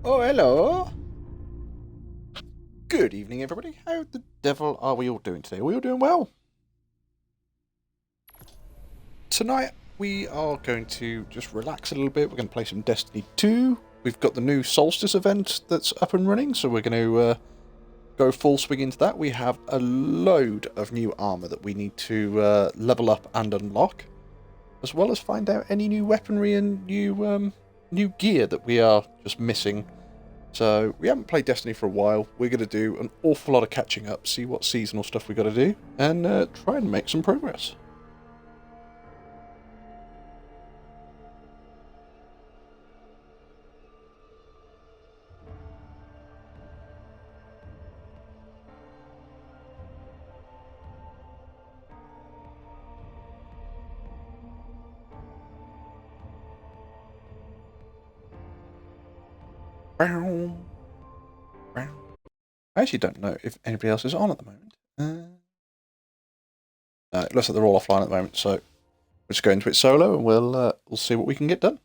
Oh, hello. Good evening, everybody. How the devil are we all doing today? Are we all doing well? Tonight, we are going to just relax a little bit. We're going to play some Destiny 2. We've got the new Solstice event that's up and running, so we're going to go full swing into that. We have a load of new armour that we need to level up and unlock, as well as find out any new weaponry and new gear that we are just missing. So, we haven't played Destiny for a while. We're going to do an awful lot of catching up, see what seasonal stuff we got to do, and try and make some progress. I actually don't know if anybody else is on at the moment. No, it looks like they're all offline at the moment, so we'll just go into it solo and we'll see what we can get done.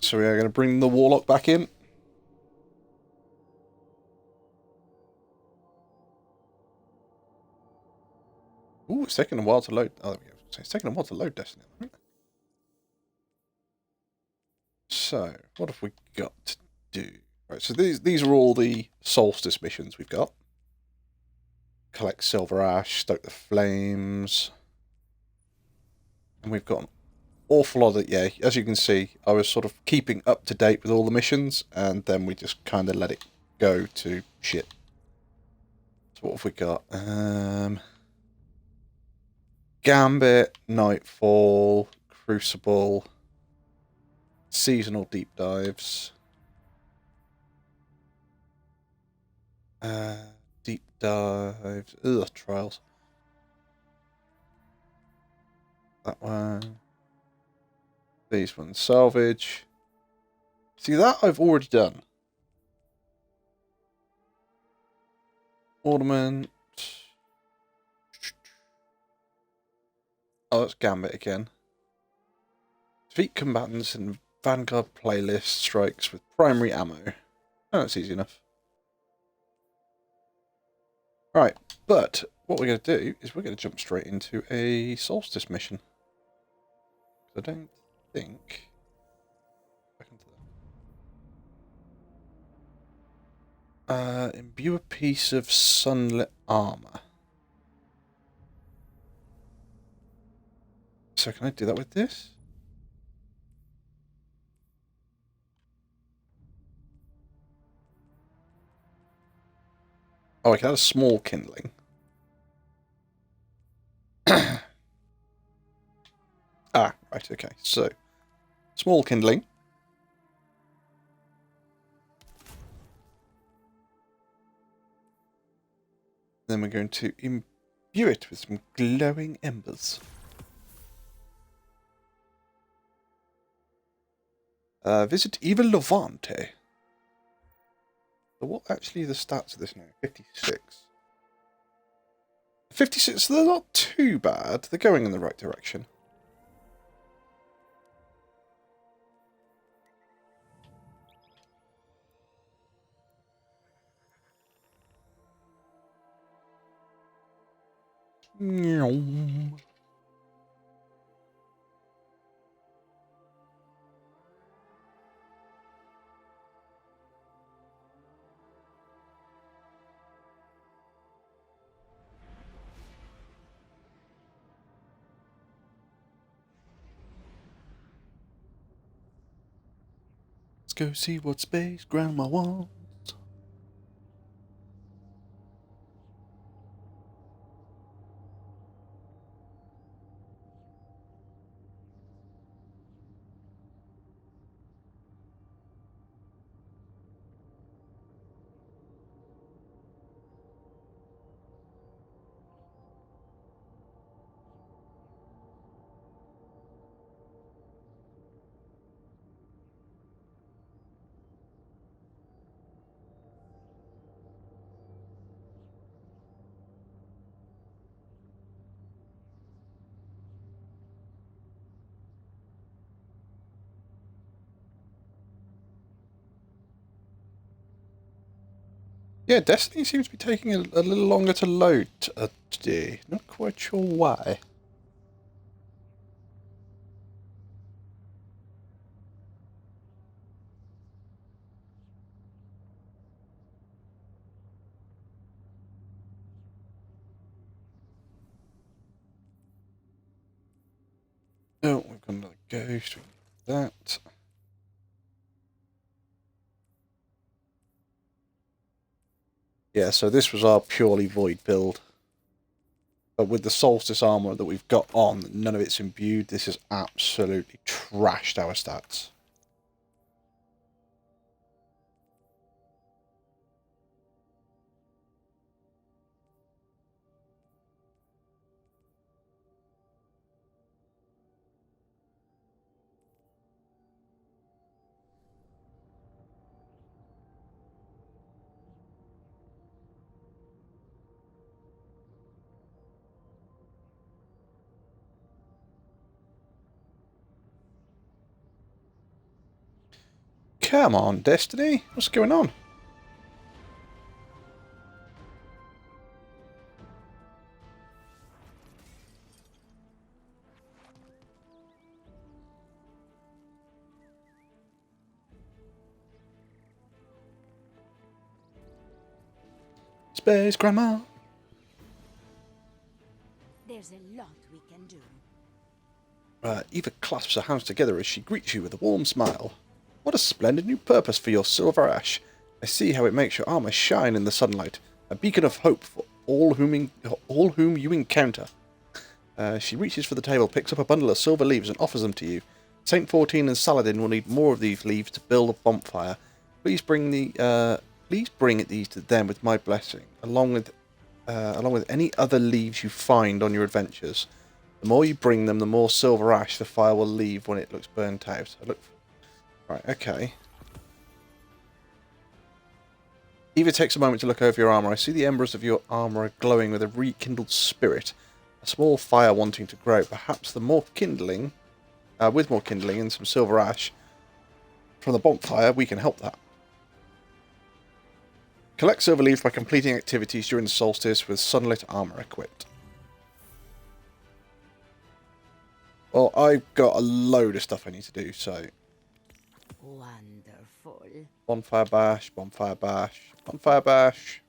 So we are going to bring the Warlock back in. Ooh, it's taking a while to load. Oh, there we go. So it's taking a while to load Destiny. So, what have we got to do? Right, so these are all the Solstice missions we've got. Collect Silver Ash, stoke the flames. And we've got an awful lot of, yeah, as you can see, I was sort of keeping up to date with all the missions, and then we just kind of let it go to shit. So what have we got? Gambit, Nightfall, Crucible, Seasonal Deep Dives. Deep Dives. Ugh, Trials. That one. These ones. Salvage. See, that I've already done. Ornament. Oh, that's Gambit again. Defeat combatants in Vanguard playlist strikes with primary ammo. Oh, that's easy enough. Right, but what we're going to do is we're going to jump straight into a Solstice mission. I don't think... Back into that. Imbue a piece of sunlit armor. So can I do that with this? Oh, I can add a small kindling. Ah, right, okay. So, small kindling. Then we're going to imbue it with some glowing embers. Visit Evil Levante. So what actually are the stats of this now? 56. 56, so they're not too bad. They're going in the right direction. Let's go see what space grandma wants. Yeah, Destiny seems to be taking a little longer to load today. Not quite sure why. Oh, we've got another ghost. We can do that. Yeah, so this was our purely void build. But with the Solstice armor that we've got on, none of it's imbued. This has absolutely trashed our stats. Come on, Destiny. What's going on? Space Grandma. There's a lot we can do. Eva clasps her hands together as she greets you with a warm smile. What a splendid new purpose for your silver ash. I see how it makes your armor shine in the sunlight, a beacon of hope for all whom you encounter. She reaches for the table, picks up a bundle of silver leaves and offers them to you. Saint 14 and Saladin will need more of these leaves to build a bonfire. Please bring these to them with my blessing, along with any other leaves you find on your adventures. The more you bring them, the more silver ash the fire will leave when it looks burnt out. Right, okay. Eva takes a moment to look over your armour. I see the embers of your armour are glowing with a rekindled spirit. A small fire wanting to grow. Perhaps with more kindling and some silver ash from the bonfire, we can help that. Collect silver leaves by completing activities during the solstice with sunlit armour equipped. Well, I've got a load of stuff I need to do, so... Wonderful. Bonfire bash, bonfire bash, bonfire bash,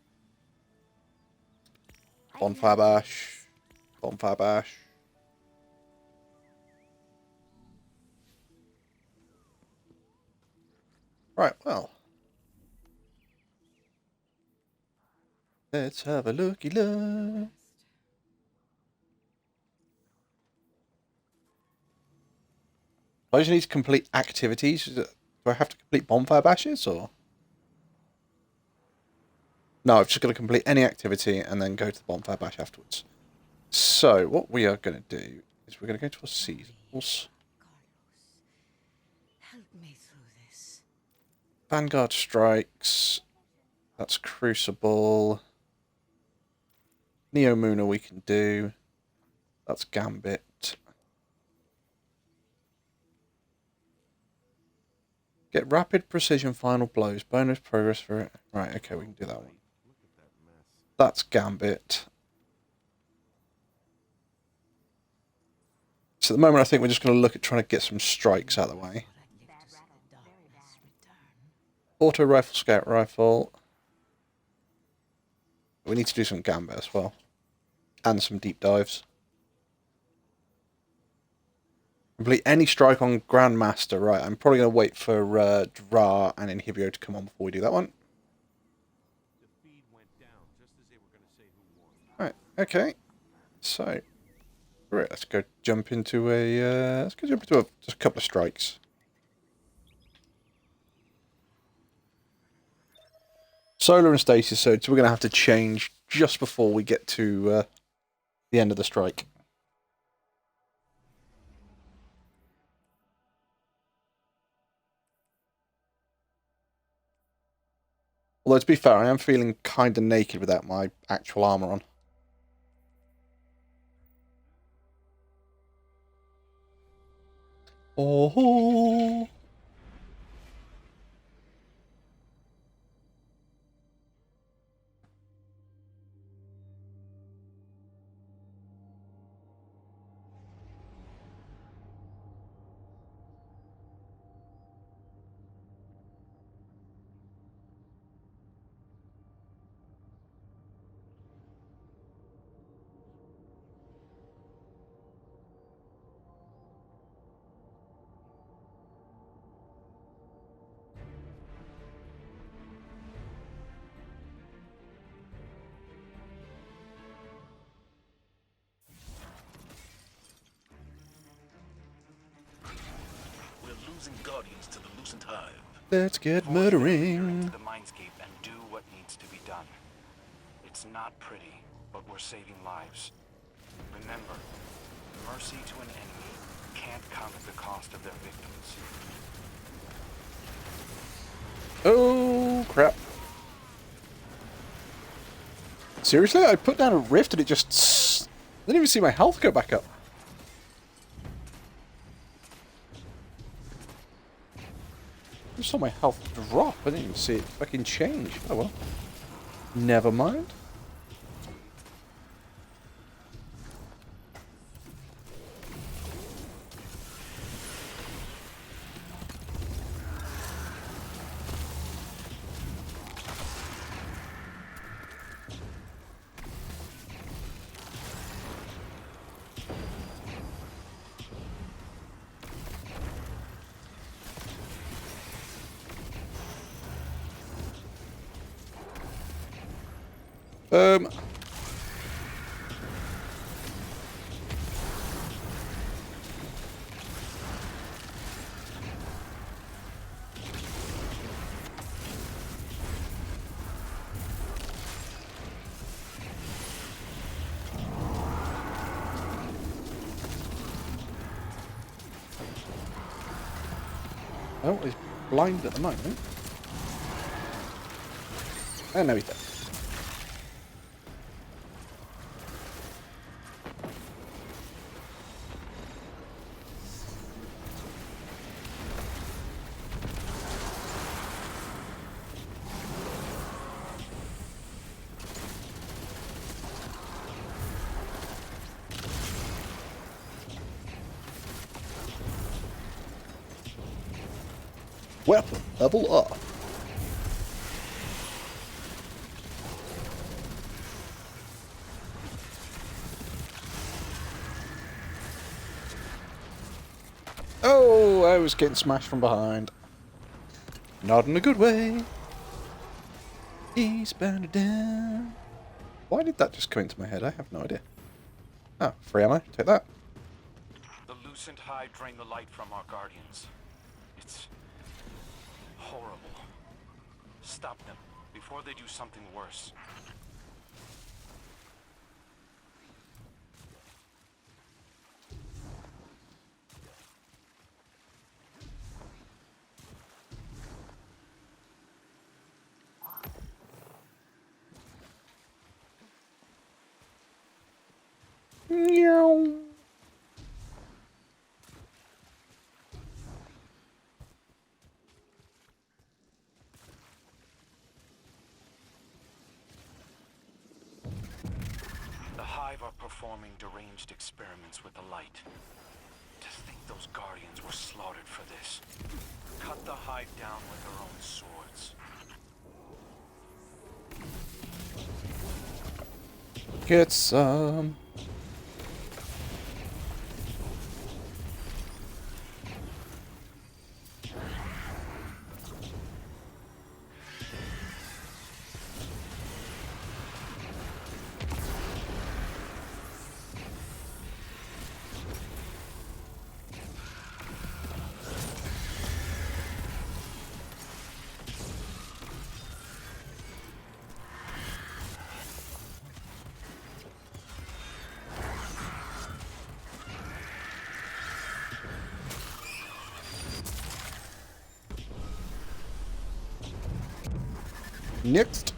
bonfire bash, bonfire bash. Right, well. Let's have a looky look. I just need to complete activities. Do I have to complete bonfire bashes, or...? No, I've just got to complete any activity and then go to the bonfire bash afterwards. So, what we are going to do is we're going to go to our seasonals. Help me through this. Vanguard Strikes. That's Crucible. Neo Mooner we can do. That's Gambit. Get Rapid Precision Final Blows. Bonus progress for it. Right, okay, we can do that one. That's Gambit. So at the moment I think we're just going to look at trying to get some strikes out of the way. Auto Rifle, Scout Rifle. We need to do some Gambit as well. And some deep dives. Complete any strike on Grandmaster. Right, I'm probably going to wait for Dra and Inhibio to come on before we do that one. Right, okay. So, right, let's go jump into just a couple of strikes. Solar and Stasis, so we're going to have to change just before we get to the end of the strike. Although, to be fair, I am feeling kind of naked without my actual armour on. Oh. losing guardians to the Lucent Hive. Let's get Force them here into murdering. the mindscape and do what needs to be done. It's not pretty, but we're saving lives. Remember, mercy to an enemy can't come at the cost of their victims. Oh, crap. Seriously? I put down a rift and it just... I didn't even see my health go back up. I just saw my health drop. I didn't even see it fucking change. Oh well. Never mind. Um... Oh, he's blind at the moment. And now he's dead. Weapon level up. Oh, I was getting smashed from behind. Not in a good way. Eastbound and down. Why did that just come into my head? I have no idea. Oh, free ammo. Take that. The Lucent Hive drain the light from our guardians. It's horrible. Stop them before they do something worse. Meow. The Hive are performing deranged experiments with the light. To think those guardians were slaughtered for this. Cut the Hive down with their own swords. Get some. Next.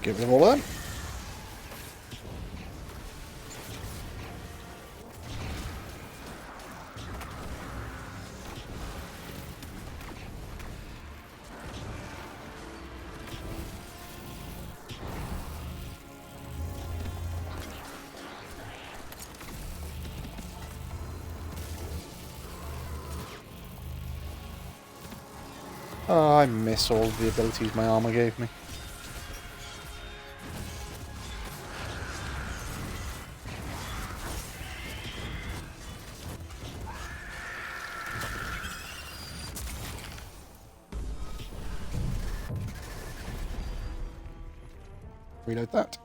Give them all that. Oh, I miss all of the abilities my armor gave me. reload that.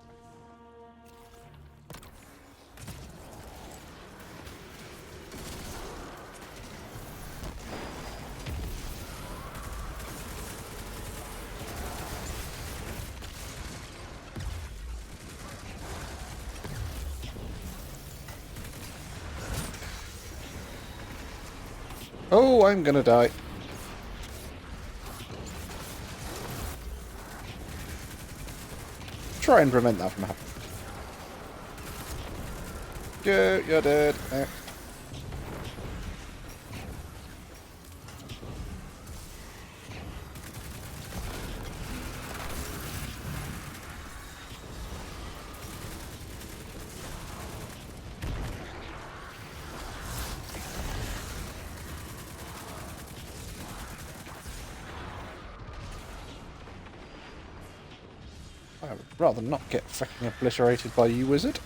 Oh, I'm gonna die. Try and prevent that from happening. You're dead. I would rather not get fucking obliterated by you, wizard.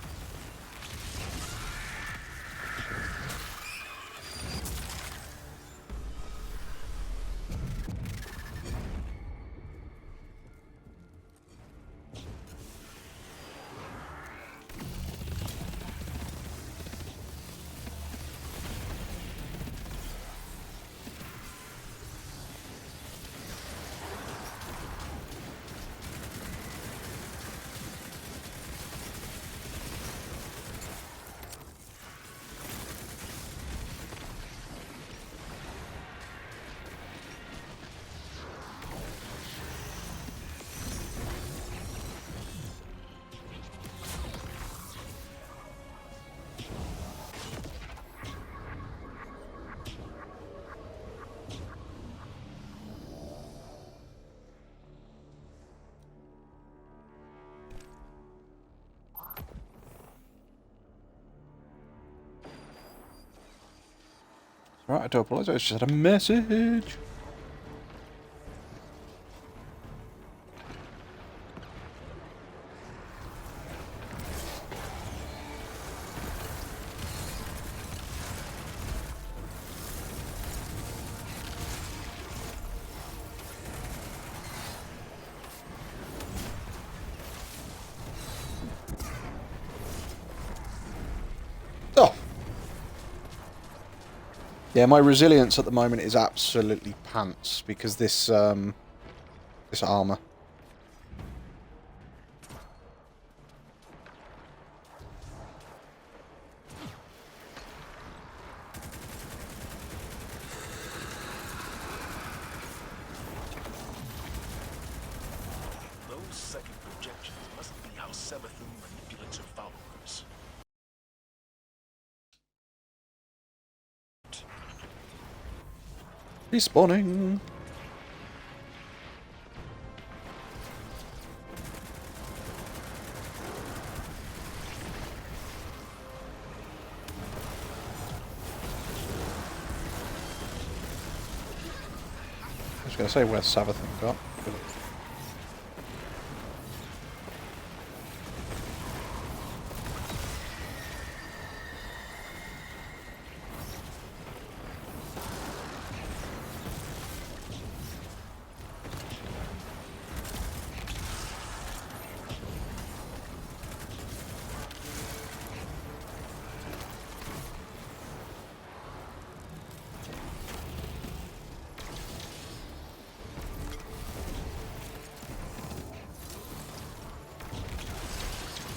Right, I do apologise, I just had a message. Oh! Yeah, my resilience at the moment is absolutely pants because this armour. Those second projections must be how Savathun manipulates her followers. Respawning. I was going to say, where's Savathun got?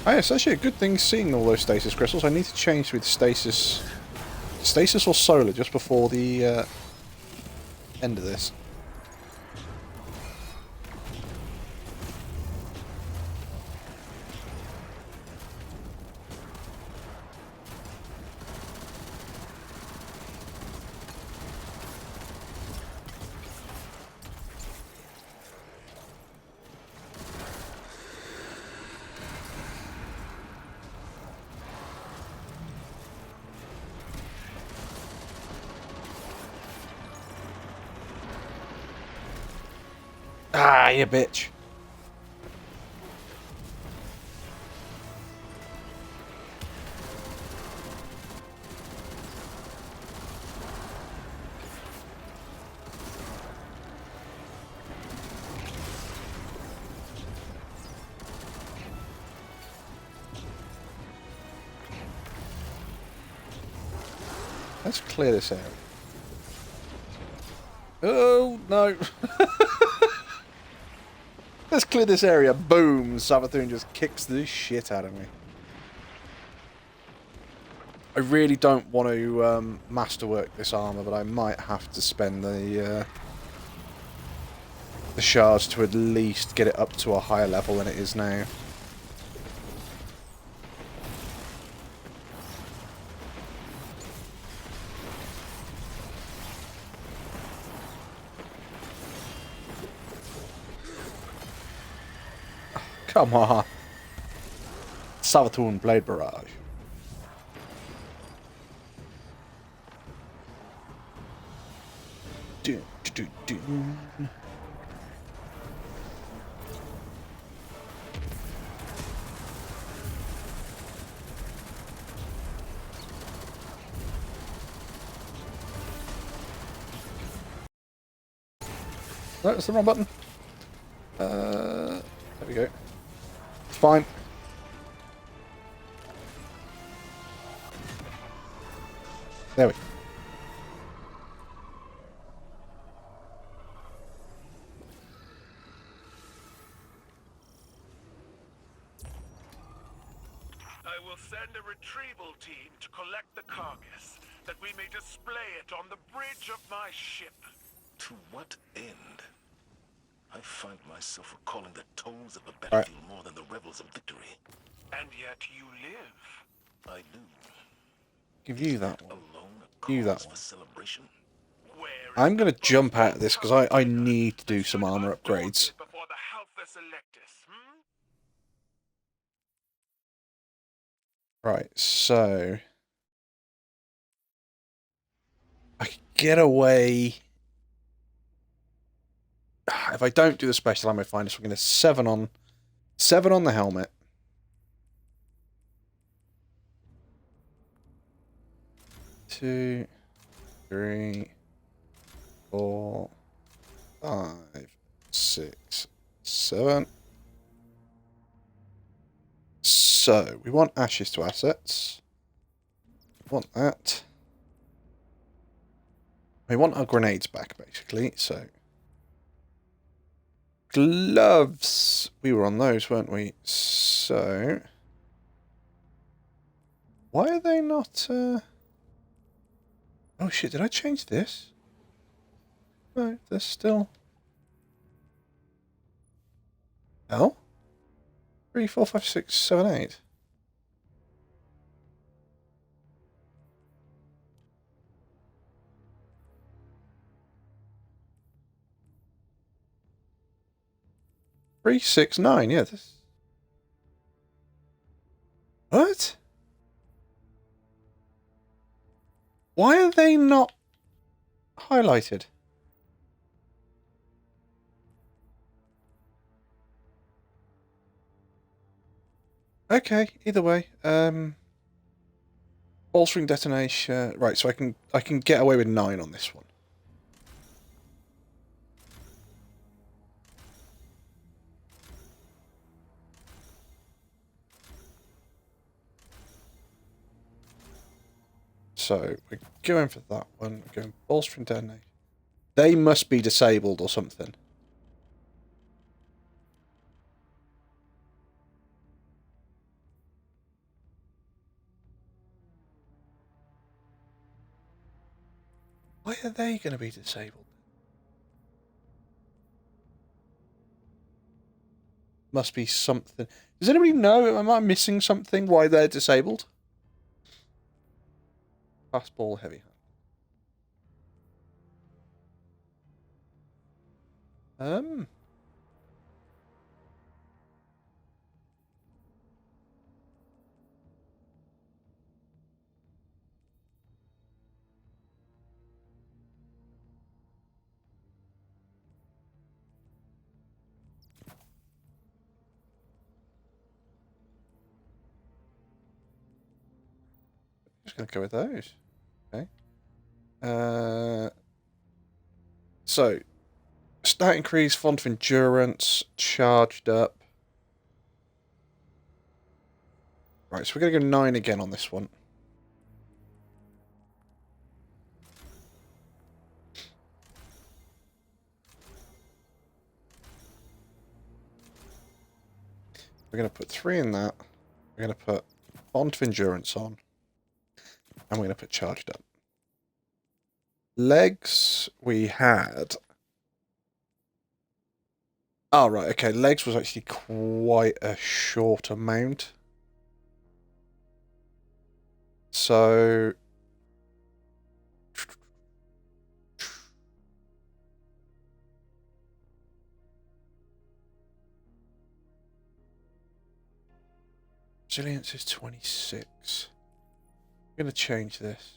Oh, yeah, it's actually a good thing seeing all those stasis crystals. I need to change with stasis or solar just before the end of this. Ah, you bitch. Let's clear this area. Oh, no. Let's clear this area. Boom. Savathun just kicks the shit out of me. I really don't want to masterwork this armor, but I might have to spend the shards to at least get it up to a higher level than it is now. Come on. Savathun Blade Barrage. Do, do, do, do. No, that's the wrong button. There we go. It's fine. There we go. I will send a retrieval team to collect the carcass, that we may display it on the bridge of my ship. To what end? I find myself recalling the tones of a battlefield more than the revels of victory. And yet you live. I do. Give you that one. Alone a Give you that cause one. for celebration? Where I'm going to jump out of this because I need to do some armor upgrades. before the Halphus Electus, Right, so... I could get away... If I don't do the special, I may find us. We're going to 7 on the helmet. Two, 3, 4, 5, 6, 7. So, we want ashes to assets. Want that. We want our grenades back, basically, so... Gloves! We were on those, weren't we? So... Why are they not, Oh shit, did I change this? No, they're still... L? 3, 4, 5, 6, 7, 8. Three, 6, 9, yeah. This... What? Why are they not highlighted? Okay, either way. Bolstering detonation. Right, so I can get away with 9 on this one. So we're going for that one. We're going bolstering detonation. They must be disabled or something. Why are they going to be disabled? Must be something. Does anybody know? Am I missing something? Why they're disabled? Fastball, heavy hand. Just going to go with those. Okay. So, stat increase, font of endurance, charged up. Right, so we're going to go 9 again on this one. We're going to put 3 in that. We're going to put Bond of Endurance on. And we're going to put Charged Up. Legs, we had... Oh, right, okay. Legs was actually quite a short amount. So... Resilience is 26. I'm going to change this.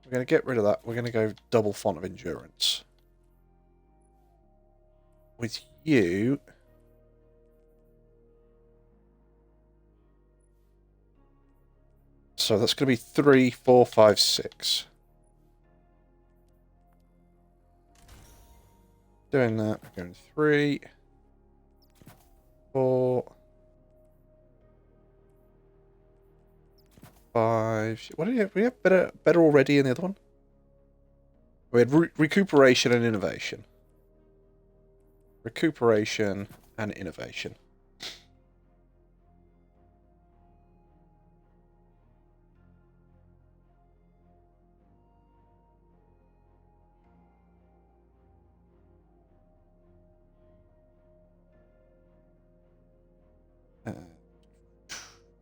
We're going to get rid of that. We're going to go double font of endurance. With you... So that's going to be 3, 4, 5, 6. Doing that, we're going 3, 4, 5. What did we have better already in the other one? We had recuperation and innovation. Recuperation and innovation.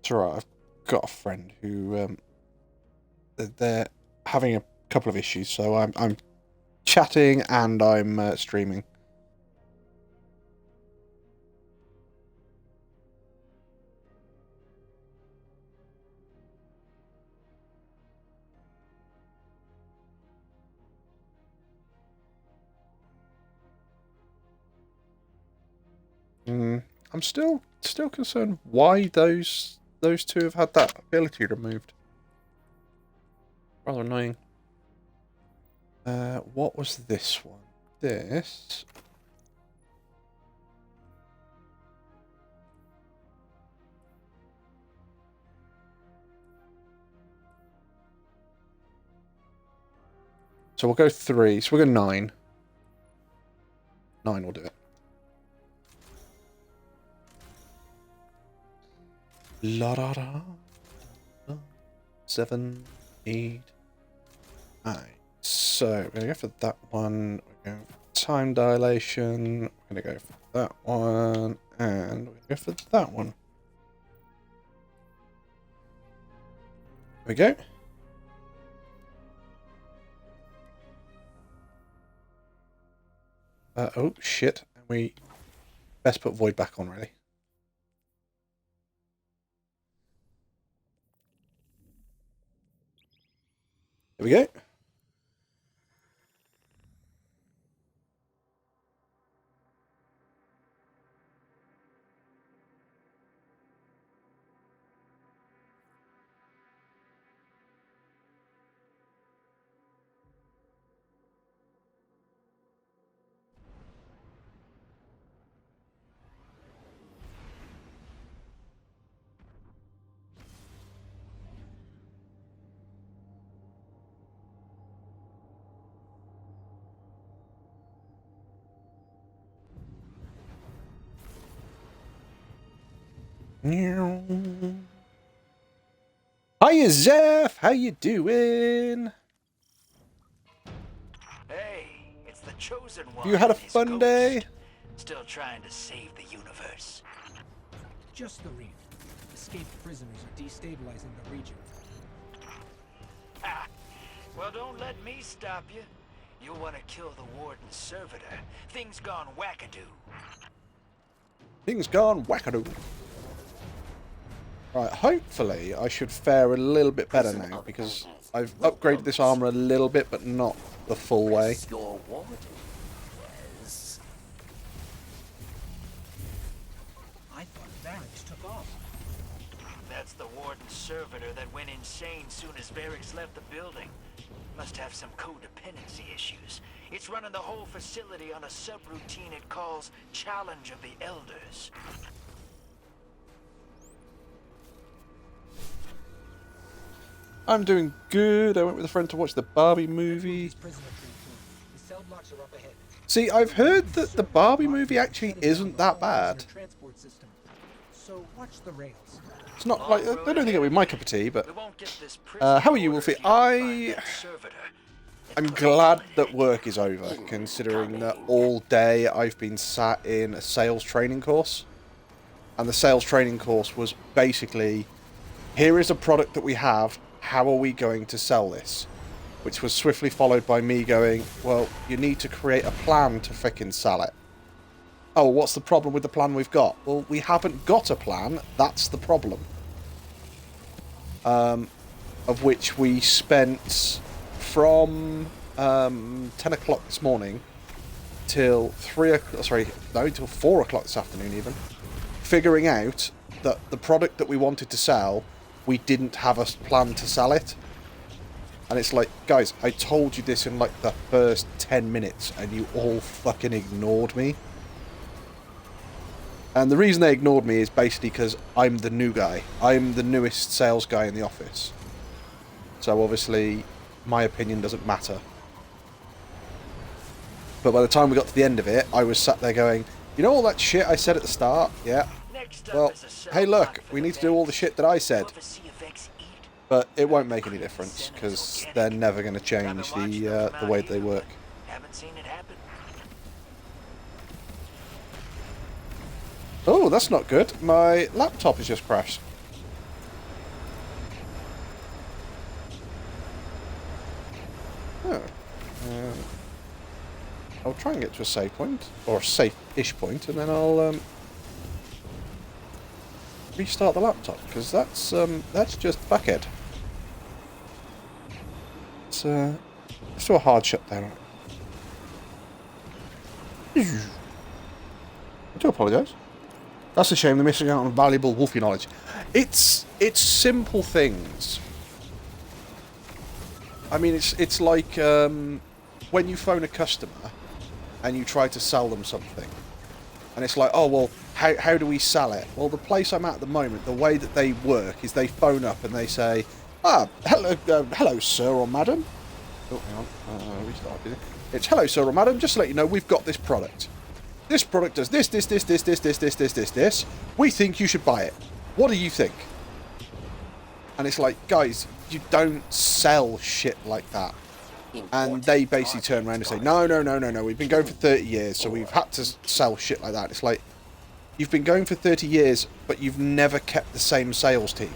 It's alright, I've got a friend who they're having a couple of issues, so I'm chatting and I'm streaming. I'm still concerned why those two have had that ability removed. Rather annoying. What was this one? This. So we'll go 3. So we'll go 9. 9 will do it. La da da. 7, 8, 9. So we're gonna go for that one. We're going for time dilation. We're gonna go for that one, and we're gonna go for that one. There we go. Oh shit! And we best put void back on, really. There we go. Hiya, Zeph! How you doing? Hey, it's the chosen one. You had a and his fun ghost. day? Still trying to save the universe. Just the reef. Escaped prisoners are destabilizing the region. Ha! Well, don't let me stop you. You'll want to kill the Warden's servitor. Things gone wackadoo. Things gone wackadoo. Right, hopefully I should fare a little bit better now, because I've upgraded this armor a little bit, but not the full way. Your warden was... I thought Varix took off. That's the Warden's servitor that went insane soon as Varix left the building. Must have some codependency issues. It's running the whole facility on a subroutine it calls Challenge of the Elders. I'm doing good. I went with a friend to watch the Barbie movie. Prisoner train. The cell blocks are up ahead. See, I've heard that the Barbie movie actually isn't that bad. Transport system. So watch the rails. It's not like, I don't think it'll be my cup of tea, but... We won't get this how are you, Wolfie? prisoner if you find that servitor. I'm glad that work is over, considering that all day I've been sat in a sales training course. And the sales training course was basically, here is a product that we have, how are we going to sell this? Which was swiftly followed by me going, well, you need to create a plan to frickin' sell it. Oh, what's the problem with the plan we've got? Well, we haven't got a plan, that's the problem. Of which we spent from 10 o'clock this morning till 4 o'clock this afternoon even, figuring out that the product that we wanted to sell, we didn't have a plan to sell it. And it's like, guys, I told you this in like the first 10 minutes and you all fucking ignored me. And the reason they ignored me is basically because I'm the new guy. I'm the newest sales guy in the office. So obviously, my opinion doesn't matter. But by the time we got to the end of it, I was sat there going, you know all that shit I said at the start? Yeah. Well, hey look, we need to do all the shit that I said. But it won't make any difference, because they're never going to change the way that they work. Haven't seen it happen. Oh, that's not good. My laptop has just crashed. Oh. I'll try and get to a save point, or a safe-ish point, and then I'll restart the laptop, because that's just fuckhead. Let's do a hard shutdown. I do apologise. That's a shame, they're missing out on valuable Wolfie knowledge. It's simple things. I mean, it's like when you phone a customer and you try to sell them something. And it's like, oh, well, how do we sell it? Well, the place I'm at the moment, the way that they work is they phone up and they say, hello, sir or madam. Oh, hang on. Restart. It's hello, sir or madam. Just to let you know, we've got this product. This product does this. We think you should buy it. What do you think? And it's like, guys, you don't sell shit like that. And they basically turn around and say, no. We've been going for 30 years, so we've had to sell shit like that. It's like, you've been going for 30 years, but you've never kept the same sales team.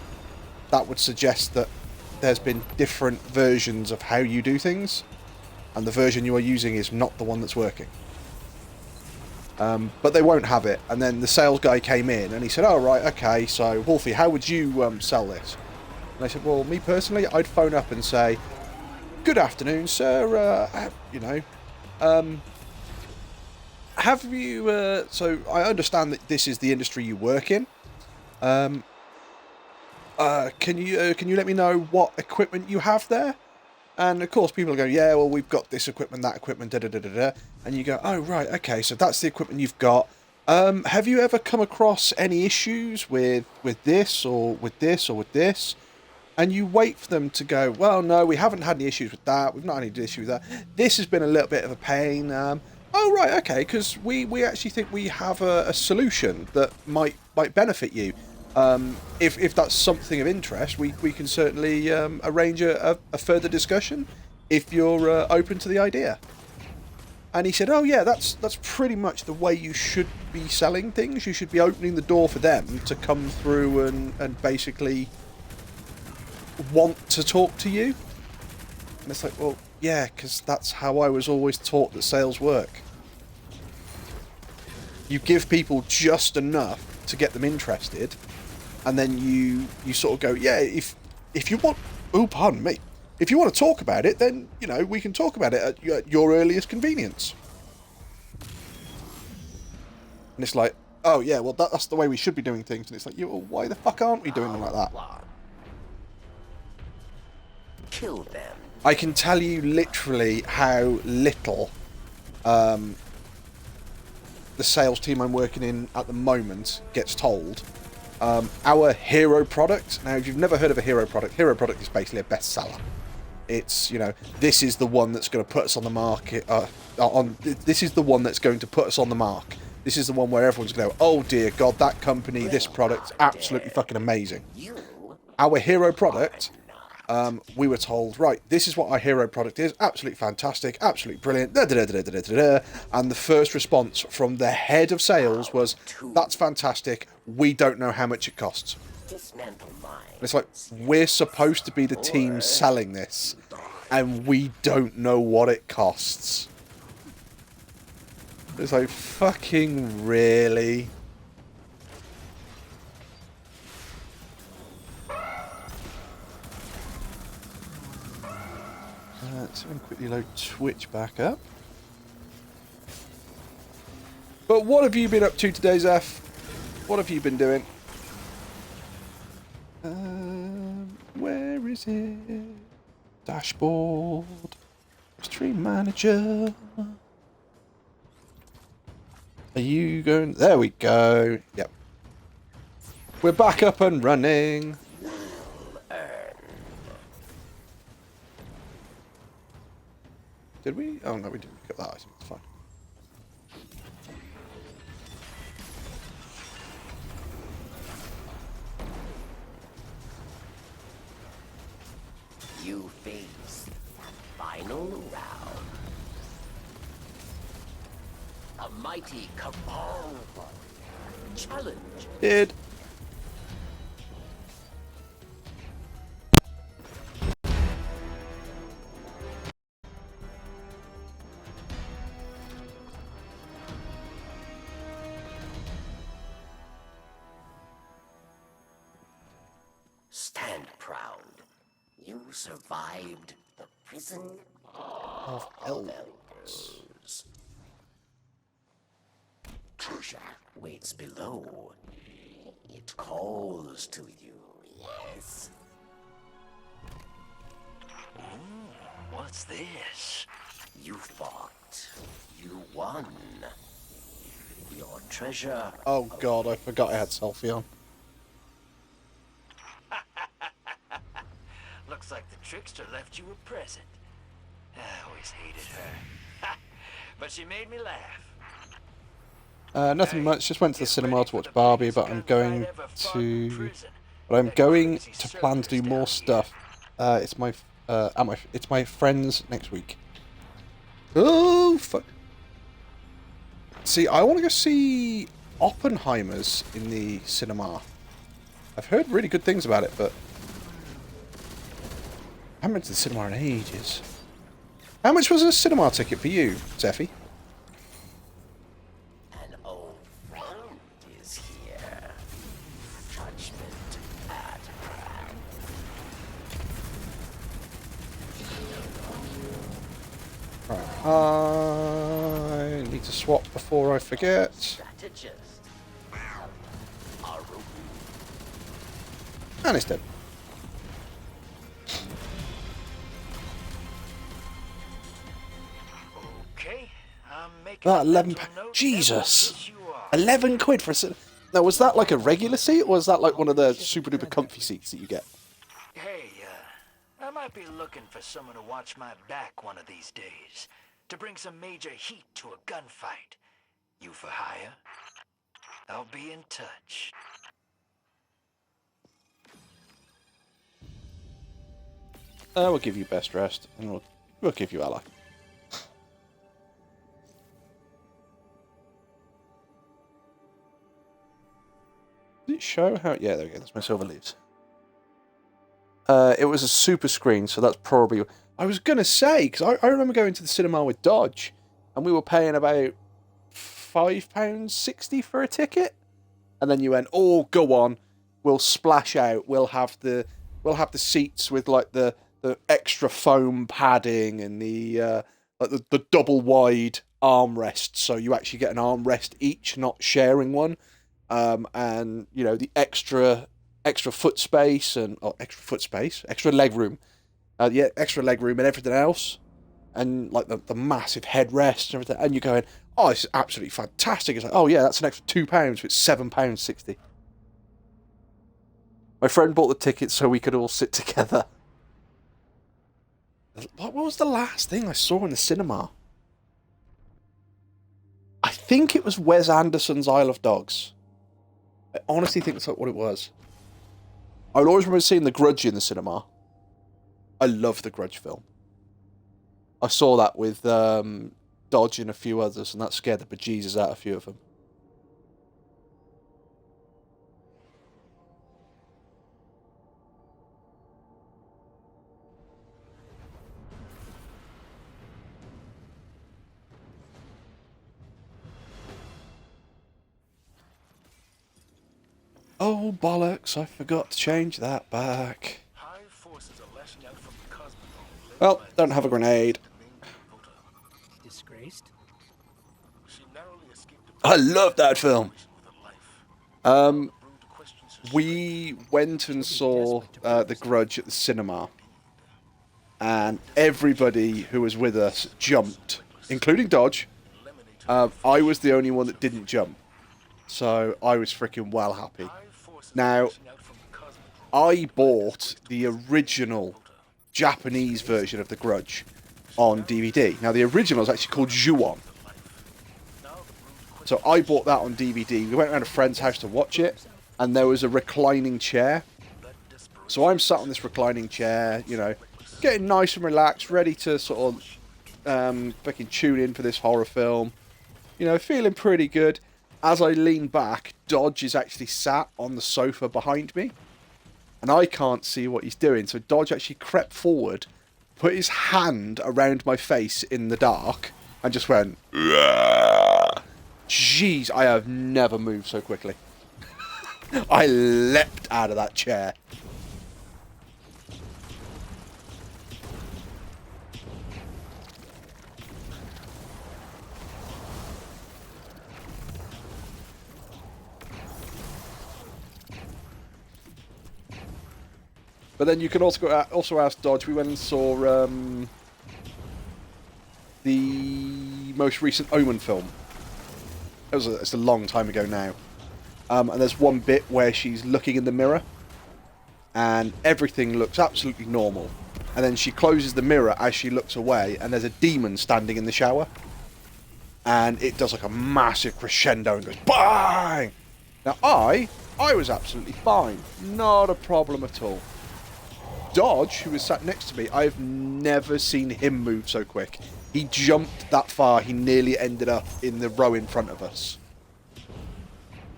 That would suggest that there's been different versions of how you do things, and the version you are using is not the one that's working. But they won't have it. And then the sales guy came in and he said, oh, right, okay, so Wolfie, how would you sell this? And I said, well, me personally, I'd phone up and say, good afternoon, sir, have you, so I understand that this is the industry you work in. Can you let me know what equipment you have there? And of course people go, yeah, well, we've got this equipment, that equipment, da-da-da-da-da. And you go, oh, right, okay, so that's the equipment you've got. Have you ever come across any issues with this or with this or with this? And you wait for them to go, well, no, we haven't had any issues with that. We've not had any issues with that. This has been a little bit of a pain. Oh, right, okay, because we actually think we have a solution that might benefit you. If that's something of interest, we can certainly arrange a further discussion if you're open to the idea. And he said, oh yeah, that's pretty much the way you should be selling things. You should be opening the door for them to come through and basically want to talk to you. And it's like, well, yeah, because that's how I was always taught that sales work. You give people just enough to get them interested, and then you sort of go, yeah, if you want, oh, pardon me, if you want to talk about it, then, you know, we can talk about it at your earliest convenience. And it's like, oh, yeah, well, that's the way we should be doing things. And it's like, well, why the fuck aren't we doing them like that? Kill them. I can tell you literally how little the sales team I'm working in at the moment gets told. Our hero product, now if you've never heard of a hero product is basically a bestseller. It's, you know, this is the one that's going to put us on the market. This is the one that's going to put us on the mark. This is the one where everyone's going to go, oh dear God, that company, this product's absolutely fucking amazing. Our hero product, we were told, right, this is what our hero product is. Absolutely fantastic, absolutely brilliant. Da, da, da, da, da, da, da. And the first response from the head of sales was, that's fantastic. We don't know how much it costs. It's like, we're supposed to be the team selling this, and we don't know what it costs. It's like, fucking really? So I'm going to quickly load Twitch back up. But what have you been up to today, Zeph? What have you been doing? Where is it? Dashboard. Stream manager. Are you going? There we go. Yep. We're back up and running. Did we? Oh no, we didn't pick up that item. It's fine. You face final round. A mighty cabal challenge. Did. Stand proud. You survived the prison Of elders. Treasure waits below. It calls to you, yes. What's this? You fought. You won. Your treasure. Oh God, I forgot I had selfie on. Looks like the trickster left you a present. I always hated her. But she made me laugh. Nothing much. Just went to the cinema to watch Barbie, but I'm going to. But I'm going to plan to do more stuff. It's my friends next week. Oh fuck! See, I want to go see Oppenheimer's in the cinema. I've heard really good things about it, but I haven't been to the cinema in ages. How much was a cinema ticket for you, Zeffy? An old friend is here. Judgment at hand. Right, I need to swap before I forget. Strategist. Aru. And it's dead. Okay, I'm making That a 11 mental note Jesus! that you are. 11 quid for a cinema. Now, was that like a regular seat, or was that like one of the super duper comfy seats that you get? Hey, I might be looking for someone to watch my back one of these days. To bring some major heat to a gunfight. You for hire? I'll be in touch. We'll give you best dressed, and we'll give you ally. Did it show how? Yeah, there we go. That's my silver leaves. It was a super screen, so that's probably. I was gonna say because I remember going to the cinema with Dodge, and we were paying about £5.60 for a ticket, and then you went, "Oh, go on, we'll splash out. We'll have the seats with like the extra foam padding and the like the double wide armrest, so you actually get an armrest each, not sharing one." And you know the extra foot space and extra leg room, extra leg room and everything else, and like the massive headrest and everything. And you're going, oh, this is absolutely fantastic. It's like, oh yeah, that's an extra £2, so it's £7.60. My friend bought the tickets so we could all sit together. What was the last thing I saw in the cinema? I think it was Wes Anderson's Isle of Dogs. I honestly think that's what it was. I would always remember seeing The Grudge in the cinema. I love the Grudge film. I saw that with Dodge and a few others, and that scared the bejesus out of a few of them. Oh, bollocks, I forgot to change that back. High forces are lashing out from the Cosmodrome. Well, don't have a grenade. Disgraced? She narrowly escaped I love that film. with her life. We went and saw The Grudge at the cinema, and everybody who was with us jumped, including Dodge. I was the only one that didn't jump, so I was freaking well happy. Now, I bought the original Japanese version of The Grudge on DVD. Now, the original is actually called Ju-On. So I bought that on DVD. We went around a friend's house to watch it, and there was a reclining chair. So I'm sat on this reclining chair, you know, getting nice and relaxed, ready to sort of fucking tune in for this horror film. You know, feeling pretty good. As I lean back, Dodge is actually sat on the sofa behind me, and I can't see what he's doing. So Dodge actually crept forward, put his hand around my face in the dark, and just went, "Ugh." Jeez, I have never moved so quickly. I leapt out of that chair. But then you can also ask Dodge. We went and saw the most recent Omen film. It's a long time ago now. And there's one bit where she's looking in the mirror, and everything looks absolutely normal. And then she closes the mirror as she looks away, and there's a demon standing in the shower. And it does like a massive crescendo and goes bang! Now I was absolutely fine. Not a problem at all. Dodge, who was sat next to me, I've never seen him move so quick. He jumped that far, he nearly ended up in the row in front of us.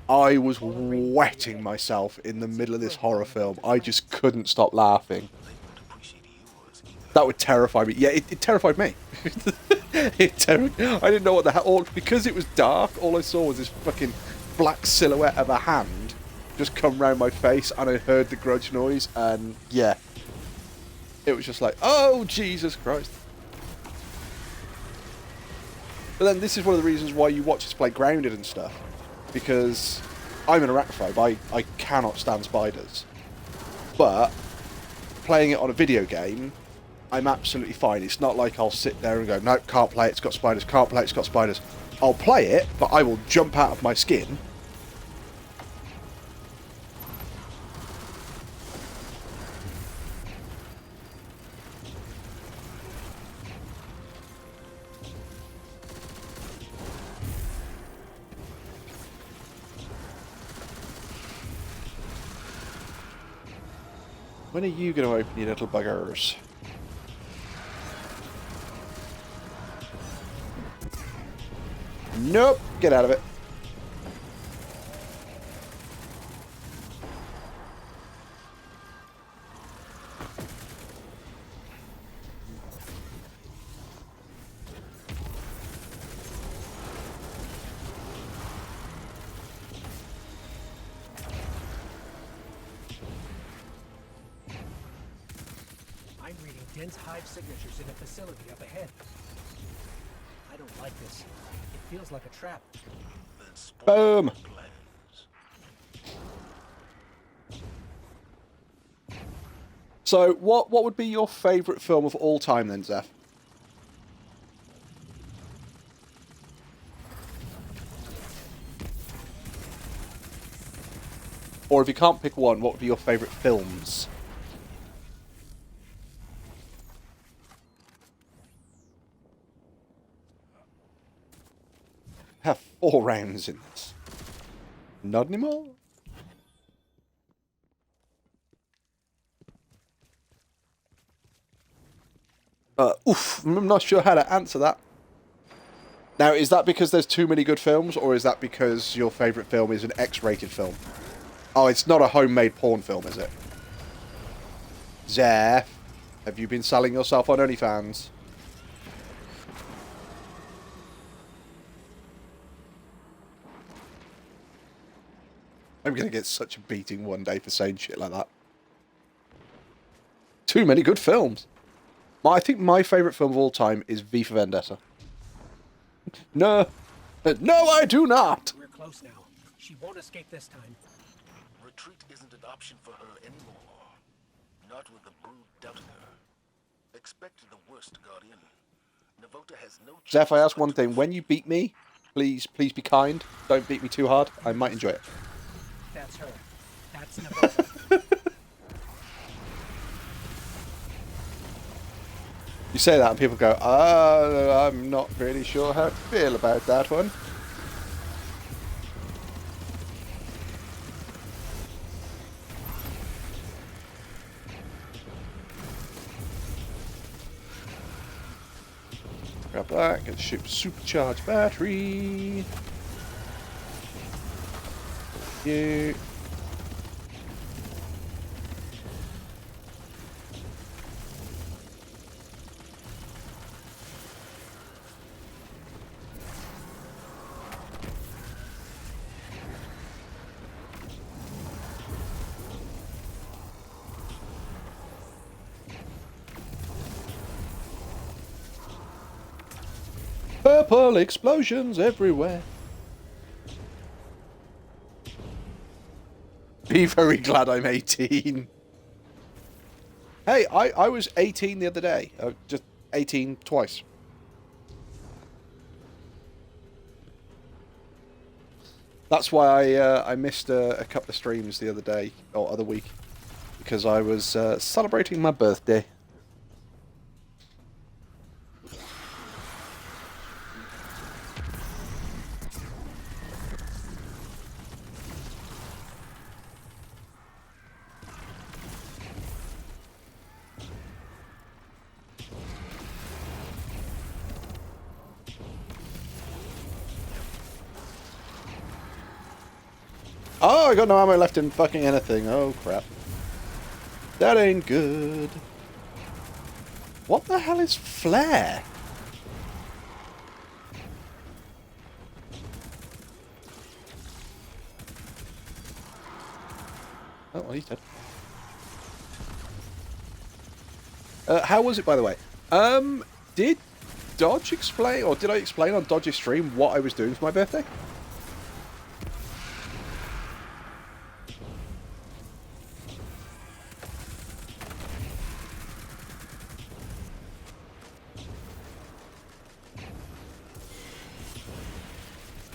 I was wetting myself in the middle of this horror film. I just couldn't stop laughing. That would terrify me. Yeah, it terrified me. I didn't know what the hell... Because it was dark, all I saw was this fucking black silhouette of a hand just come round my face, and I heard the Grudge noise, and yeah. It was just like, oh, Jesus Christ. But then this is one of the reasons why you watch us play Grounded and stuff. Because I'm an arachnophobe. I cannot stand spiders. But playing it on a video game, I'm absolutely fine. It's not like I'll sit there and go, no, can't play it, it's got spiders, can't play it, it's got spiders. I'll play it, but I will jump out of my skin. When are you going to open, you little buggers? Nope, get out of it. I'm reading dense hive signatures in a facility up ahead. I don't like this. It feels like a trap. Boom. So, what would be your favourite film of all time then, Zeph? Or if you can't pick one, what would be your favourite films? 4 rounds in this. Not anymore. Oof, I'm not sure how to answer that. Now, is that because there's too many good films, or is that because your favourite film is an X-rated film? Oh, it's not a homemade porn film, is it? Zeph, have you been selling yourself on OnlyFans? I'm going to get such a beating one day for saying shit like that. Too many good films. I think my favourite film of all time is V for Vendetta. No. No, I do not! We're close now. She won't escape this time. Retreat isn't an option for her anymore. Not with the brood doubting her. Expect the worst, Guardian. Navota has no chance. Zeph, I ask one thing. When you beat me, please be kind. Don't beat me too hard. I might enjoy it. That's her. That's Navota. You say that and people go, I'm not really sure how to feel about that one. Grab that, get the ship's supercharged battery. Thank you. Purple explosions everywhere. Be very glad I'm 18. Hey, I was 18 the other day. Just 18 twice. That's why I missed a couple of streams the other day, or other week. Because I was celebrating my birthday. Oh, I got no ammo left in fucking anything. Oh, crap. That ain't good. What the hell is flare? Oh, well, he's dead. How was it, by the way? Did Dodge explain, or did I explain on Dodge's stream what I was doing for my birthday?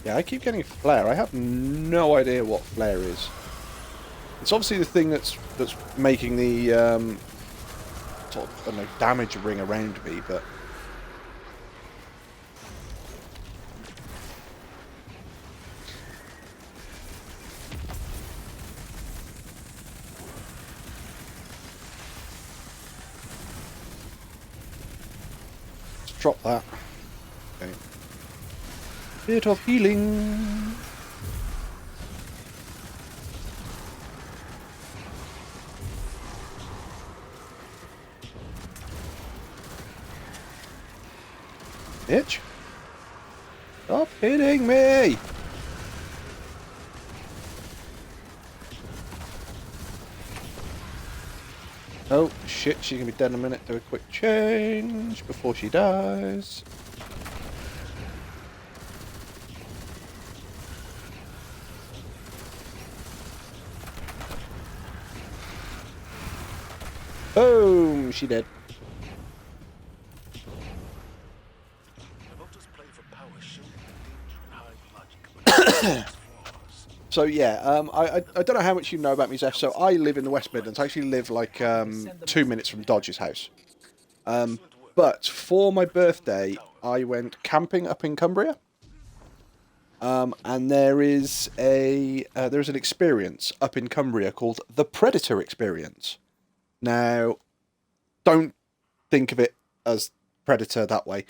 Yeah, I keep getting flare. I have no idea what flare is. It's obviously the thing that's making the sort of, I don't know, damage ring around me, but let's drop that. Okay. Bit of healing. Bitch. Stop hitting me! Oh, shit, she's gonna be dead in a minute. Do a quick change before she dies. Boom! She dead. So yeah, I don't know how much you know about me, Zeph. So I live in the West Midlands. I actually live like 2 minutes from Dodge's house. But for my birthday, I went camping up in Cumbria. And there's an experience up in Cumbria called the Predator Experience. Now, don't think of it as Predator that way.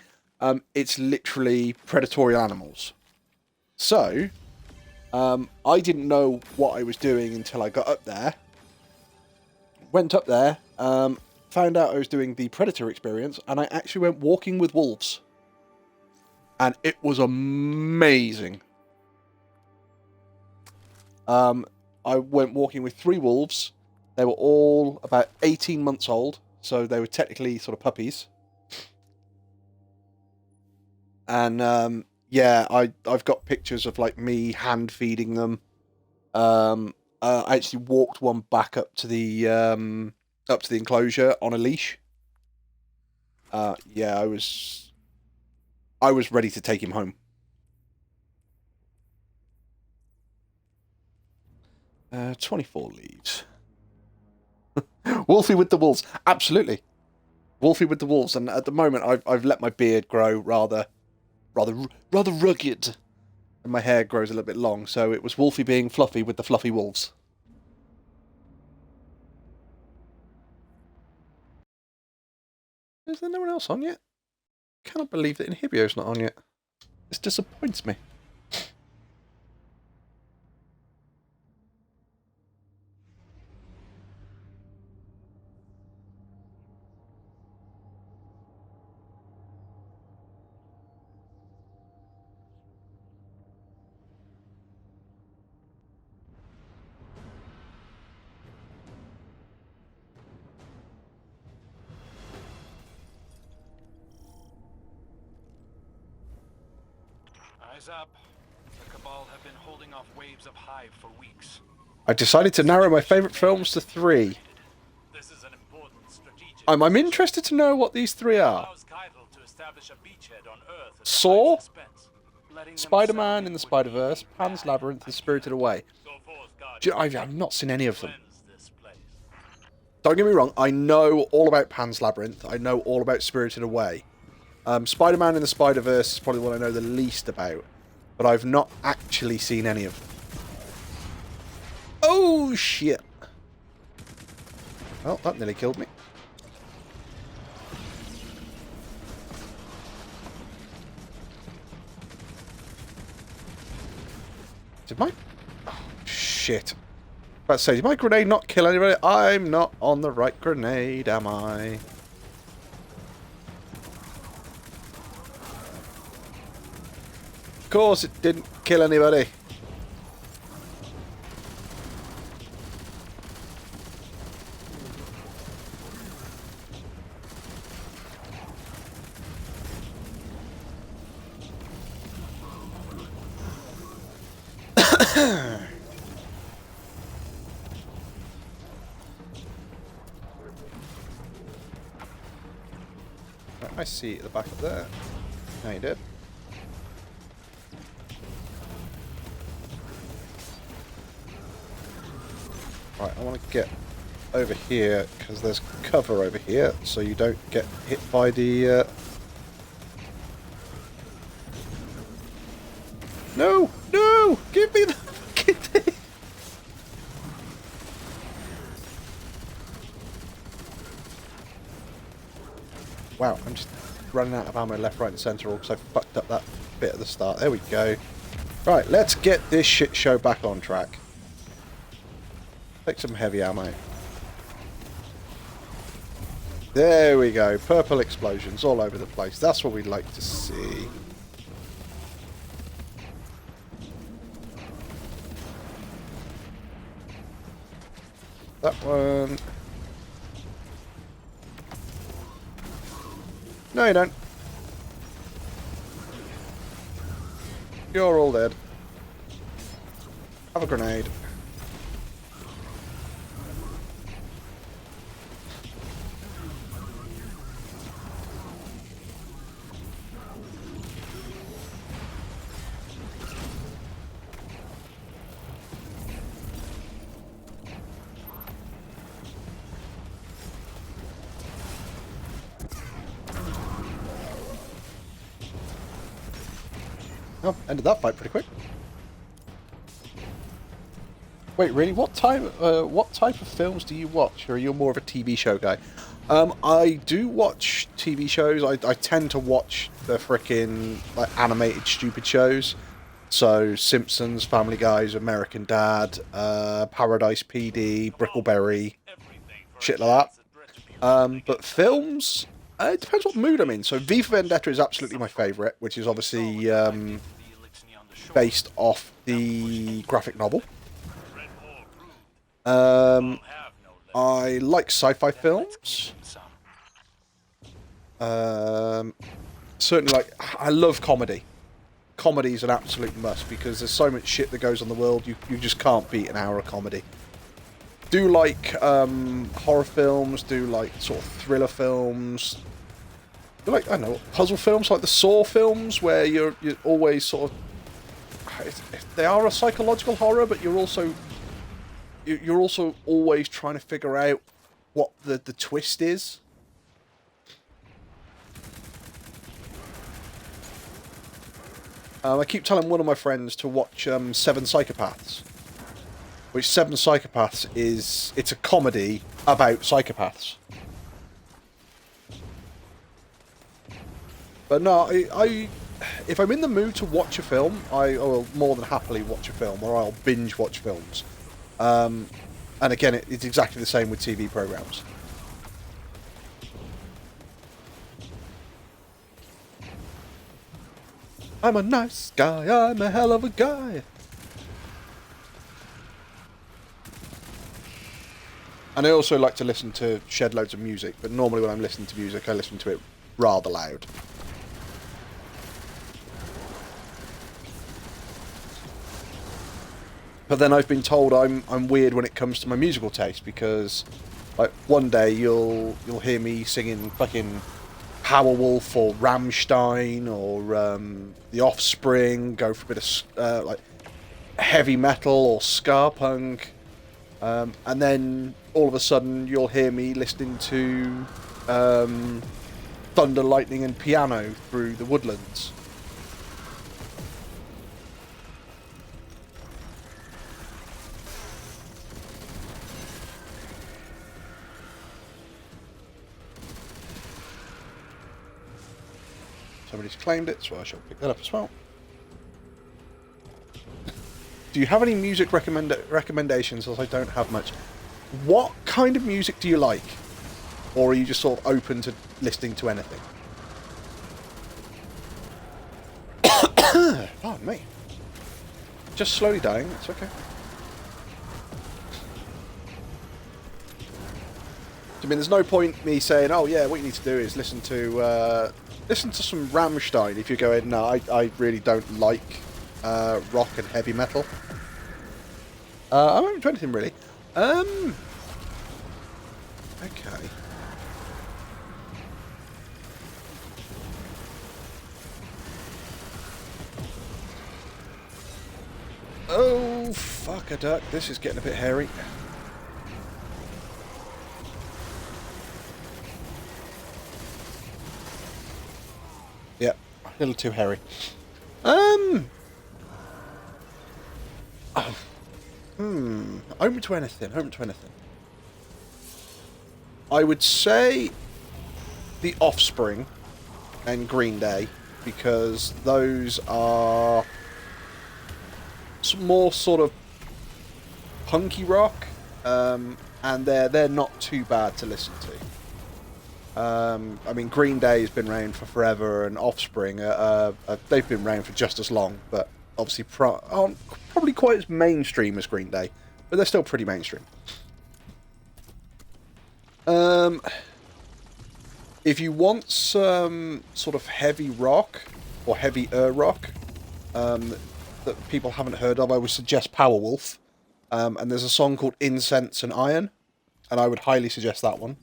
It's literally predatory animals. So, I didn't know what I was doing until I got up there. Went up there, found out I was doing the Predator Experience, and I actually went walking with wolves. And it was amazing. I went walking with 3 wolves. They were all about 18 months old, so they were technically sort of puppies. And yeah, I've got pictures of like me hand feeding them. I actually walked one back up to the enclosure on a leash. Yeah, I was ready to take him home. 24 leaves. Wolfie with the wolves, absolutely. Wolfie with the wolves, and at the moment I've let my beard grow rather rugged, and my hair grows a little bit long. So it was Wolfie being fluffy with the fluffy wolves. Is there no one else on yet? I cannot believe that Inhibio's not on yet. This disappoints me. Eyes up. The Cabal have been holding off waves of Hive for weeks. I decided to narrow my favourite films to 3. This is an important strategic. I'm interested to know what these 3 are. Allows Keitel to establish a beachhead on Earth at Saw, high suspense. Letting them Spider-Man settle in the would Spider-Verse, be Pan's bad. Labyrinth, and Spirited Away. Go forth, Guardian. I've not seen any of them. Cleanse this place. Don't get me wrong, I know all about Pan's Labyrinth. I know all about Spirited Away. Spider-Man in the Spider-Verse is probably what I know the least about. But I've not actually seen any of them. Oh, shit. Well, that nearly killed me. Did my... Oh, shit. About to say, did my grenade not kill anybody? I'm not on the right grenade, am I? Of course it didn't kill anybody. I see at the back of there. No, you did. Right, I want to get over here because there's cover over here, so you don't get hit by the. No, no! Give me the fucking thing! Wow, I'm just running out of ammo left, right, and centre, all because I fucked up that bit at the start. There we go. Right, let's get this shit show back on track. Take some heavy ammo. There we go. Purple explosions all over the place. That's what we'd like to see. That one. No, you don't. You're all dead. Have a grenade. Oh, ended that fight pretty quick. Wait, really? What type of films do you watch? Or are you more of a TV show guy? I do watch TV shows. I tend to watch the frickin' like animated stupid shows. So Simpsons, Family Guys, American Dad, Paradise PD, Brickleberry, shit like that. But films, it depends what mood I'm in. So V for Vendetta is absolutely my favourite, which is obviously based off the graphic novel. I like sci-fi films. Certainly, I love comedy. Comedy is an absolute must because there's so much shit that goes on in the world. You just can't beat an hour of comedy. Do like horror films. Do like sort of thriller films. Do like, I don't know, puzzle films like the Saw films where you're always sort of, they are a psychological horror, but you're also always trying to figure out what the twist is. I keep telling one of my friends to watch Seven Psychopaths, which Seven Psychopaths it's a comedy about psychopaths. But no, if I'm in the mood to watch a film, I will more than happily watch a film, or I'll binge watch films. And again, it's exactly the same with TV programs. I'm a nice guy, I'm a hell of a guy. And I also like to listen to shed loads of music, but normally when I'm listening to music, I listen to it rather loud. But then I've been told I'm weird when it comes to my musical taste, because like one day you'll hear me singing fucking Powerwolf or Rammstein or The Offspring, go for a bit of like heavy metal or ska punk, and then all of a sudden you'll hear me listening to Thunder, Lightning and Piano through the woodlands. Somebody's claimed it, so I shall pick that up as well. Do you have any music recommendations, as I don't have much? What kind of music do you like? Or are you just sort of open to listening to anything? Pardon me. Just slowly dying, it's okay. I mean, there's no point me saying, oh yeah, what you need to do is listen to some Rammstein if you're going, no, I really don't like rock and heavy metal. I'm not into anything really. Okay. Oh, fuck a duck. This is getting a bit hairy. Yeah, a little too hairy. Open to anything, open to anything. I would say The Offspring and Green Day, because those are more sort of punky rock, and they're not too bad to listen to. I mean, Green Day has been around for forever, and Offspring, they've been around for just as long, but obviously aren't probably quite as mainstream as Green Day, but they're still pretty mainstream. If you want some sort of heavy rock, or heavier rock, that people haven't heard of, I would suggest Powerwolf. And there's a song called Incense and Iron, and I would highly suggest that one.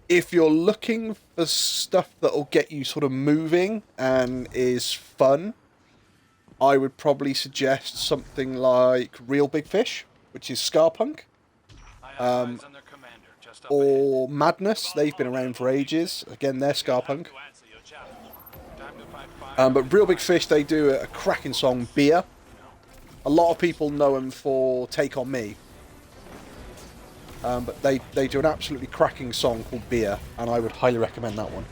If you're looking for stuff that'll get you sort of moving and is fun, I would probably suggest something like Real Big Fish, which is ska punk. Or Madness, they've been around for ages. Again, they're ska punk. But Real Big Fish, they do a cracking song, Beer. A lot of people know them for Take On Me. But they do an absolutely cracking song called Beer, and I would highly recommend that one.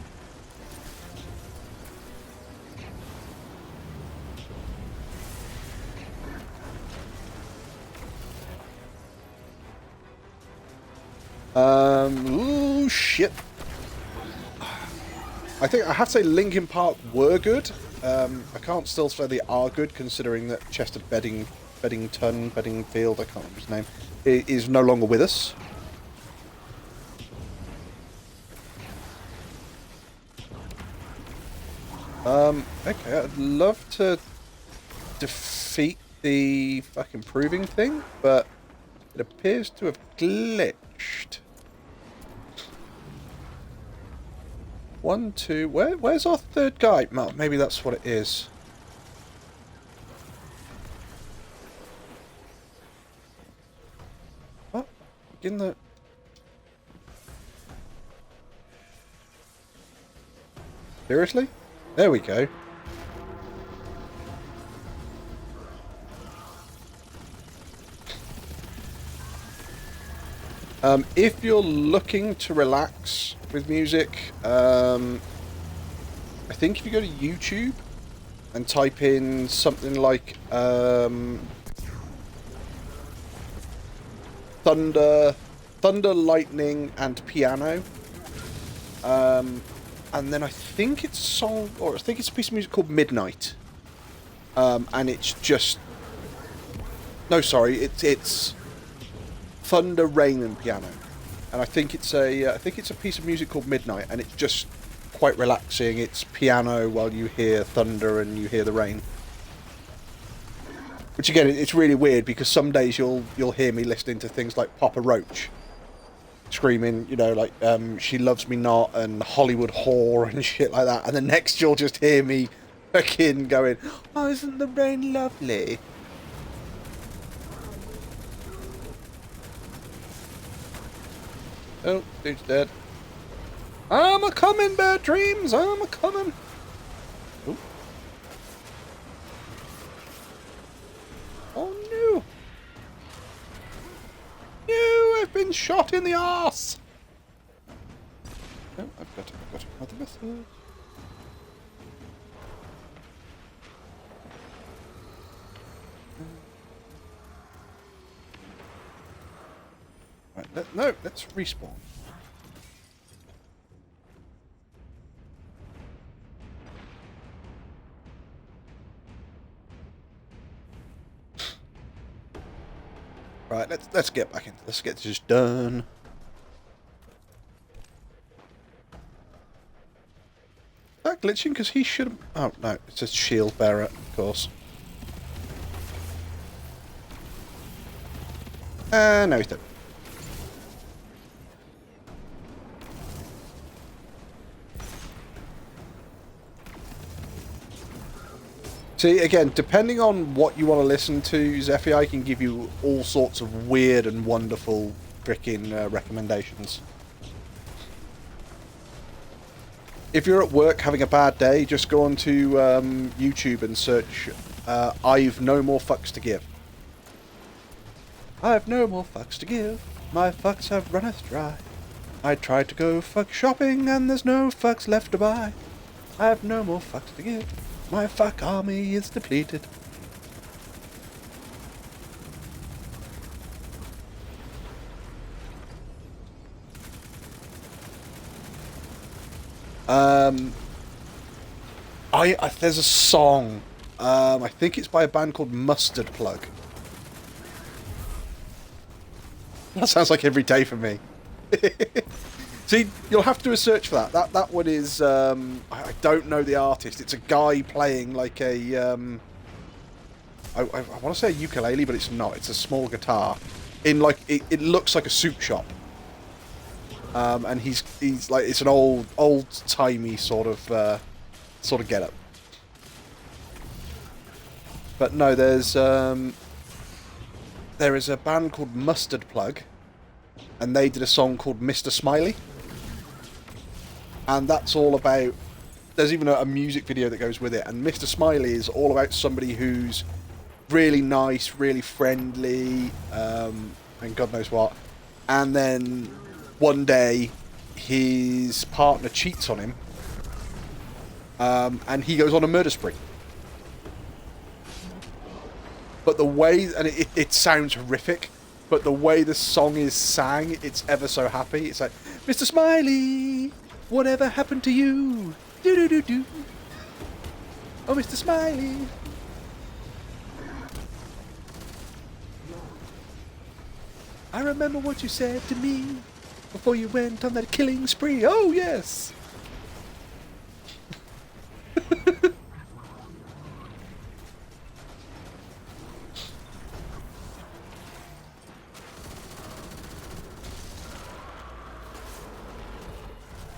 Ooh, shit. I think I have to say Linkin Park were good. I can't still say they are good, considering that Chester Bedingfield, I can't remember his name, is no longer with us. Okay, I'd love to defeat the fucking proving thing, but it appears to have glitched. 1, 2, where's our third guy? Well, maybe that's what it is. What? In the... Seriously? There we go. If you're looking to relax with music, I think if you go to YouTube and type in something like thunder, lightning, and piano, and then I think it's a song, or I think it's a piece of music called Midnight, and it's just, no, sorry, it's thunder, rain, and piano, and I think it's a piece of music called Midnight, and it's just quite relaxing. It's piano while you hear thunder and you hear the rain. Which again, it's really weird because some days you'll hear me listening to things like Papa Roach screaming, you know, like She Loves Me Not and Hollywood Whore and shit like that, and the next you'll just hear me fucking going, oh, isn't the rain lovely? Oh, dude's dead. I'm a-coming, Bad Dreams! I'm a-coming! Oh. Oh no! No, I've been shot in the arse! Oh, I've got another method. Right, no, let's respawn. Right, let's get back into this. Let's get this done. Is that glitching? Because he should have... Oh, no. It says shield bearer, of course. No, he's dead. See, again, depending on what you want to listen to, Zephy, I can give you all sorts of weird and wonderful freaking recommendations. If you're at work having a bad day, just go onto YouTube and search I've no more fucks to give. I've no more fucks to give. My fucks have runneth dry. I tried to go fuck shopping and there's no fucks left to buy. I've no more fucks to give. My fuck army is depleted. There's a song. I think it's by a band called Mustard Plug. That sounds like every day for me. See, you'll have to do a search for that. That one is, I don't know the artist. It's a guy playing like a, I want to say a ukulele, but it's not. It's a small guitar. In like, it looks like a soup shop. And he's like, it's an old-timey sort of get-up. But no, there is a band called Mustard Plug, and they did a song called Mr. Smiley. And that's all about there's even a music video that goes with it, and Mr. Smiley is all about somebody who's really nice, really friendly, and God knows what. And then one day, his partner cheats on him, and he goes on a murder spree. But the way, and it sounds horrific, but the way the song is sang, it's ever so happy. It's like, Mr. Smiley, whatever happened to you? Do-do-do-do. Oh, Mr. Smiley. I remember what you said to me before you went on that killing spree. Oh, yes.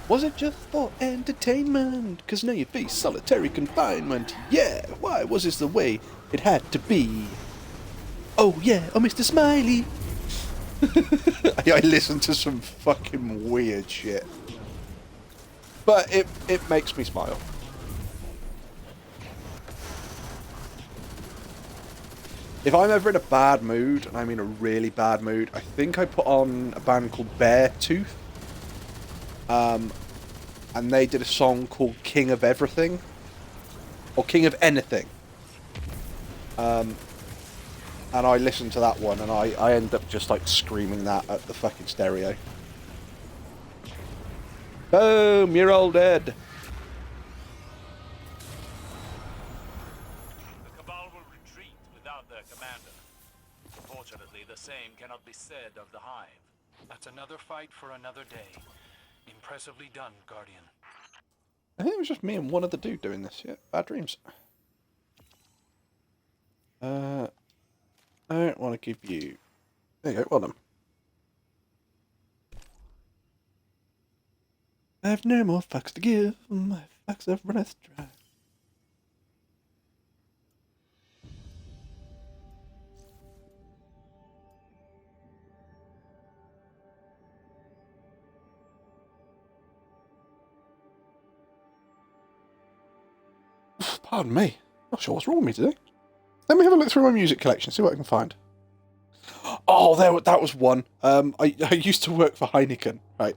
Was it just for entertainment? 'Cause now you face solitary confinement. Yeah, why was this the way it had to be? Oh yeah, oh Mr. Smiley. I listen to some fucking weird shit. But it makes me smile. If I'm ever in a bad mood, and I'm in a really bad mood, I think I put on a band called Beartooth. And they did a song called King of Everything. Or King of Anything. And I listened to that one, and I end up just like screaming that at the fucking stereo. Boom, you're all dead. The Cabal will retreat without their commander. Unfortunately, the same cannot be said of the Hive. That's another fight for another day. Impressively done, Guardian. I think it was just me and one other dude doing this. Yeah, bad dreams. I don't want to give you... There you go, well done. I have no more fucks to give. My fucks have run dry. Pardon me. Not sure what's wrong with me today. Let me have a look through my music collection, see what I can find. Oh, that was one. I used to work for Heineken, right?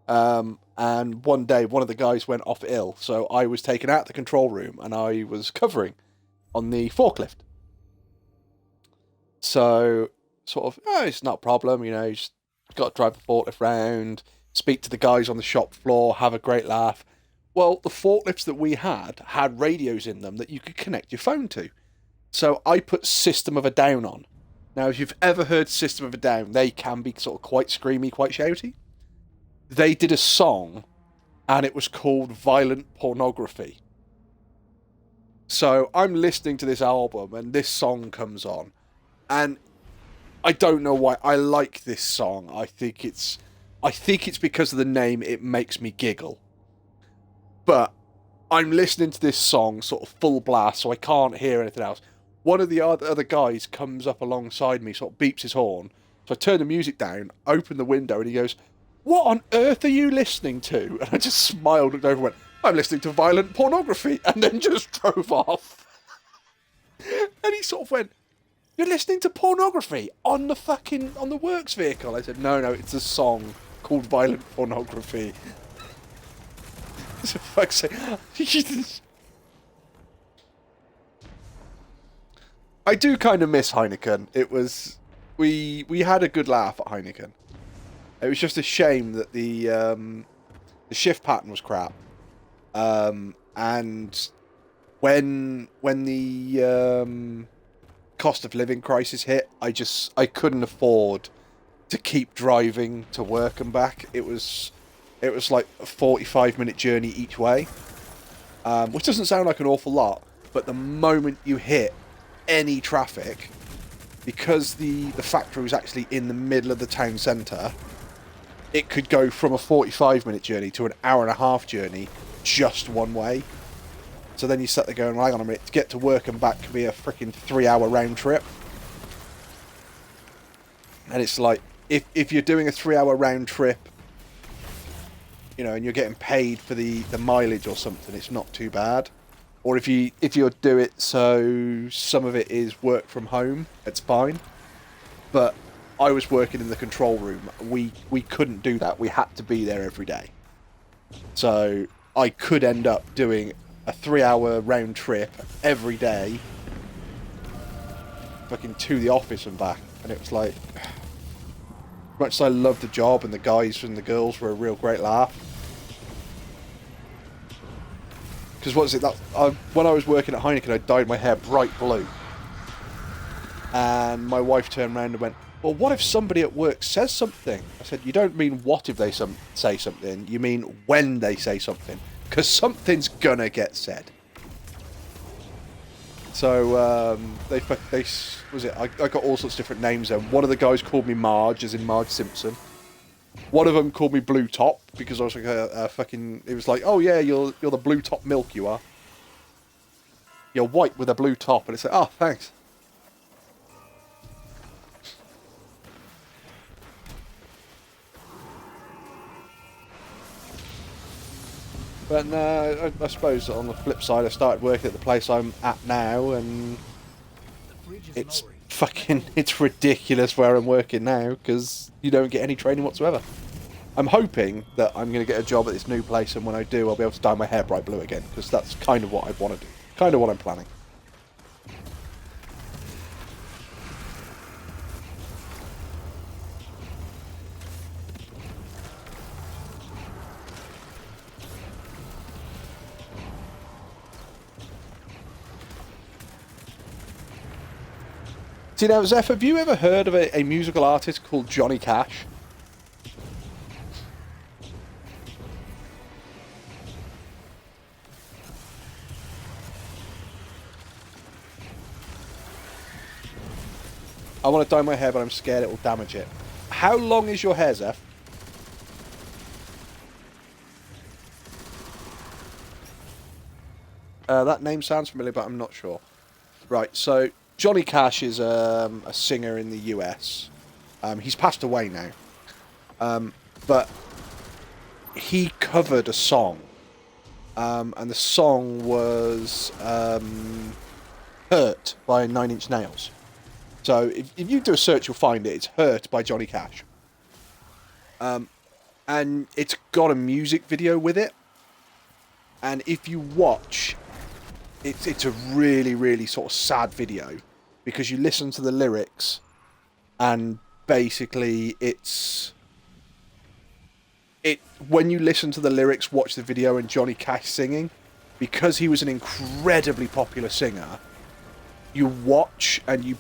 And one day, one of the guys went off ill, so I was taken out the control room, and I was covering on the forklift. So, sort of, oh, it's not a problem, you know, you just got to drive the forklift round, speak to the guys on the shop floor, have a great laugh. Well, the forklifts that we had radios in them that you could connect your phone to. So I put System of a Down on. Now, if you've ever heard System of a Down, they can be sort of quite screamy, quite shouty. They did a song, and it was called Violent Pornography. So I'm listening to this album, and this song comes on. And I don't know why. I like this song. I think it's because of the name, it makes me giggle. But I'm listening to this song sort of full blast, so I can't hear anything else. One of the other guys comes up alongside me, sort of beeps his horn. So I turn the music down, open the window, and he goes, "What on earth are you listening to?" And I just smiled, looked over and went, "I'm listening to Violent Pornography," and then just drove off. And he sort of went, "You're listening to pornography on the works vehicle?" I said, No, it's a song called Violent Pornography. For fuck's sake. I do kind of miss Heineken. It was... We had a good laugh at Heineken. It was just a shame that the shift pattern was crap. And when the cost of living crisis hit, I couldn't afford to keep driving to work and back. It was like a 45-minute journey each way, which doesn't sound like an awful lot, but the moment you hit any traffic, because the factory was actually in the middle of the town centre, it could go from a 45-minute journey to an hour-and-a-half journey just one way. So then you sit there going, hang on a minute, to get to work and back could be a freaking 3-hour round trip. And it's like, if you're doing a 3-hour round trip you know, and you're getting paid for the mileage or something, it's not too bad. Or if you do it so some of it is work from home, it's fine. But I was working in the control room. We couldn't do that. We had to be there every day. So I could end up doing a 3-hour round trip every day, fucking to the office and back. And it was like, as much as I loved the job and the guys and the girls were a real great laugh. Because what is it that when I was working at Heineken, I dyed my hair bright blue, and my wife turned around and went, "Well, what if somebody at work says something?" I said, "You don't mean what if they say something? You mean when they say something, because something's gonna get said." So they was it? I got all sorts of different names. Then one of the guys called me Marge, as in Marge Simpson. One of them called me Blue Top because I was like a fucking. It was like, "Oh yeah, you're the Blue Top milk, you are. You're white with a blue top," and it's like, "Oh, thanks." But no, I suppose on the flip side, I started working at the place I'm at now, and it's fucking, it's ridiculous where I'm working now because you don't get any training whatsoever. I'm hoping that I'm going to get a job at this new place, and when I do, I'll be able to dye my hair bright blue again, because that's kind of what I want to do. Kind of what I'm planning. See now, Zeph, have you ever heard of a musical artist called Johnny Cash? I want to dye my hair, but I'm scared it will damage it. How long is your hair, Zeph? That name sounds familiar, but I'm not sure. Right, so Johnny Cash is a singer in the US. He's passed away now. But he covered a song. And the song was Hurt by Nine Inch Nails. So if you do a search, you'll find it. It's Hurt by Johnny Cash. And it's got a music video with it. And if you watch, it's a really, really sort of sad video. Because you listen to the lyrics, and basically when you listen to the lyrics, watch the video, and Johnny Cash singing, because he was an incredibly popular singer, you watch and you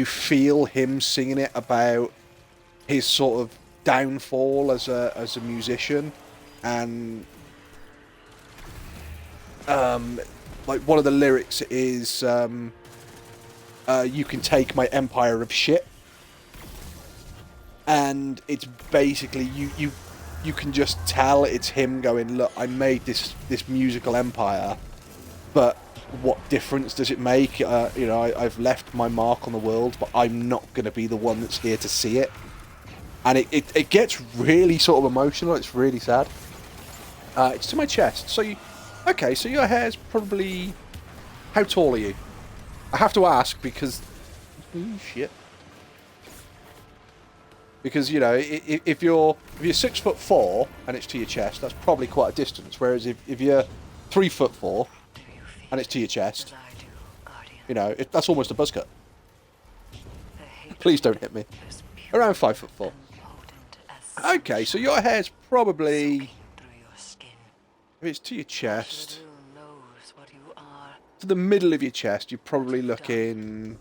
feel him singing it about his sort of downfall as a musician, and like one of the lyrics is you can take my empire of shit, and it's basically you can just tell it's him going, "Look, I made this musical empire, but what difference does it make? You know, I've left my mark on the world, but I'm not going to be the one that's here to see it." And it gets really sort of emotional. It's really sad. It's to my chest. So so your hair's probably, how tall are you? I have to ask because, shit. Because, you know, if you're 6'4" and it's to your chest, that's probably quite a distance. Whereas if you're 3'4" and it's to your chest, you know, that's almost a buzz cut. Please don't hit me. Around 5'4". Okay, so your hair's probably, if it's to your chest, to the middle of your chest, you're probably looking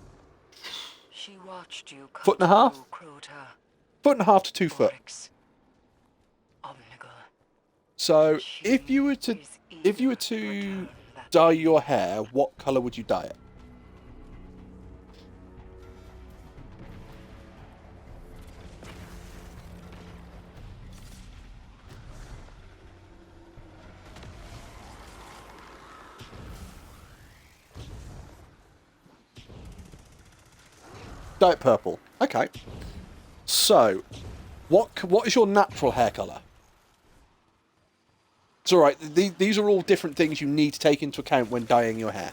foot and a half? Foot and a half to 2 foot. So if you were to dye your hair, what colour would you dye it? Dye it purple. Okay. So, what is your natural hair colour? It's alright. These are all different things you need to take into account when dyeing your hair.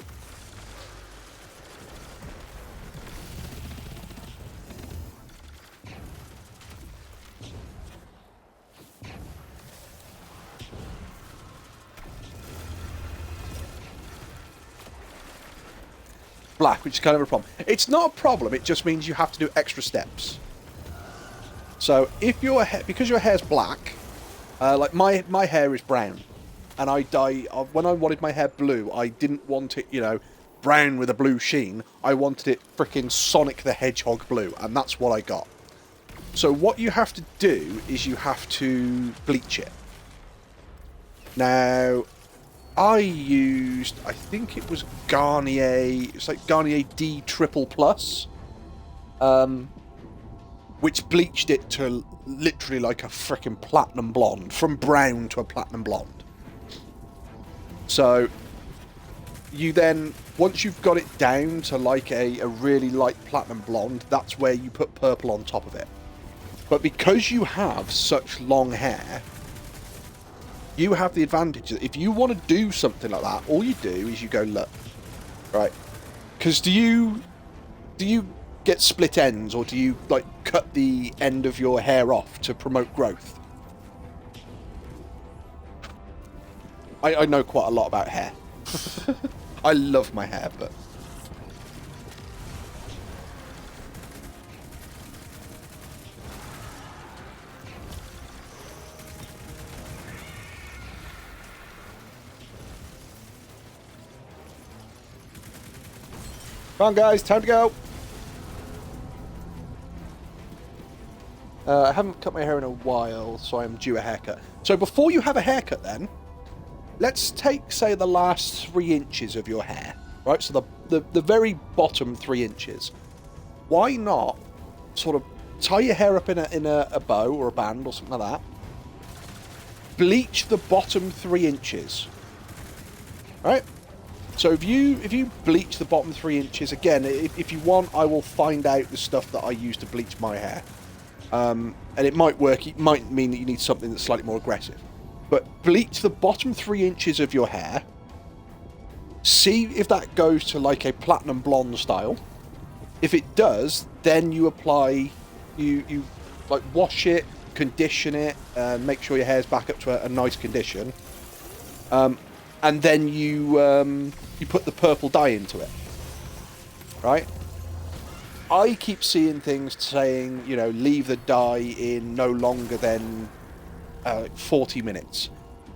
Black, which is kind of a problem. It's not a problem, it just means you have to do extra steps. So, if your hair, because your hair's black, like my hair is brown, and I when I wanted my hair blue, I didn't want it, you know, brown with a blue sheen. I wanted it frickin' Sonic the Hedgehog blue, and that's what I got. So what you have to do is you have to bleach it. Now, I used, I think it was Garnier, it's like Garnier D Triple Plus, which bleached it to literally like a frickin' platinum blonde, from brown to a platinum blonde. So, you then, once you've got it down to like a really light platinum blonde, that's where you put purple on top of it. But because you have such long hair, you have the advantage that if you want to do something like that, all you do is you go, look, right? Because do you get split ends, or do you like cut the end of your hair off to promote growth? I know quite a lot about hair. I love my hair, but come on, guys, time to go. I haven't cut my hair in a while, so I'm due a haircut. So before you have a haircut then, let's take, say, the last 3 inches of your hair, right? So the very bottom 3 inches. Why not sort of tie your hair up in a bow or a band or something like that. Bleach the bottom 3 inches. Right? So if you bleach the bottom 3 inches, again, if you want, I will find out the stuff that I use to bleach my hair. And it might work, it might mean that you need something that's slightly more aggressive. But bleach the bottom 3 inches of your hair. See if that goes to like a platinum blonde style. If it does, then you apply, you like wash it, condition it, make sure your hair's back up to a nice condition. And then you put the purple dye into it. Right? I keep seeing things saying, you know, leave the dye in no longer than 40 minutes.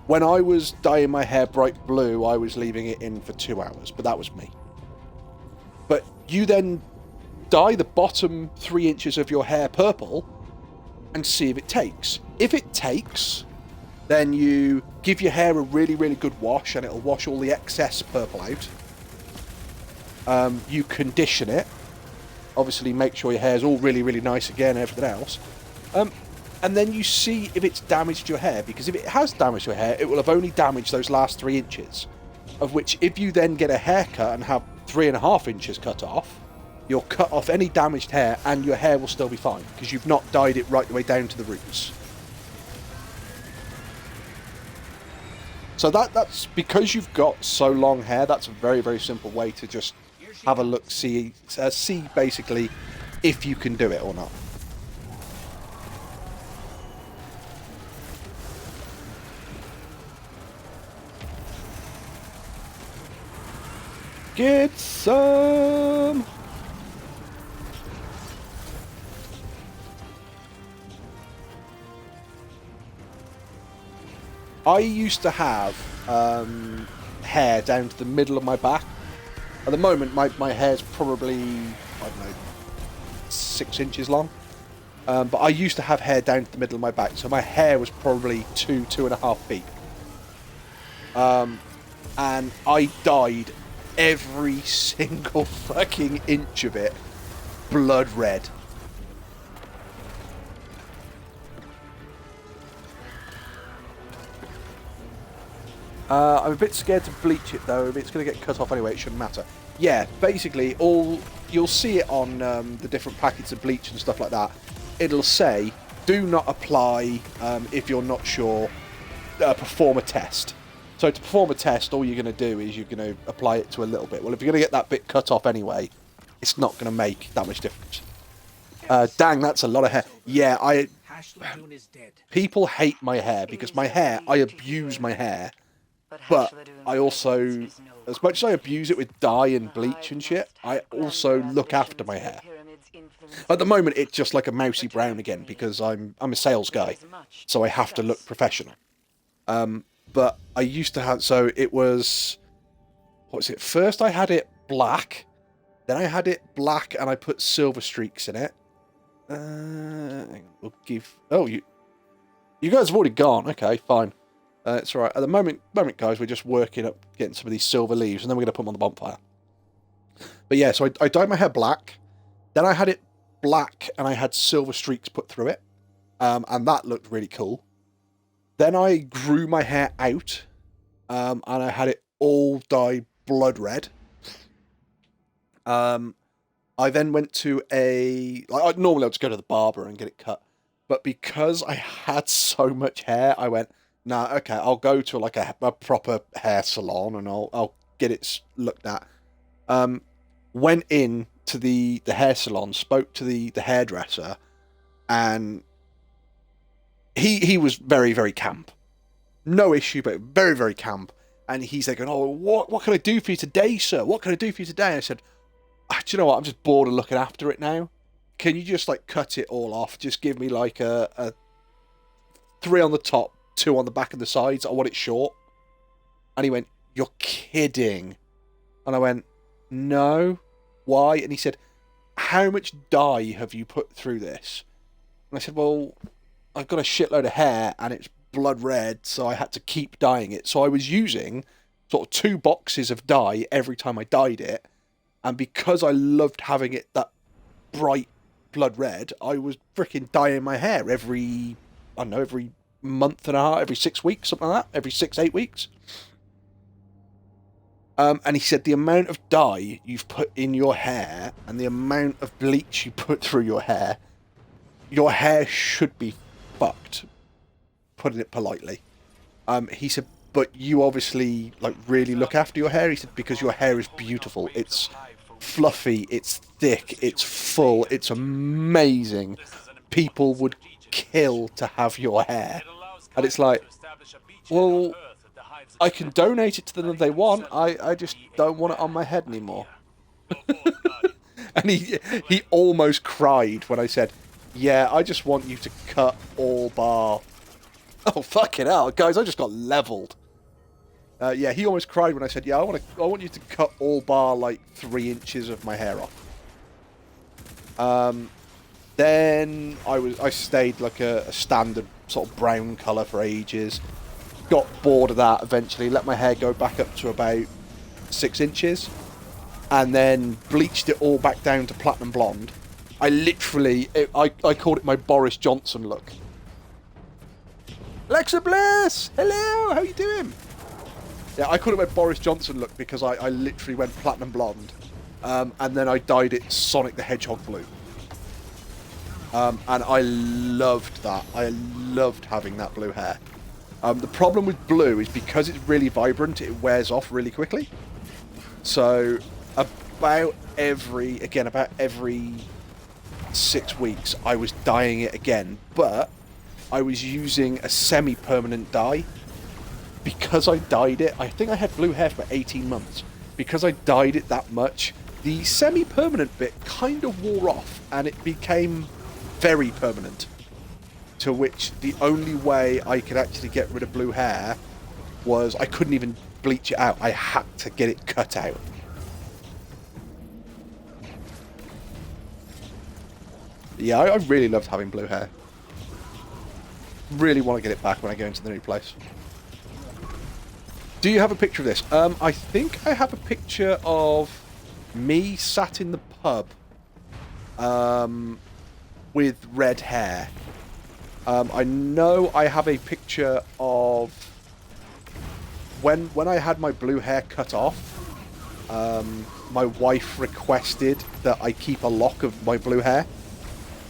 When I was dyeing my hair bright blue, I was leaving it in for 2 hours, but that was me. But you then dye the bottom 3 inches of your hair purple and see if it takes. If it takes, then you give your hair a really, really good wash, and it'll wash all the excess purple out. You condition it. Obviously, make sure your hair's all really, really nice again and everything else. And then you see if it's damaged your hair, because if it has damaged your hair, it will have only damaged those last 3 inches. Of which, if you then get a haircut and have 3.5 inches cut off, you'll cut off any damaged hair and your hair will still be fine, because you've not dyed it right the way down to the roots. So that's because you've got so long hair, that's a very, very simple way to just have a look, see basically if you can do it or not. Get some! I used to have hair down to the middle of my back. At the moment, my hair's probably, I don't know, 6 inches long. But I used to have hair down to the middle of my back, so my hair was probably 2.5 feet. And I dyed every single fucking inch of it blood red. I'm a bit scared to bleach it though. If it's going to get cut off anyway, it shouldn't matter. Yeah, basically, you'll see it on the different packets of bleach and stuff like that. It'll say, do not apply if you're not sure perform a test. So to perform a test, all you're going to do is you're going to apply it to a little bit. Well, if you're going to get that bit cut off anyway, it's not going to make that much difference. Dang, that's a lot of hair. Yeah, Hashladoon is dead. people hate my hair because my hair, I abuse my hair, but I also, as much as I abuse it with dye and bleach and shit, I also look after my hair. At the moment, it's just like a mousy brown again because I'm a sales guy, so I have to look professional. But I used to have, so it was, what was it? First I had it black, then I had it black and I put silver streaks in it. We'll give, oh, you guys have already gone. Okay, fine. It's alright. At the moment, guys, we're just working up, getting some of these silver leaves, and then we're going to put them on the bonfire. But yeah, so I dyed my hair black, then I had it black and I had silver streaks put through it, and that looked really cool. Then I grew my hair out, and I had it all dyed blood red. I then went to normally I'd just go to the barber and get it cut, but because I had so much hair, I went, nah, okay, I'll go to like a proper hair salon and I'll get it looked at. Went in to the hair salon, spoke to the hairdresser, and he was very, very camp. No issue, but very, very camp. And he's like, oh, what can I do for you today, sir? What can I do for you today? And I said, do you know what? I'm just bored of looking after it now. Can you just like cut it all off? Just give me like a 3 on the top, 2 on the back and the sides. I want it short. And he went, you're kidding. And I went, no. Why? And he said, how much dye have you put through this? And I said, well, I've got a shitload of hair and it's blood red, so I had to keep dyeing it. So I was using sort of 2 boxes of dye every time I dyed it. And because I loved having it that bright blood red, I was freaking dyeing my hair every month and a half, every 6 weeks, something like that, every 6-8 weeks. And he said the amount of dye you've put in your hair and the amount of bleach you put through your hair should be fucked, putting it politely. He said, but you obviously like really look after your hair. He said, because your hair is beautiful. It's fluffy, it's thick, it's full, it's amazing. People would kill to have your hair. And it's like, well, I can donate it to them if they want. I just don't want it on my head anymore. And he almost cried when I said, yeah, I just want you to cut all bar. Oh, fucking hell, guys, I just got leveled. Yeah, he almost cried when I said, yeah, I want you to cut all bar like 3 inches of my hair off. Then I stayed like a standard sort of brown colour for ages. Got bored of that eventually, let my hair go back up to about 6 inches, and then bleached it all back down to platinum blonde. I literally, I called it my Boris Johnson look. Alexa Bliss! Hello! How you doing? Yeah, I called it my Boris Johnson look because I literally went platinum blonde. And then I dyed it Sonic the Hedgehog blue. And I loved that. I loved having that blue hair. The problem with blue is because it's really vibrant, it wears off really quickly. So about every 6 weeks, I was dyeing it again. But I was using a semi-permanent dye. Because I dyed it, I think I had blue hair for 18 months. Because I dyed it that much, the semi-permanent bit kind of wore off and it became very permanent. To which the only way I could actually get rid of blue hair was I couldn't even bleach it out. I had to get it cut out. Yeah, I really loved having blue hair. Really want to get it back when I go into the new place. Do you have a picture of this? I think I have a picture of me sat in the pub with red hair. I know I have a picture of when I had my blue hair cut off. My wife requested that I keep a lock of my blue hair.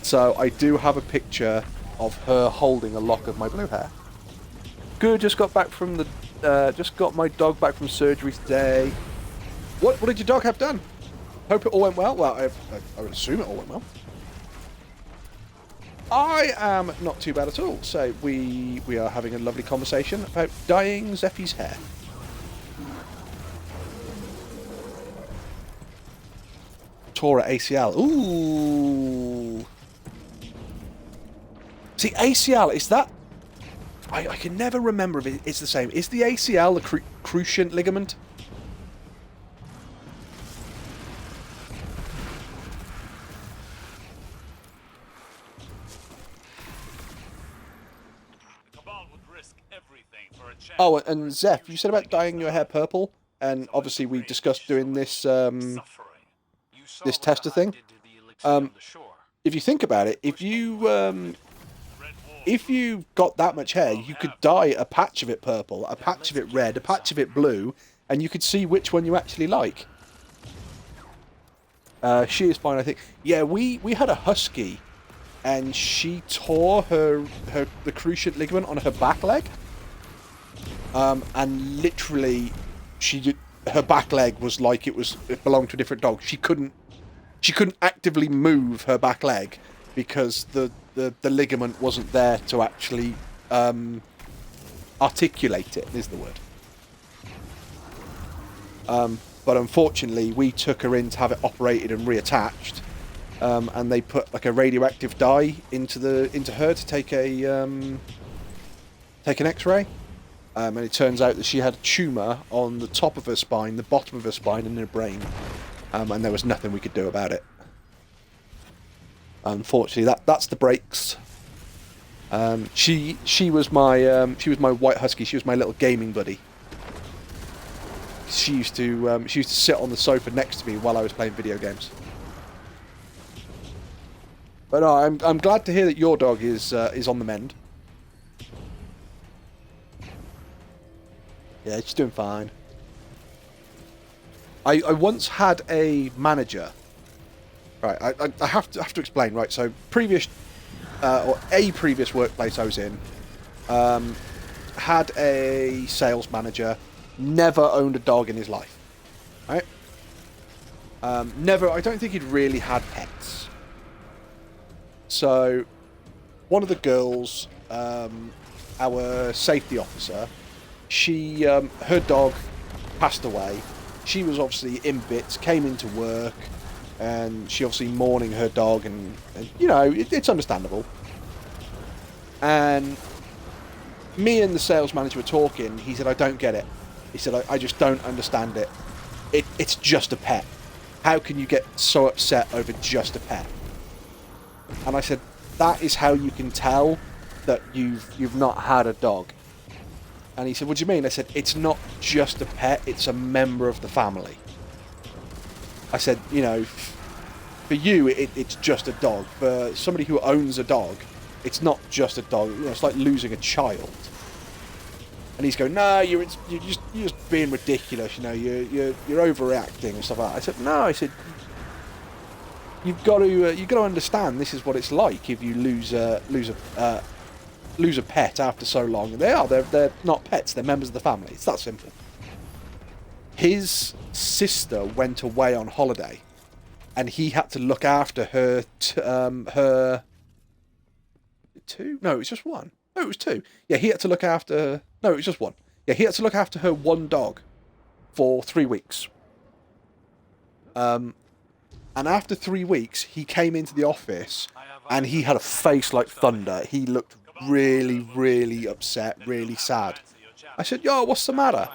So I do have a picture of her holding a lock of my blue hair. good. Just got back from the, just got my dog back from surgery today. What did your dog have done? Hope it all went well. Well, I would assume it all went well. I am not too bad at all. So we are having a lovely conversation about dyeing Zeffy's hair. Tore at ACL. Ooh. See, ACL, is that... I can never remember if it's the same. Is the ACL the cruciate ligament? Oh, and Zeph, you said about dyeing your hair purple, and obviously we discussed doing this this tester thing. If you think about it, if you got that much hair, you could dye a patch of it purple, a patch of it red, a patch of it blue, and you could see which one you actually like. She is fine, I think. Yeah, we had a husky, and she tore the cruciate ligament on her back leg. And literally, her back leg was like it belonged to a different dog. She couldn't actively move her back leg because the ligament wasn't there to actually articulate it, is the word. But unfortunately, we took her in to have it operated and reattached, and they put like a radioactive dye into her to take an X-ray. And it turns out that she had a tumour on the top of her spine, the bottom of her spine, and her brain. And there was nothing we could do about it. Unfortunately, that's the breaks. She was my white husky. She was my little gaming buddy. She used to sit on the sofa next to me while I was playing video games. But no, I'm glad to hear that your dog is on the mend. Yeah, she's doing fine. I once had a manager. Right, I have to explain. Right, so previous workplace I was in had a sales manager. Never owned a dog in his life. Right. Never. I don't think he'd really had pets. So, one of the girls, our safety officer. She, her dog passed away. She was obviously in bits, came into work, and she obviously mourning her dog, and you know, it's understandable. And me and the sales manager were talking. He said, I don't get it. He said, I just don't understand it. It's just a pet. How can you get so upset over just a pet? And I said, that is how you can tell that you've not had a dog. And he said, what do you mean? I said, it's not just a pet, it's a member of the family. I said, you know, for you, it's just a dog. For somebody who owns a dog, it's not just a dog. You know, it's like losing a child. And he's going, no, you're just being ridiculous. You know, you're overreacting and stuff like that. I said, no. I said, you've got to understand. This is what it's like if you lose a pet after so long. They're not pets. They're members of the family. It's that simple. His sister went away on holiday, and he had to look after her. Her two? No, it was just one. No, it was two. Yeah, he had to look after. No, it was just one. Yeah, he had to look after her one dog for 3 weeks. And after 3 weeks, he came into the office, and he had a face like thunder. He looked really, really upset, really sad. I said, yo, what's the matter?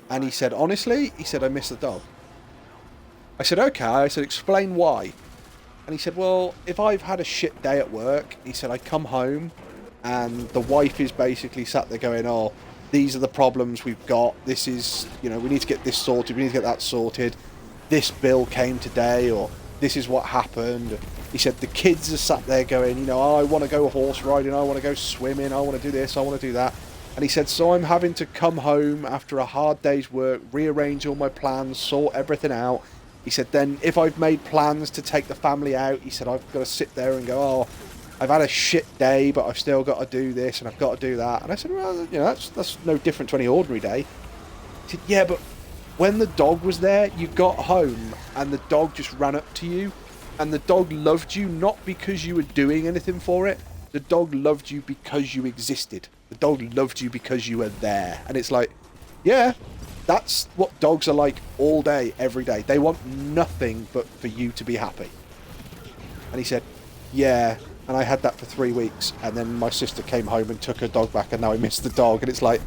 And he said, honestly, he said, I miss the dog. I said, okay. I said, explain why. And he said, well, if I've had a shit day at work, he said, I come home and the wife is basically sat there going, oh, these are the problems we've got. This is, you know, we need to get this sorted. We need to get that sorted. This bill came today, or this is what happened. He said, the kids are sat there going, you know, oh, I want to go horse riding. I want to go swimming. I want to do this. I want to do that. And he said, so I'm having to come home after a hard day's work, rearrange all my plans, sort everything out. He said, then if I've made plans to take the family out, he said, I've got to sit there and go, oh, I've had a shit day, but I've still got to do this and I've got to do that. And I said, well, you know, that's no different to any ordinary day. He said, yeah, but when the dog was there, you got home and the dog just ran up to you, and the dog loved you not because you were doing anything for it. The dog loved you because you existed. The dog loved you because you were there. And it's like, yeah, that's what dogs are like all day, every day. They want nothing but for you to be happy. And he said, yeah, and I had that for 3 weeks, and then my sister came home and took her dog back, and now I miss the dog. And it's like,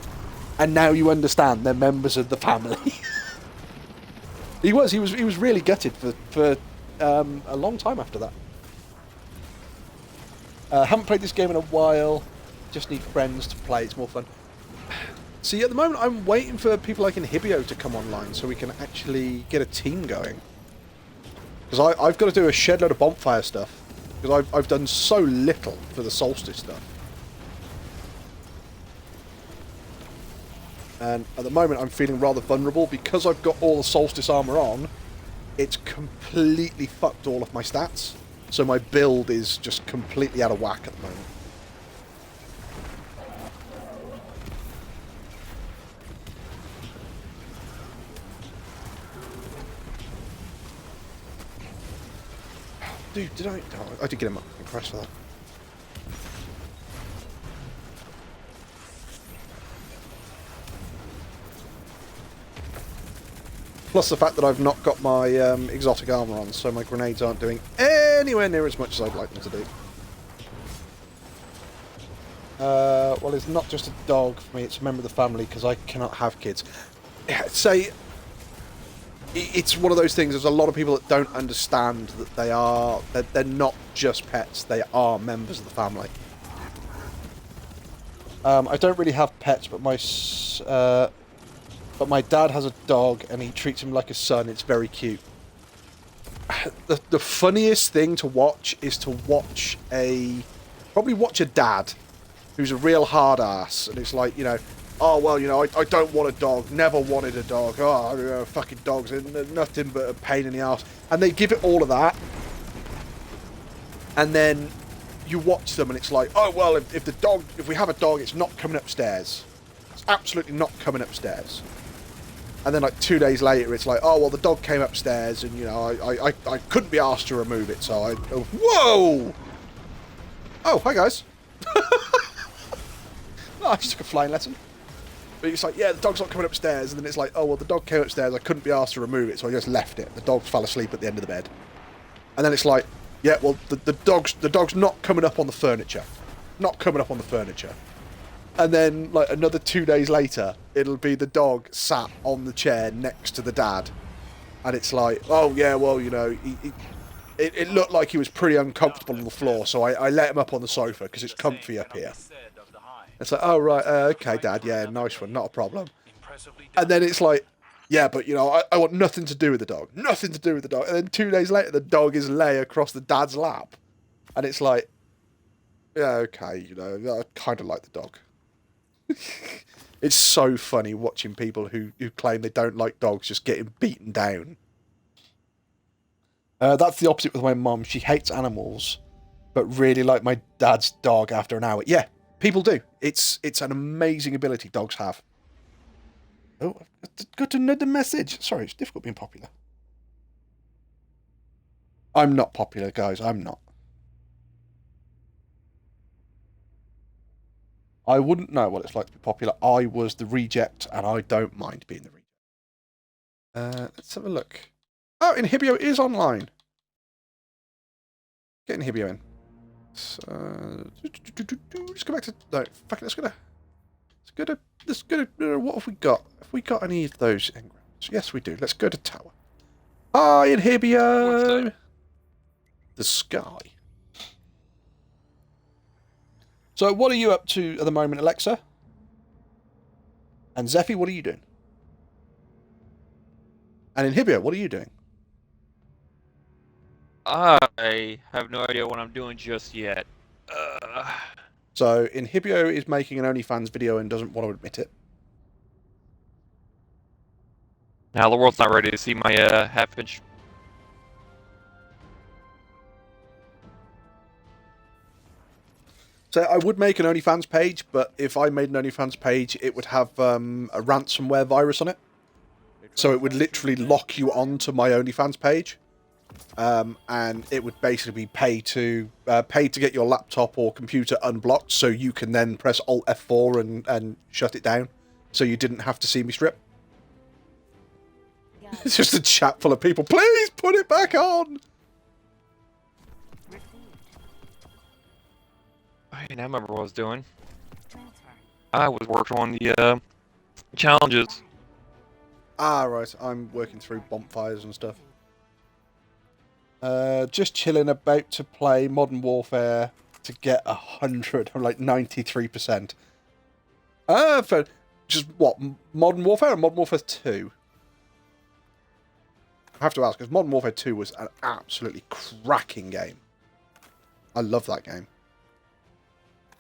and now you understand they're members of the family. He was really gutted for a long time after that. Haven't played this game in a while. Just need friends to play. It's more fun. See, at the moment, I'm waiting for people like Inhibio to come online so we can actually get a team going. Because I've got to do a shed load of bonfire stuff. Because I've done so little for the Solstice stuff. And at the moment, I'm feeling rather vulnerable because I've got all the Solstice armor on. It's completely fucked all of my stats. So my build is just completely out of whack at the moment. Dude, did I? Oh, I did get him up. I'm impressed for that. Plus the fact that I've not got my exotic armor on, so my grenades aren't doing anywhere near as much as I'd like them to do. Well, it's not just a dog for me, it's a member of the family, because I cannot have kids. Say, it's one of those things, there's a lot of people that don't understand that they're not just pets, they are members of the family. I don't really have pets, but my dad has a dog, and he treats him like a son. It's very cute. The funniest thing to watch is to probably watch a dad who's a real hard ass, and it's like, you know, oh, well, you know, I don't want a dog, never wanted a dog, oh, you know, fucking dogs, they're nothing but a pain in the ass. And they give it all of that, and then you watch them, and it's like, oh, well, if we have a dog, it's not coming upstairs. It's absolutely not coming upstairs. And then, like, 2 days later, it's like, oh, well, the dog came upstairs, and, you know, I couldn't be asked to remove it, so whoa! Oh, hi, guys. No, I just took a flying lesson. But it's like, yeah, the dog's not coming upstairs, and then it's like, oh, well, the dog came upstairs, I couldn't be asked to remove it, so I just left it. The dog fell asleep at the end of the bed. And then it's like, yeah, well, the dog's not coming up on the furniture. Not coming up on the furniture. And then, like, another 2 days later, it'll be the dog sat on the chair next to the dad. And it's like, oh, yeah, well, you know, it looked like he was pretty uncomfortable on the floor, so I let him up on the sofa, because it's comfy up here. It's like, oh, right, okay, Dad, yeah, nice one, not a problem. And then it's like, yeah, but, you know, I want nothing to do with the dog. Nothing to do with the dog. And then 2 days later, the dog is lay across the dad's lap. And it's like, yeah, okay, you know, I kind of like the dog. It's so funny watching people who claim they don't like dogs just getting beaten down. That's the opposite with my mum. She hates animals, but really like my dad's dog after an hour. Yeah, people do. It's an amazing ability dogs have. Oh, I've got another message. Sorry, it's difficult being popular. I'm not popular, guys. I'm not. I wouldn't know what it's like to be popular. I was the reject, and I don't mind being the reject. Let's have a look. Oh, Inhibio is online. Get Inhibio in. So, let's go back to... No, fuck it, let's go to... What have we got? Have we got any of those engrams? Yes, we do. Let's go to tower. Hi, Inhibio! The sky. So, what are you up to at the moment, Alexa? And Zephy, what are you doing? And Inhibio, what are you doing? I have no idea what I'm doing just yet. So, Inhibio is making an OnlyFans video and doesn't want to admit it. Now the world's not ready to see my half-inch. So I would make an OnlyFans page, but if I made an OnlyFans page, it would have a ransomware virus on it. So it would literally lock you onto my OnlyFans page, and it would basically be pay to get your laptop or computer unblocked, so you can then press Alt F4 and shut it down, so you didn't have to see me strip. It's just a chat full of people. Please put it back on. I remember what I was doing. I was working on the challenges. Ah, right. I'm working through bonfires and stuff. Just chilling, about to play Modern Warfare to get 100. I'm like 93%. For just what? Modern Warfare or Modern Warfare 2? I have to ask, because Modern Warfare 2 was an absolutely cracking game. I love that game.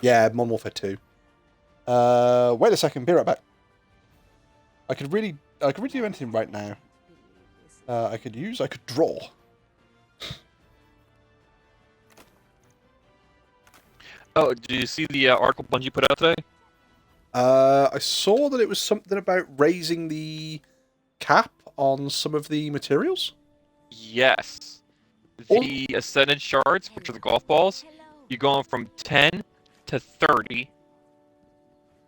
Yeah, Modern Warfare 2. Wait a second, be right back. I could really do anything right now. I could draw. Oh, did you see the article Bungie put out today? I saw that it was something about raising the cap on some of the materials. Yes. The Ascended Shards, which are the golf balls, you're going from 10 to 30.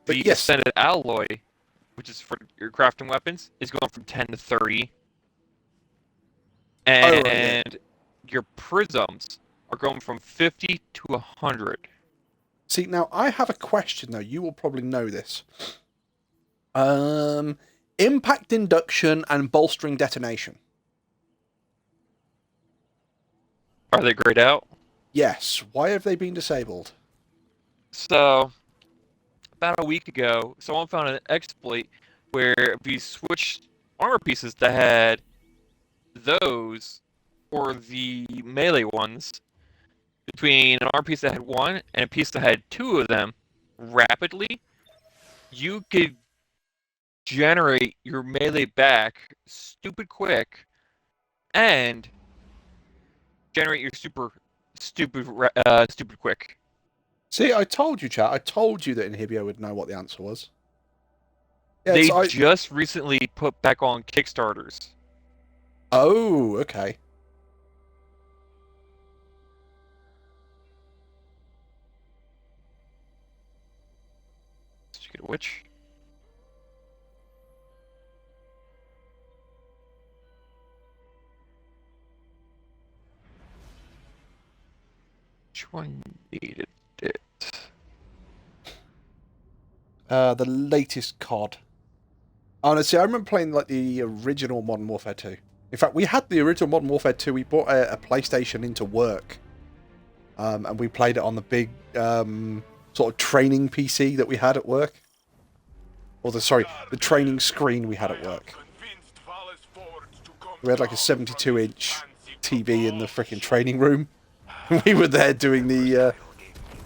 But The yes. Ascended Alloy, which is for your crafting weapons, is going from 10 to 30. And right, yeah. your prisms are going from 50 to 100. See, now I have a question though. You will probably know this. Impact induction and bolstering detonation. Are they grayed out? Yes. Why have they been disabled? So, about a week ago, someone found an exploit where if you switch armor pieces that had those or the melee ones between an armor piece that had one and a piece that had two of them rapidly, you could generate your melee back stupid quick and generate your stupid quick. See, I told you, chat. I told you that Inhibio would know what the answer was. Yeah, They just recently put back on Kickstarters. Oh, okay. Did you get a witch? Which one needed it? The latest COD. Honestly, I remember playing like the original Modern Warfare 2. In fact, we had the original Modern Warfare 2. We brought a PlayStation into work. And we played it on the big sort of training PC that we had at work. Or the training screen we had at work. We had like a 72-inch TV in the freaking training room. We were there doing the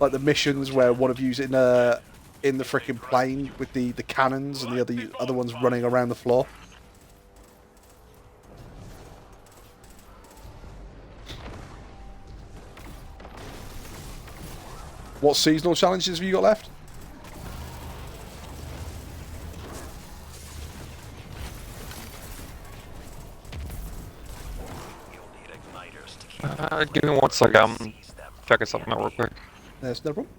like the missions where one of you's in the freaking plane with the cannons and the other ones running around the floor. What seasonal challenges have you got left? Give me 1 second. I'm checking something out real quick. There's no problem.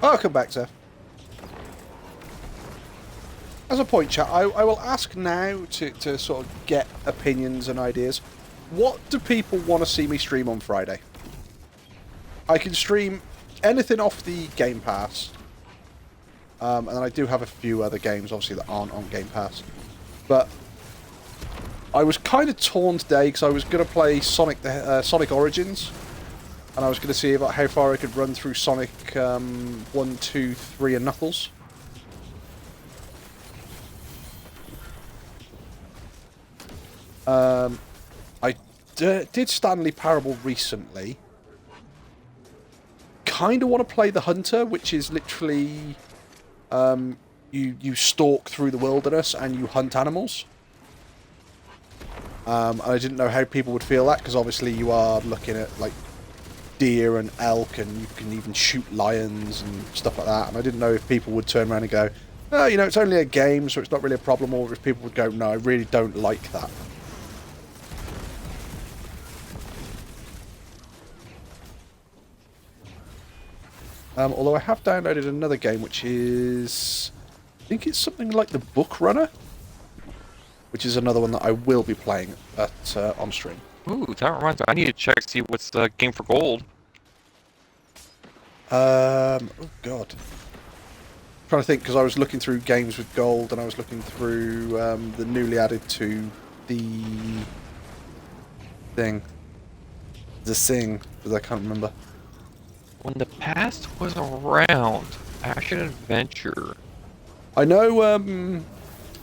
I'll come back, sir. As a point, chat, I will ask now to sort of get opinions and ideas. What do people want to see me stream on Friday? I can stream anything off the Game Pass. And then I do have a few other games, obviously, that aren't on Game Pass. But I was kind of torn today because I was going to play Sonic Origins. And I was going to see about how far I could run through Sonic 1, 2, 3 and Knuckles. I did Stanley Parable recently. kind of want to play the hunter, which is literally you stalk through the wilderness and you hunt animals. And I didn't know how people would feel that, because obviously you are looking at like deer and elk, and you can even shoot lions and stuff like that. And I didn't know if people would turn around and go, oh, you know, it's only a game, so it's not really a problem, or if people would go, no, I really don't like that. Although I have downloaded another game, which is, I think it's something like the Book Runner, which is another one that I will be playing at on stream. Ooh, that reminds me. I need to check to see what's the game for gold. Oh god, I'm trying to think, because I was looking through games with gold, and I was looking through the newly added to the thing, because I can't remember. When the past was around, action adventure. I know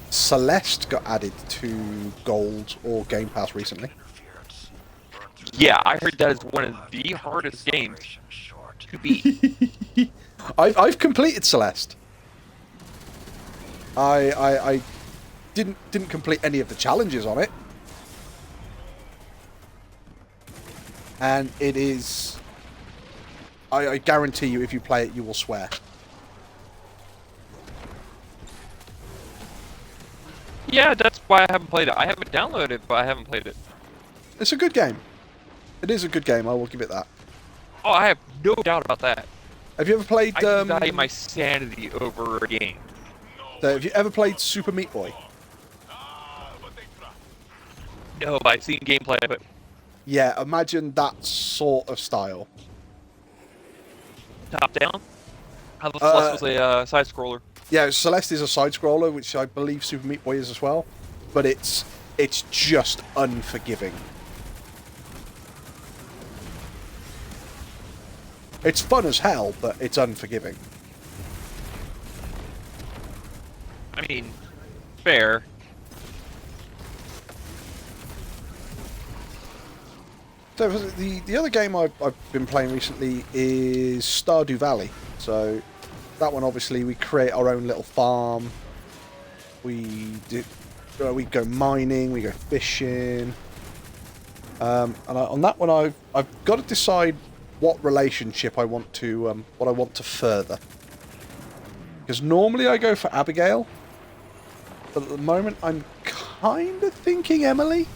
Celeste got added to gold or Game Pass recently. Yeah, I heard that is one of the hardest games to beat. I've completed Celeste. I didn't complete any of the challenges on it, and it is. I guarantee you, if you play it, you will swear. Yeah, that's why I haven't played it. I have it downloaded, but I haven't played it. It's a good game. It is a good game. I will give it that. Oh, I have no doubt about that. Have you ever played? I value my sanity over a game. Have you ever played Super Meat Boy? No, but I've seen gameplay of it. Yeah, imagine that sort of style. Top down? How the Celeste was a side scroller. Yeah, Celeste is a side scroller, which I believe Super Meat Boy is as well. But it's just unforgiving. It's fun as hell, but it's unforgiving. I mean, fair. So the other game I've been playing recently is Stardew Valley. So that one, obviously, we create our own little farm. We go mining, we go fishing. And on that one, I've got to decide what relationship I want to further. Because normally I go for Abigail, but at the moment I'm kind of thinking Emily.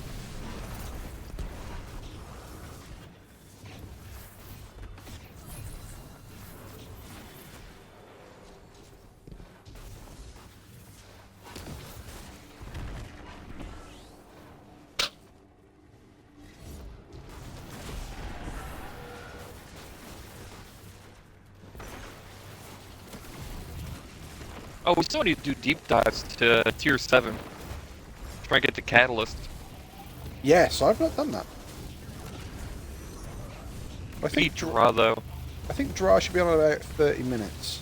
Oh, we still need to do deep dives to tier 7. Try and get the catalyst. Yes, I've not done that. I We need draw though. I think draw should be on about 30 minutes.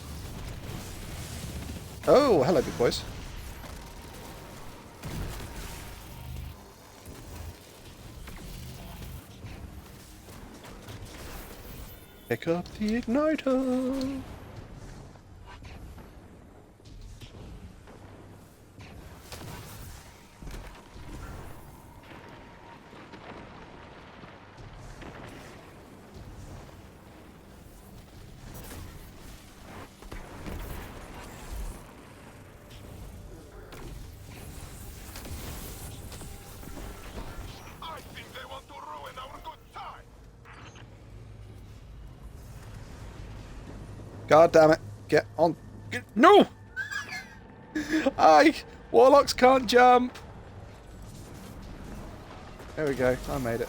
Oh, hello, big boys. Pick up the igniter. I think they want to ruin our good time. God damn it. Get on. No! Warlocks can't jump. There we go. I made it.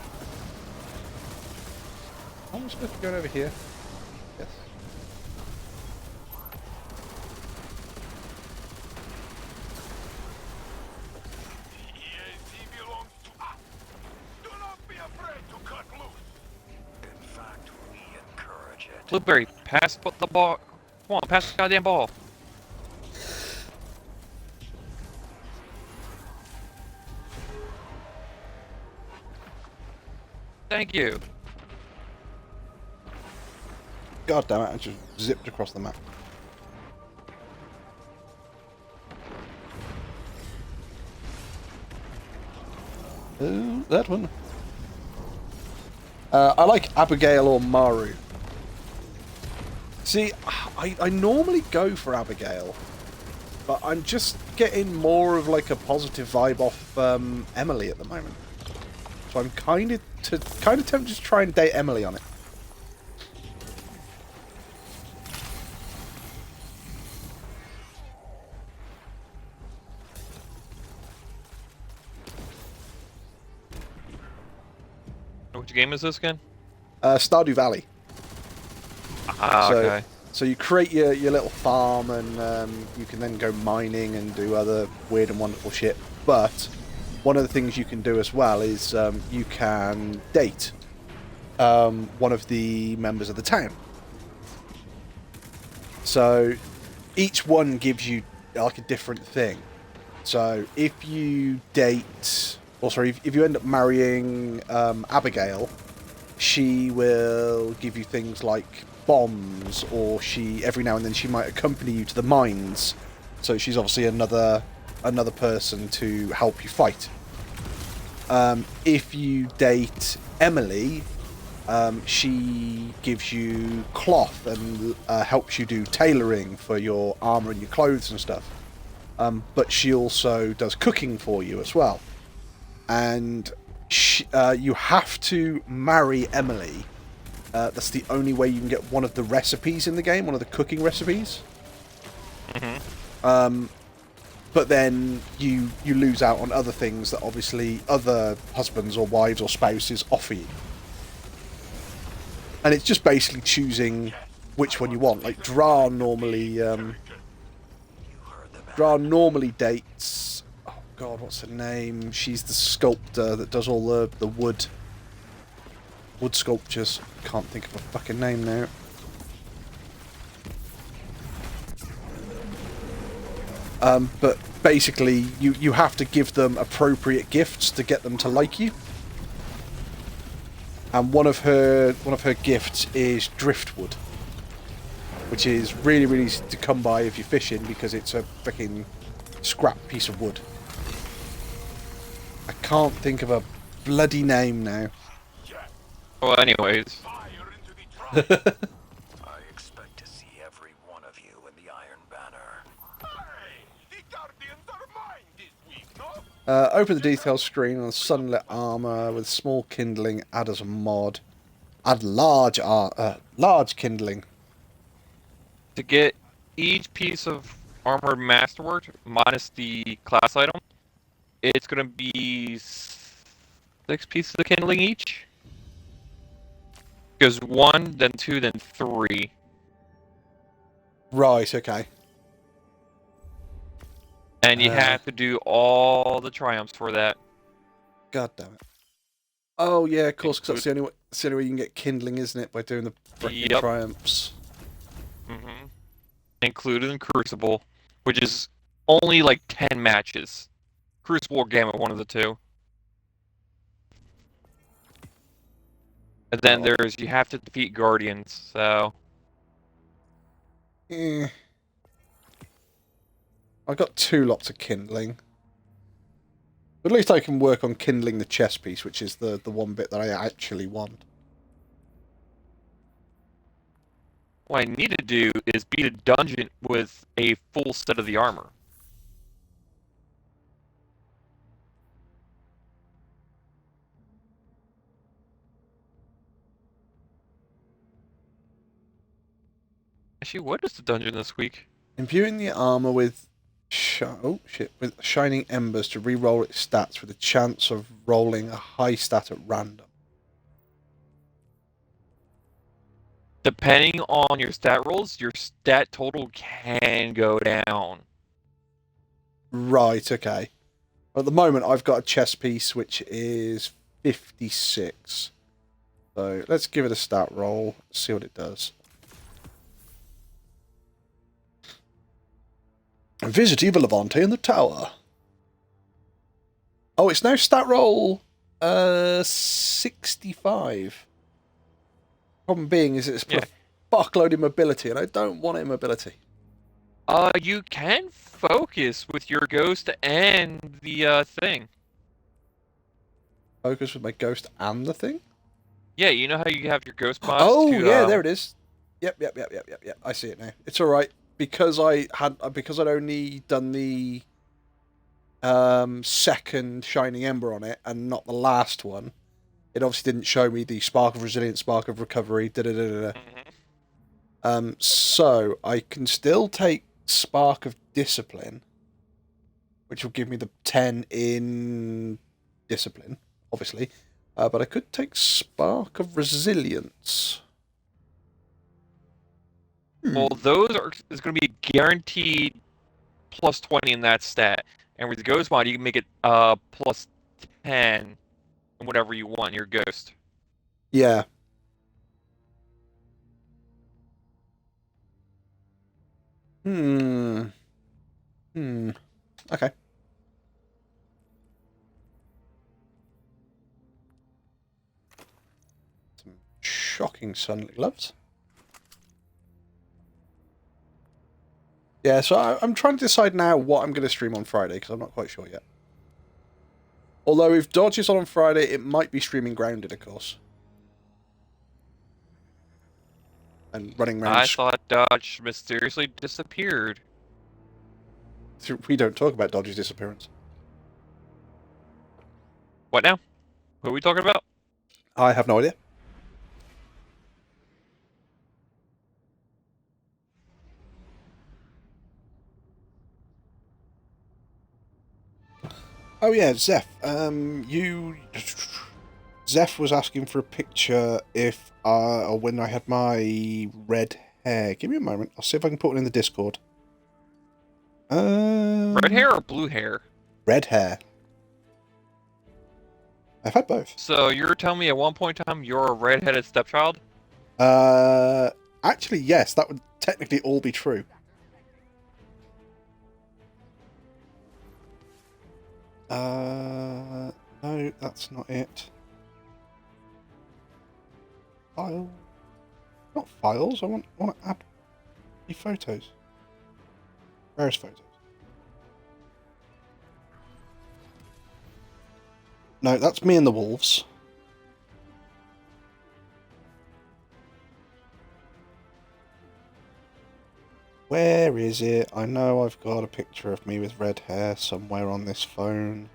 I'm supposed to be going over here. Yes. Yes, he belongs to us. Do not be afraid to cut loose. In fact, we encourage it. Blueberry, pass the ball. Come on, pass the goddamn ball. Thank you. God damn it, I just zipped across the map. Oh, that one. I like Abigail or Maru. See, I normally go for Abigail, but I'm just getting more of like a positive vibe off Emily at the moment. So I'm kind of tempted to try and date Emily on it. Which game is this again? Stardew Valley. Ah, So, okay. so you create your little farm, and you can then go mining and do other weird and wonderful shit. But one of the things you can do as well is you can date one of the members of the town. So each one gives you like a different thing. So if you date, or sorry, if you end up marrying Abigail, she will give you things like bombs, or every now and then she might accompany you to the mines. So she's obviously another person to help you fight. If you date Emily, she gives you cloth and helps you do tailoring for your armor and your clothes and stuff. But she also does cooking for you as well. And you have to marry Emily. That's the only way you can get one of the recipes in the game, one of the cooking recipes. But then you lose out on other things that obviously other husbands or wives or spouses offer you. And it's just basically choosing which one you want. Like Dra normally dates. Oh God, what's her name? She's the sculptor that does all the wood sculptures. Can't think of a fucking name now. But basically, you have to give them appropriate gifts to get them to like you. And one of her gifts is driftwood, which is really, really easy to come by if you're fishing because it's a freaking scrap piece of wood. I can't think of a bloody name now. Well, anyways. I expect to see every one of you in the Iron Banner. Hey, the Guardians are mine this week, no? Open the details screen on sunlit armor with small kindling. Add as a mod. Add large kindling. To get each piece of armored masterwork minus the class item, it's going to be 6 pieces of kindling each. Goes 1, then 2, then 3. Right, okay. And you have to do all the triumphs for that. God damn it. Oh yeah, of course, because that's the only way you can get kindling, isn't it? By doing the freaking triumphs. Included in Crucible, which is only like 10 matches. Crucible or Gamma, one of the two. And then you have to defeat Guardians, so... I got 2 lots of kindling. But at least I can work on kindling the chess piece, which is the one bit that I actually want. What I need to do is beat a dungeon with a full set of the armor. Actually, what is the dungeon this week? Imbuing the armor with with shining embers to re-roll its stats with a chance of rolling a high stat at random. Depending on your stat rolls, your stat total can go down. Right, okay. At the moment, I've got a chess piece which is 56. So let's give it a stat roll, see what it does. Visit Eva Levante in the tower. Oh, it's now stat roll 65. Problem being is it's fuckload immobility, and I don't want immobility. You can focus with your ghost and the thing. Focus with my ghost and the thing. Yeah, you know how you have your ghost mods Oh to yeah, there it is. Yep. I see it now. It's all right because I'd only done the second shining ember on it and not the last one. It obviously didn't show me the spark of resilience, spark of recovery. Da da da da. So I can still take spark of discipline, which will give me the 10 in discipline, obviously. But I could take spark of resilience. Well, is going to be guaranteed plus 20 in that stat, and with the ghost mod, you can make it plus 10 in whatever you want your ghost. Yeah. Okay. Some shocking sunlit gloves. Yeah, so I'm trying to decide now what I'm going to stream on Friday, because I'm not quite sure yet. Although if Dodge is on Friday, it might be streaming Grounded, of course. And running around... I thought Dodge mysteriously disappeared. We don't talk about Dodge's disappearance. What now? What are we talking about? I have no idea. Oh yeah, Zeph. Zeph was asking for a picture if or when I had my red hair. Give me a moment. I'll see if I can put it in the Discord. Red hair or blue hair? Red hair. I've had both. So you're telling me at one point in time you're a redheaded stepchild? Actually, yes, that would technically all be true. No, that's not it. File. Not files. I want to add the photos. Where's photos? No, that's me and the wolves. Where is it? I know I've got a picture of me with red hair somewhere on this phone.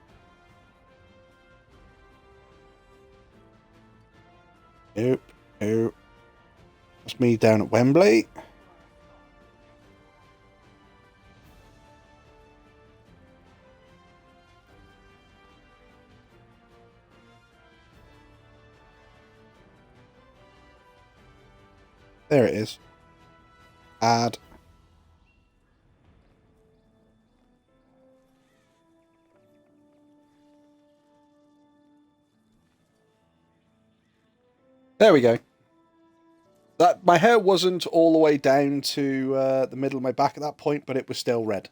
Nope. That's me down at Wembley. There it is. Add. There we go. That my hair wasn't all the way down to the middle of my back at that point, but it was still red.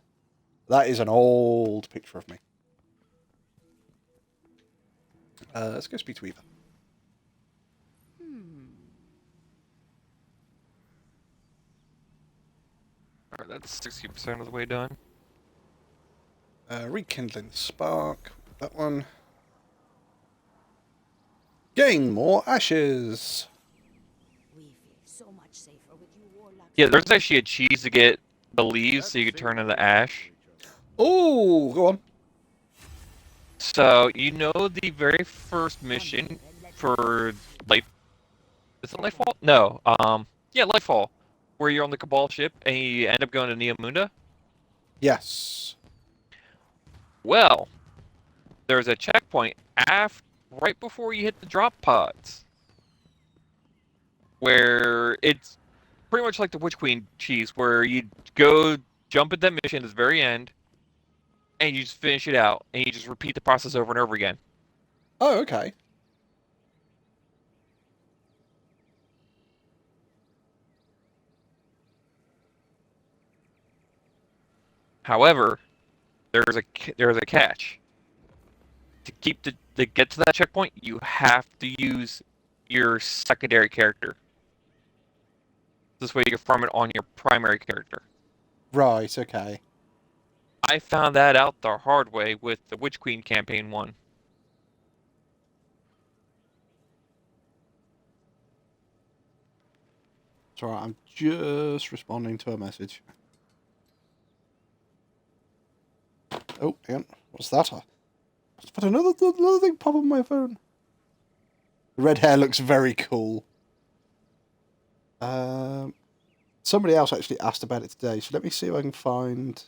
That is an old picture of me. Let's go speak to Eva. Alright, that's 60% of the way done. Rekindling the spark. That one. Gain more ashes. We feel so much safer with you, Warlock. Yeah, there's actually a cheese to get the leaves so you can turn into ash. Oh, go on. So, you know the very first mission for Light... Is it Lightfall? No, yeah, Lightfall. Where you're on the Cabal ship and you end up going to Neomunda? Yes. Well, there's a checkpoint right before you hit the drop pods. Where it's pretty much like the Witch Queen cheese, where you go jump at that mission at the very end, and you just finish it out, and you just repeat the process over and over again. Oh, okay. However, there's a catch. To get to that checkpoint, you have to use your secondary character. This way you can farm it on your primary character. Right, okay. I found that out the hard way with the Witch Queen campaign 1. It's alright, I'm just responding to a message. Oh, hang on. What's that? I've had another thing pop on my phone. The red hair looks very cool. Somebody else actually asked about it today, so let me see if I can find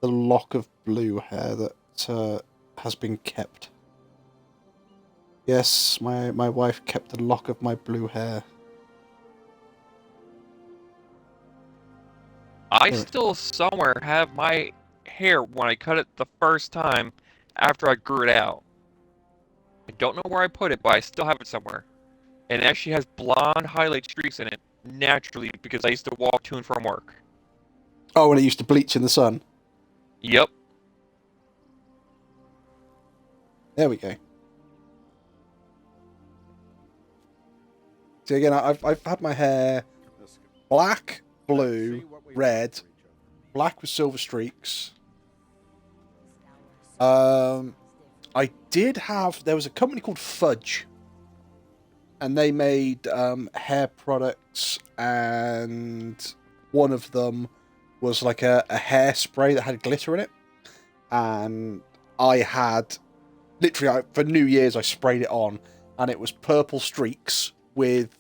the lock of blue hair that has been kept. Yes, my wife kept the lock of my blue hair. I Here. still somewhere have my hair when I cut it the first time after I grew it out. I don't know where I put it, but I still have it somewhere. And it actually has blonde highlight streaks in it, naturally, because I used to walk to and from work. Oh, and it used to bleach in the sun. Yep. There we go. See, again, I've had my hair black, blue, red, black with silver streaks. I did have... There was a company called Fudge. And they made hair products, and one of them was like a hairspray that had glitter in it. And I had... Literally, for New Year's, I sprayed it on, and it was purple streaks with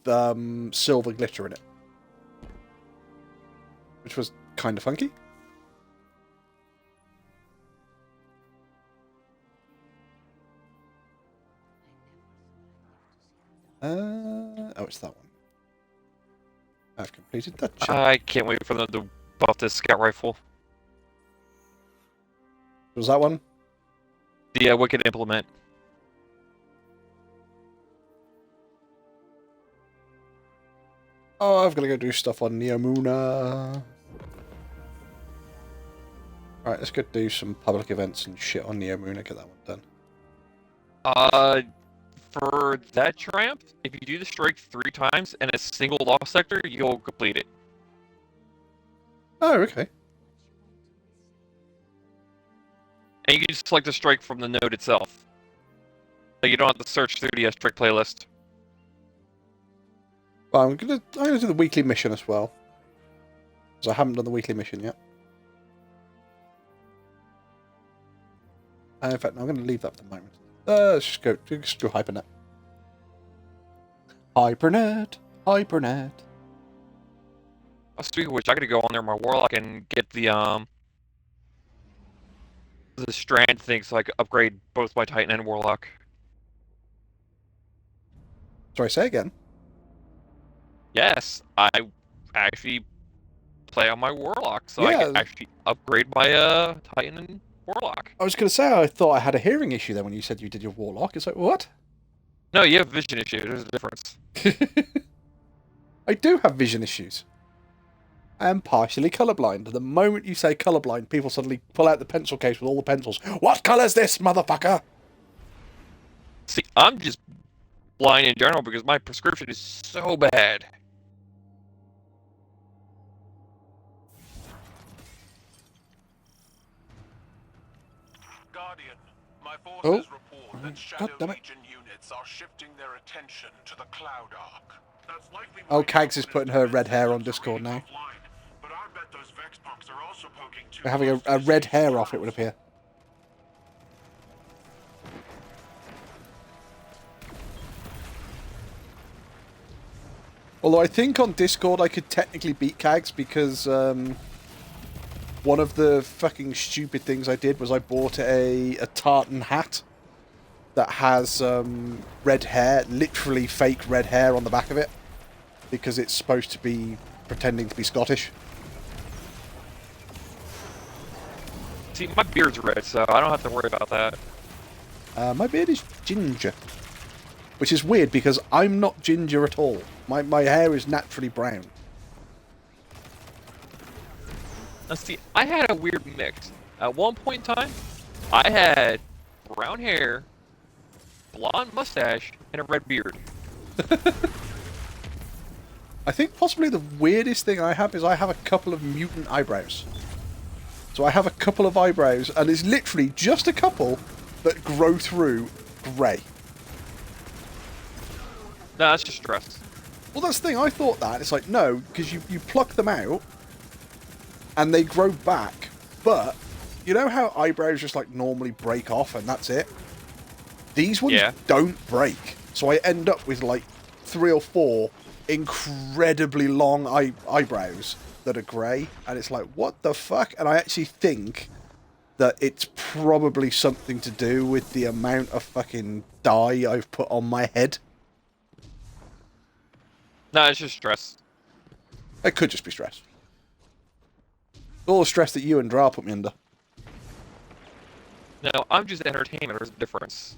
silver glitter in it. Which was kind of funky. Oh, it's that one. I've completed that check. I can't wait for them to buff this scout rifle. Was that one? The Wicked Implement. Oh, I've got to go do stuff on Neomuna. Alright, let's go do some public events and shit on Neomuna, get that one done. For that triumph, if you do the strike 3 times in a single lost sector, you'll complete it. Oh, okay. And you can just select the strike from the node itself. So you don't have to search through the strike playlist. Well, I'm gonna do the weekly mission as well. Because I haven't done the weekly mission yet. In fact, no, I'm going to leave that for the moment. Let's just go Hypernet. Hypernet. Speaking of which, I gotta go on there with my Warlock and get the strand thing so I can upgrade both my Titan and Warlock. Sorry, say again. Yes, I actually play on my Warlock, so I Yeah. can actually upgrade my Titan and Warlock. I was going to say, I thought I had a hearing issue then when you said you did your Warlock. It's like, what? No, you have vision issue. There's a difference. I do have vision issues. I am partially colourblind. The moment you say colourblind, people suddenly pull out the pencil case with all the pencils. What colour's this, motherfucker? See, I'm just blind in general because my prescription is so bad. Guardian, my forces report that Shadow God damn it. Legion units are shifting their attention to the Cloud Arc. That's likely Oh, why Kags is the putting her red hair on systems are Discord reading now. offline, but I bet those Vex punks are also poking too We're having close to a the red city's hair off, it would walls. appear. Although I think on Discord I could technically beat Kags because one of the fucking stupid things I did was I bought a tartan hat that has red hair, literally fake red hair on the back of it, because it's supposed to be pretending to be Scottish. See, my beard's red, so I don't have to worry about that. My beard is ginger, which is weird because I'm not ginger at all. My hair is naturally brown. Now see, I had a weird mix. At one point in time, I had brown hair, blonde mustache, and a red beard. I think possibly the weirdest thing I have is I have a couple of mutant eyebrows. So I have a couple of eyebrows, and it's literally just a couple that grow through grey. No, that's just stress. Well, that's the thing. I thought that. It's like, no, because you pluck them out, and they grow back. But, you know how eyebrows just, like, normally break off, and that's it? These ones don't break. So I end up with, like, 3 or 4 incredibly long eyebrows that are grey, and it's like, what the fuck? And I actually think that it's probably something to do with the amount of fucking dye I've put on my head. No, it's just stress. It could just be stress. All the stress that you and Dra put me under. No, I'm just entertainment. There's a difference.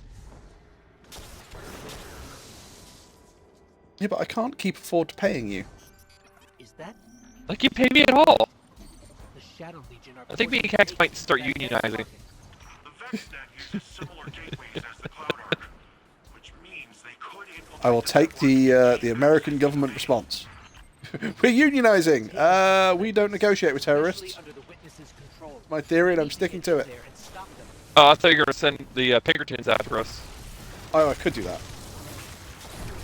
Yeah, but I can't keep afford to paying you. Is that Like, you pay me at all. the Shadow Legion? Are I think me and Cax might start unionizing. The VexNet uses similar gateways as the Cloud Arc, which means they could infiltrate I will take the American government response. We're unionizing. We don't negotiate with terrorists. under the witness's control. My theory, and I'm sticking to it. There and stop them. Oh, I thought you were going to send the Pinkertons after us. Oh, I could do that.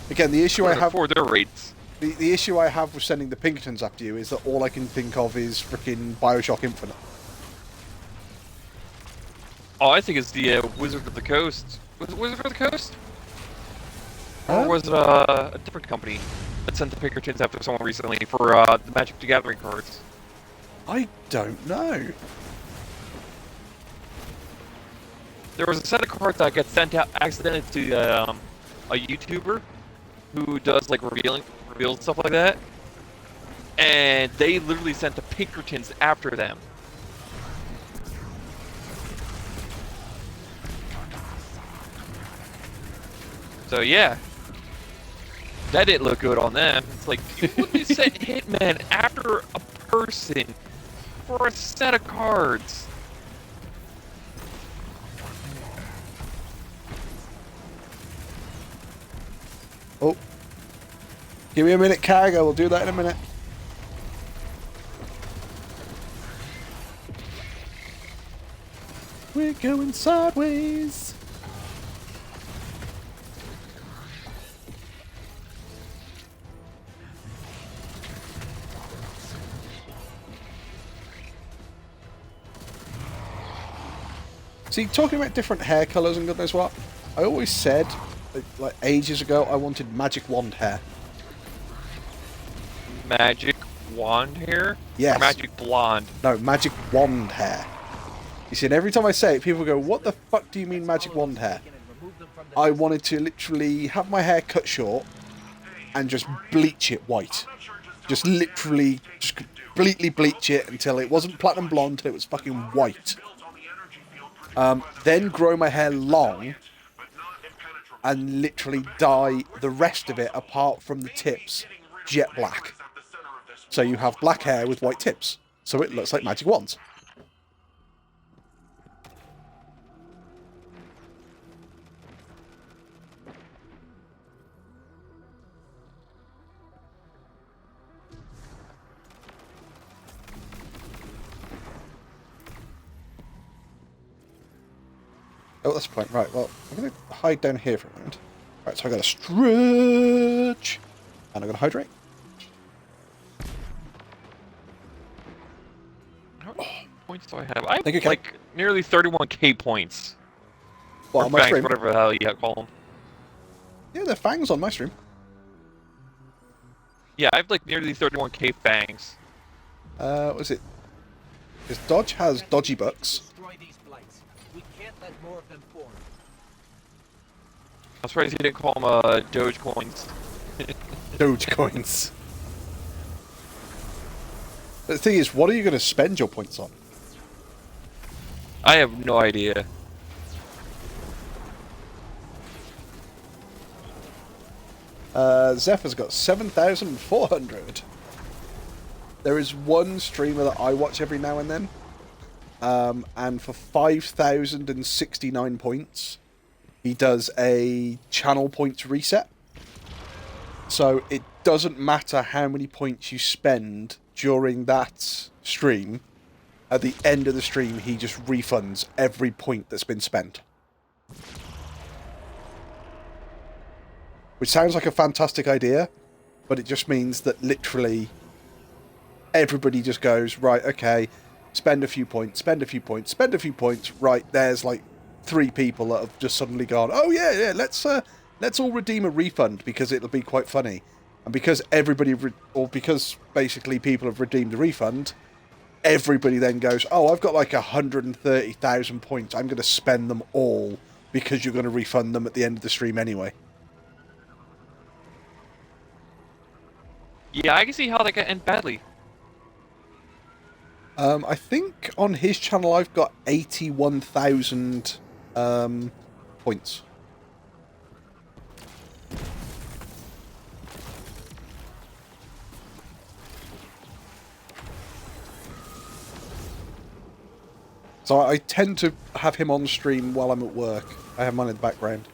Again, the issue I have for their raids. the issue I have with sending the Pinkertons after you is that all I can think of is freaking Bioshock Infinite. Oh, I think it's the Wizard of the Coast. Was it Wizard of the Coast? Huh? Or was it a different company that sent the Pinkertons after someone recently for the Magic the Gathering cards? I don't know. There was a set of cards that got sent out accidentally to a YouTuber who does like reveals and stuff like that, and they literally sent the Pinkertons after them. So yeah, that didn't look good on them. It's like, you literally sent Hitman after a person for a set of cards. Oh. Give me a minute, Cargo. We'll do that in a minute. We're going sideways. See, talking about different hair colours and God knows what, I always said, like ages ago, I wanted magic wand hair. Magic wand hair? Yes. Or magic blonde? No, magic wand hair. You see, and every time I say it, people go, what the fuck do you mean magic wand hair? I wanted to literally have my hair cut short and just bleach it white. Just literally, just completely bleach it until it wasn't platinum blonde, until it was fucking white. Then grow my hair long and literally dye the rest of it, apart from the tips, jet black. So you have black hair with white tips. So it looks like magic wands. Oh, that's the point. Right, well, I'm going to hide down here for a moment. Right, so I got to stretch. And I'm going to hydrate. How many points do I have? I have Thank you, Ken. like nearly 31k points. Well, Or on my fangs, stream. whatever the hell you call them. Yeah, they're fangs on my stream. Yeah, I have like nearly 31k fangs. What is it? Because Dodge has dodgy bucks. Destroy these blights. We can't let more of them form. I'm surprised you didn't call them Doge coins. Doge coins. The thing is, what are you going to spend your points on? I have no idea. Zephyr's got 7,400. There is one streamer that I watch every now and then. And for 5,069 points, he does a channel points reset. So it doesn't matter how many points you spend during that stream. At the end of the stream, he just refunds every point that's been spent. Which sounds like a fantastic idea, but it just means that literally everybody just goes, right, okay, spend a few points, spend a few points, spend a few points. Right, there's like 3 people that have just suddenly gone, oh yeah, let's all redeem a refund because it'll be quite funny. And because because basically people have redeemed a refund, everybody then goes, oh, I've got like 130,000 points. I'm going to spend them all because you're going to refund them at the end of the stream anyway. Yeah, I can see how that could end badly. I think on his channel I've got 81,000 points. So I tend to have him on stream while I'm at work. I have mine in the background.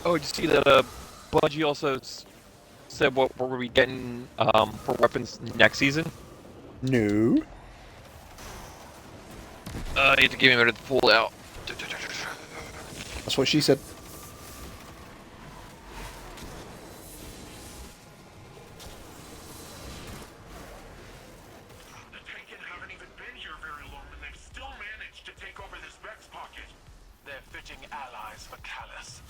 Oh, did you see that Bungie also said what we're we getting for weapons next season? No. You have to give me a minute to pull it out. That's what she said. The Taken haven't even been here very long, and they've still managed to take over this Vex pocket. They're fitting allies for Callus,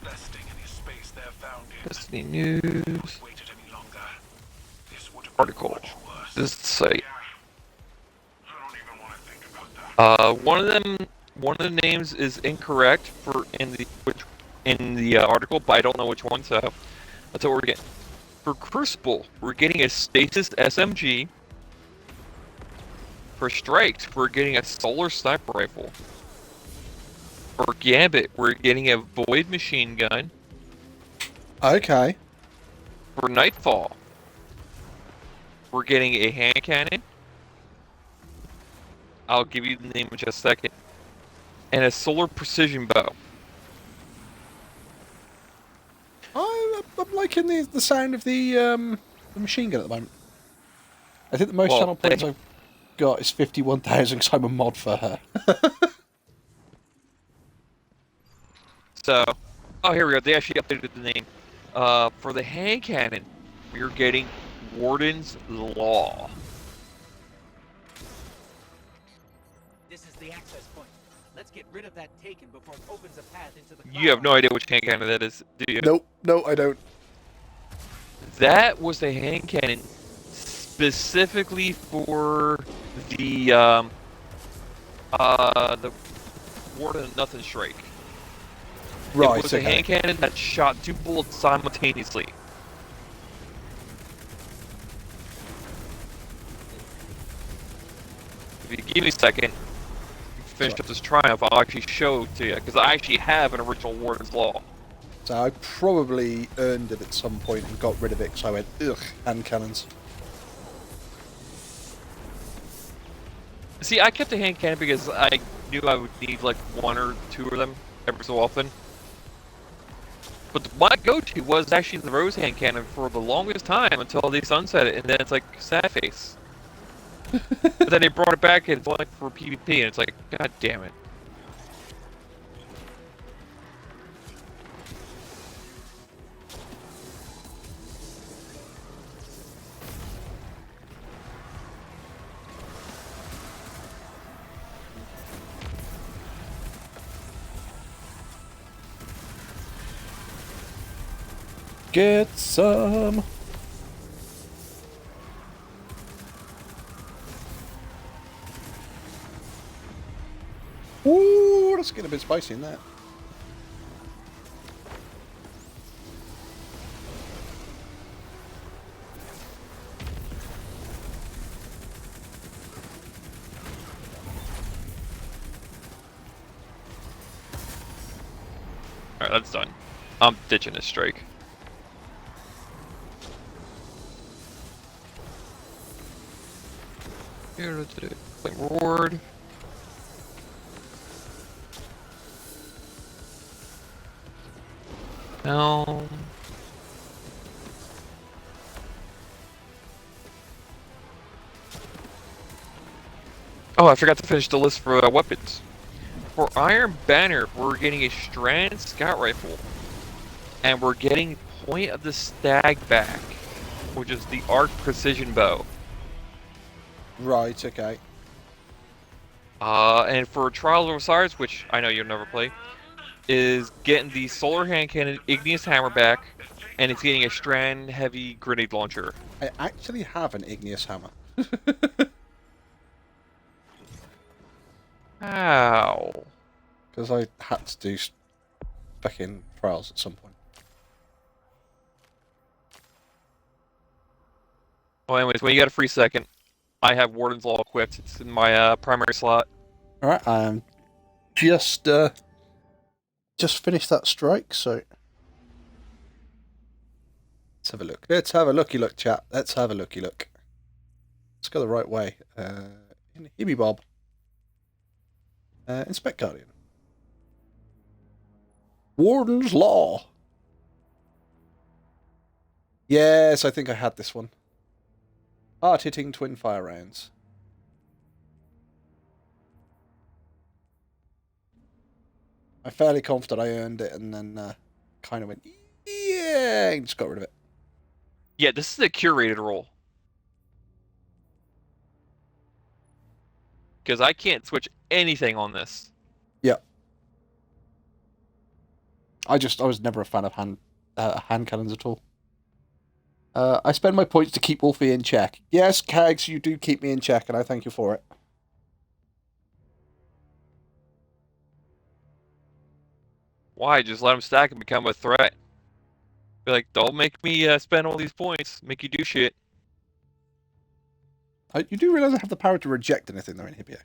investing any space they're found in. Destiny News Waited any longer, this would have been article. much worse. This is the site. Yeah. I don't even want to think about that. One of the names is incorrect in the article, but I don't know which one. So that's what we're getting. For Crucible, we're getting a Stasis SMG. For Strikes, we're getting a Solar Sniper Rifle. For Gambit, we're getting a Void Machine Gun. Okay. For Nightfall, we're getting a hand cannon. I'll give you the name in just a second. And a Solar Precision Bow. I'm liking the sound of the machine gun at the moment. I think the most Well, channel points I've got is 51,000 because I'm a mod for her. So, oh, here we go. They actually updated the name. For the hand cannon, we're getting Warden's Law. This is the access point. Let's get rid of that Taken before it opens a path into the cloud. You have no idea which hand cannon that is, do you? Nope, no, I don't. That was the hand cannon specifically for the Warden Nothing Strike. Right, It was a hand cannon that shot 2 bullets simultaneously. If you give me a second, finish up this triumph, I'll actually show to you, because I actually have an original Warden's Law. So I probably earned it at some point and got rid of it because I went, ugh, hand cannons. See, I kept a hand cannon because I knew I would need like 1 or 2 of them every so often. But my go-to was actually the Rose hand cannon for the longest time until they sunset it, and then it's like sad face. But then they brought it back and it's like for PvP, and it's like, god damn it. Get some. Ooh, that's getting a bit spicy in that. Alright, that's done. I'm ditching this strike. Claim reward. Helm. Oh, I forgot to finish the list for weapons. For Iron Banner, we're getting a Strand Scout Rifle. And we're getting Point of the Stag back, which is the Arc Precision Bow. Right, okay. And for Trials of Osiris, which I know you'll never play, is getting the Solar Hand Cannon Igneous Hammer back, and it's getting a Strand Heavy Grenade Launcher. I actually have an Igneous Hammer. How? Because I had to do fucking trials at some point. Well, anyways, when you got a free second, I have Warden's Law equipped. It's in my primary slot. Alright, I just finished that strike, so let's have a look. Let's have a looky look, chat. Let's have a looky look. Let's go the right way. In Hibby Bob. Inspect Guardian. Warden's Law. Yes, I think I had this one. Hard-hitting twin fire rounds. I'm fairly confident I earned it and then kind of went, yeah, and just got rid of it. Yeah, this is a curated roll. Because I can't switch anything on this. Yeah. I was never a fan of hand cannons at all. I spend my points to keep Wolfie in check. Yes, Kags, you do keep me in check, and I thank you for it. Why? Just let him stack and become a threat. Be like, don't make me spend all these points. Make you do shit. You do realise I have the power to reject anything, though, in Hibio.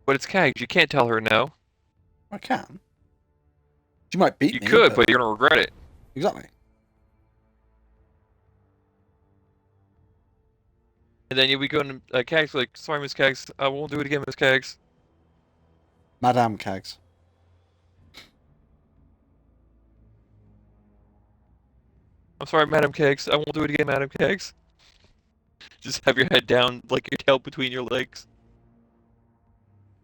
But it's Kags. You can't tell her no. I can. She might beat me. You could, but you're going to regret it. Exactly. And then you'll be going to Kags like, sorry, Miss Kags. I won't do it again, Miss Kags. Madame Kags. I'm sorry, Madam Kags. I won't do it again, Madam Kags. Just have your head down, like your tail between your legs.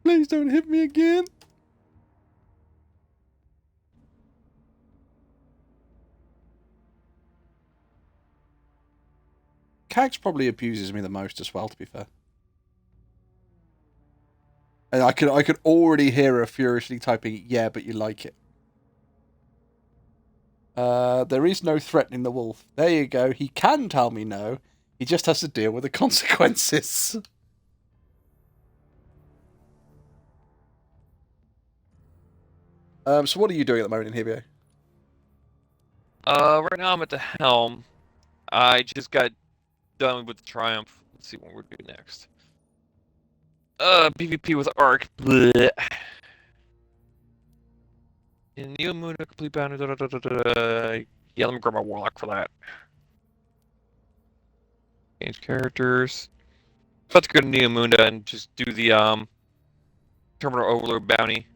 Please don't hit me again. Kags probably abuses me the most as well, to be fair. And I could already hear her furiously typing, yeah, but you like it. There is no threatening the wolf. There you go. He can tell me no. He just has to deal with the consequences. So what are you doing at the moment in Hibio? Right now I'm at the helm. I just got done with the Triumph. Let's see what we're doing next. PvP with Arc. Blech. In Neo Moon, a complete banner. Yeah, let me grab my Warlock for that. Change characters. About to go to Neo Munda and just do the Terminal Overload bounty.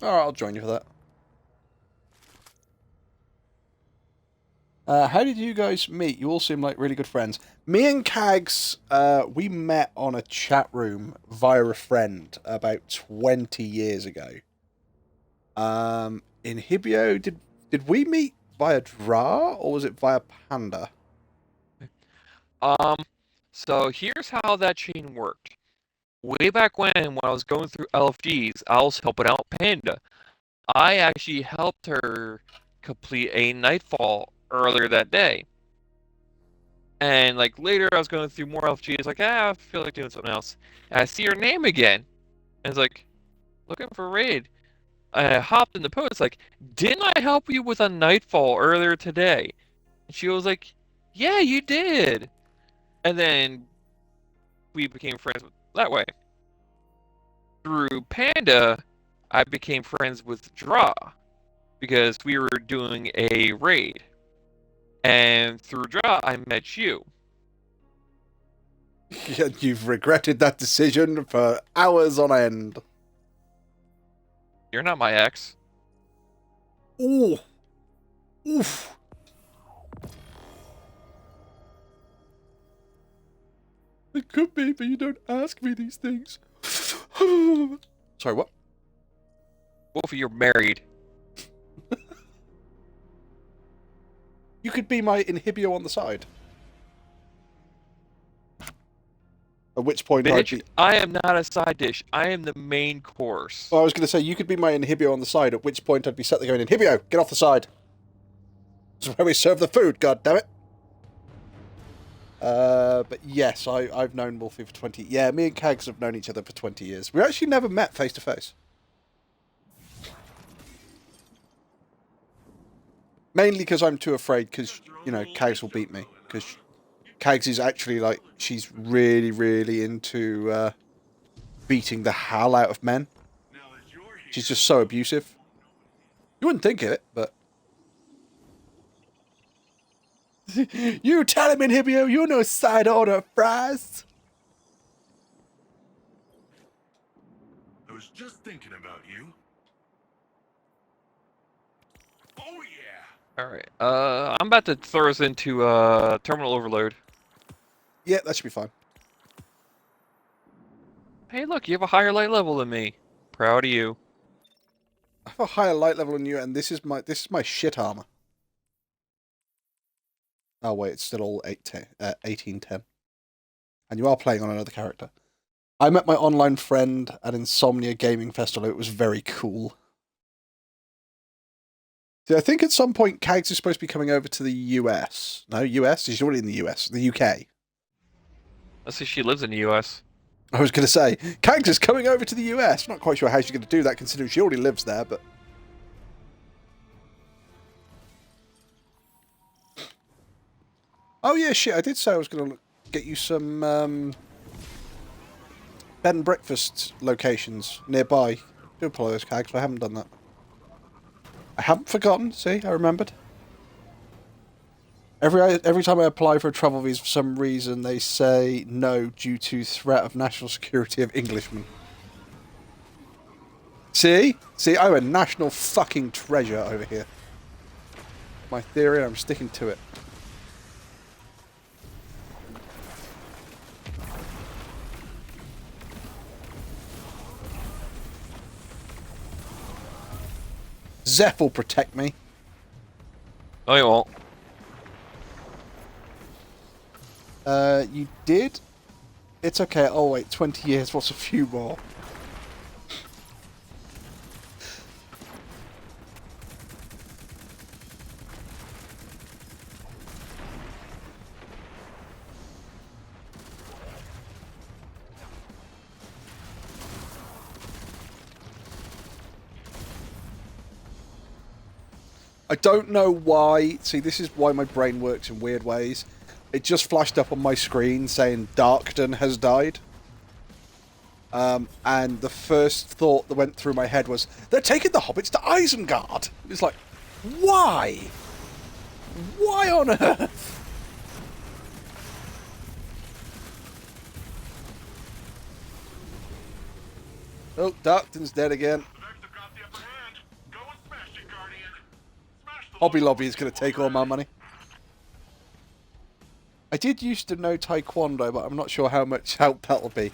Alright, I'll join you for that. How did you guys meet? You all seem like really good friends. Me and Kags, we met on a chat room via a friend about 20 years ago. In Hibio, did we meet via Dra, or was it via Panda? So here's how that chain worked. Way back when I was going through LFGs, I was helping out Panda. I actually helped her complete a Nightfall earlier that day. And like later I was going through more LFGs, like, I feel like doing something else. And I see her name again. And it's like, looking for a raid. I hopped in the post, like, didn't I help you with a Nightfall earlier today? And she was like, yeah, you did. And then we became friends that way. Through Panda, I became friends with Dra because we were doing a raid. And through Dra, I met you. You've regretted that decision for hours on end. You're not my ex. Ooh. Oof. It could be, but you don't ask me these things. Sorry, what? Wolfie, you're married. You could be my inhibio on the side. At which point I'd Bitch, be... I am not a side dish. I am the main course. Well, I was going to say, you could be my inhibio on the side, at which point I'd be sat there going, Inhibio, get off the side. This is where we serve the food, goddammit. But yes, I've known Wolfie for 20... Yeah, me and Kags have known each other for 20 years. We actually never met face to face. Mainly because I'm too afraid, because, you know, Kags will beat me. Because Kags is actually, like, she's really, really into beating the hell out of men. She's just so abusive. You wouldn't think it, but... You tell him, Inhibio, you're no side order of fries. I was just thinking about you. Oh yeah! Alright, I'm about to throw us into terminal overload. Yeah, that should be fine. Hey, look, you have a higher light level than me. Proud of you. I have a higher light level than you, and this is my shit armor. Oh wait, it's still all 1810. And you are playing on another character. I met my online friend at Insomnia Gaming Festival. It was very cool. See, I think at some point Kags is supposed to be coming over to the US. No, US? He's already in the US. The UK. Let's see, she lives in the US. I was going to say, Kags is coming over to the US. Not quite sure how she's going to do that, considering she already lives there, but... Oh yeah, shit, I did say I was going to get you some bed and breakfast locations nearby. I do apologise, Kags, but I haven't done that. I haven't forgotten, see, I remembered. Every time I apply for a travel visa for some reason, they say no due to threat of national security of Englishmen. See? See, I'm a national fucking treasure over here. My theory, I'm sticking to it. Zeph will protect me. No, you won't. You did? It's okay. Oh wait, 20 years, what's a few more? I don't know why. See, this is why my brain works in weird ways. It just flashed up on my screen saying Darkton has died. And the first thought that went through my head was, they're taking the hobbits to Isengard. It's like, why? Why on earth? Oh, Darkton's dead again. Hobby Lobby is going to take all my money. I did used to know Taekwondo, but I'm not sure how much help that'll be.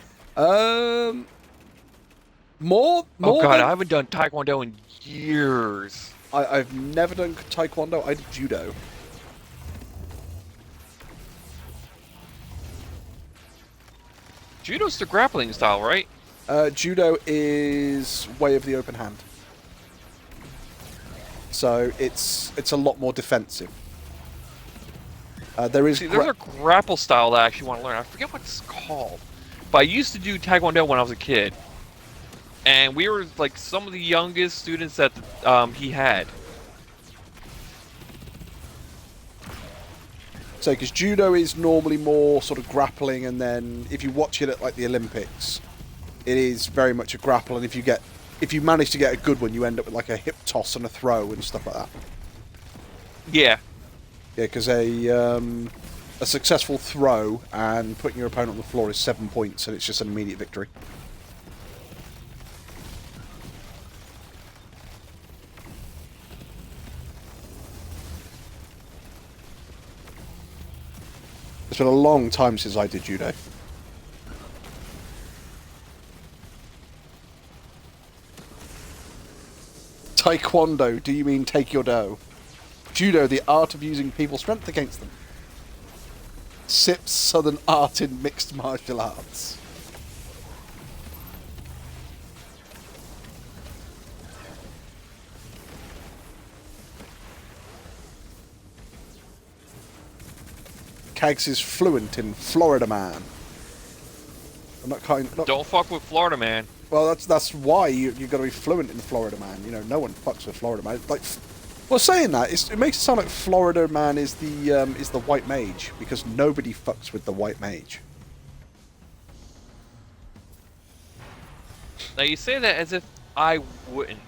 More Oh god, than... I haven't done Taekwondo in years. I've never done Taekwondo. I did Judo. Judo's the grappling style, right? Judo is way of the open hand. So it's a lot more defensive. There is... See, there's a grapple style that I actually want to learn. I forget what it's called. But I used to do Taekwondo when I was a kid. And we were, like, some of the youngest students that he had. So, because Judo is normally more sort of grappling, and then if you watch it at, like, the Olympics, it is very much a grapple, and if you manage to get a good one, you end up with, like, a hip toss and a throw and stuff like that. Yeah. Yeah, because a successful throw and putting your opponent on the floor is 7 points, and it's just an immediate victory. It's been a long time since I did judo. Taekwondo, do you mean take your dough? Judo, the art of using people's strength against them. Sips Southern art in mixed martial arts. Kags is fluent in Florida Man. I'm not kind. Not, Don't fuck with Florida Man. well, that's why you got to be fluent in Florida Man. You know, no one fucks with Florida Man. Like, well, saying that, it makes it sound like Florida Man is the white mage, because nobody fucks with the white mage. Now you say that as if I wouldn't.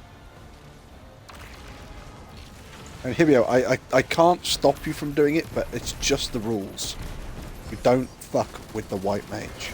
And Hibio, I can't stop you from doing it, but it's just the rules. You don't fuck with the white mage.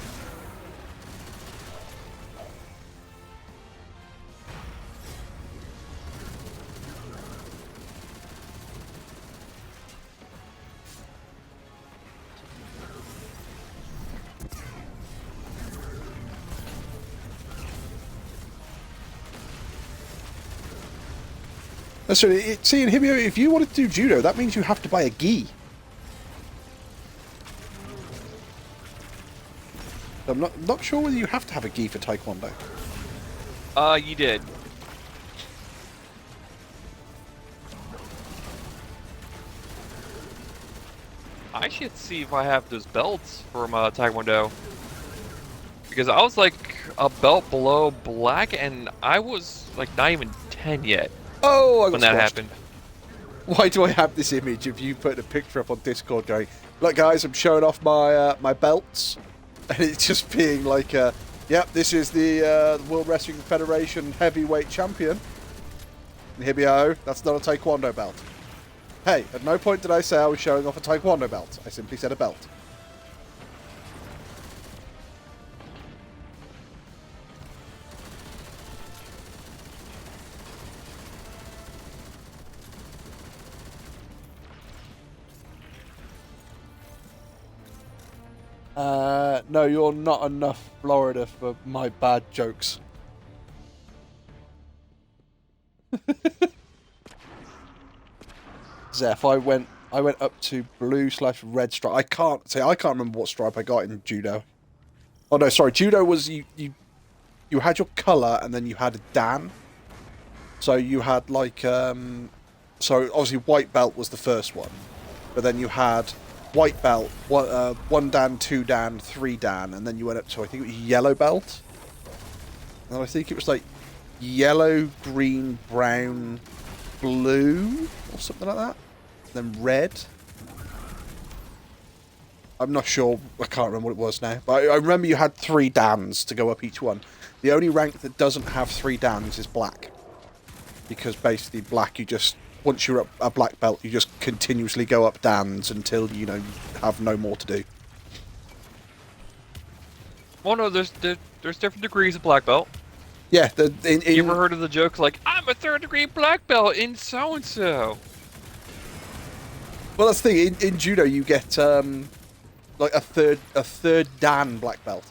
So, see, in Hibio, if you wanted to do judo, that means you have to buy a gi. I'm not sure whether you have to have a gi for Taekwondo. You did. I should see if I have those belts from Taekwondo. Because I was like a belt below black, and I was like not even 10 yet. Oh, I got when that squashed. happened. Why do I have this image of you putting a picture up on Discord going, look guys, I'm showing off my my belts, and it's just being like, yep, this is the World Wrestling Federation heavyweight champion. And Hibio, that's not a Taekwondo belt. Hey, at no point did I say I was showing off a Taekwondo belt. I simply said a belt. No, you're not enough Florida for my bad jokes. Zeph, I went up to blue/red stripe. I can't remember what stripe I got in judo. Oh no, sorry, judo was you had your colour and then you had a dan. So you had like so obviously white belt was the first one, but then you had white belt, one dan, two dan, three dan, and then you went up to, I think it was yellow belt. And I think it was like yellow, green, brown, blue, or something like that. And then red. I'm not sure, I can't remember what it was now. But I remember you had 3 dans to go up each one. The only rank that doesn't have 3 dans is black. Because basically black, you just, once you're up a black belt, you just continuously go up dans until, you know, you have no more to do. Well, no, there's different degrees of black belt. Yeah, You ever heard of the joke like, I'm a 3rd degree black belt in so-and-so? Well, that's the thing. In judo, you get like a third dan black belt.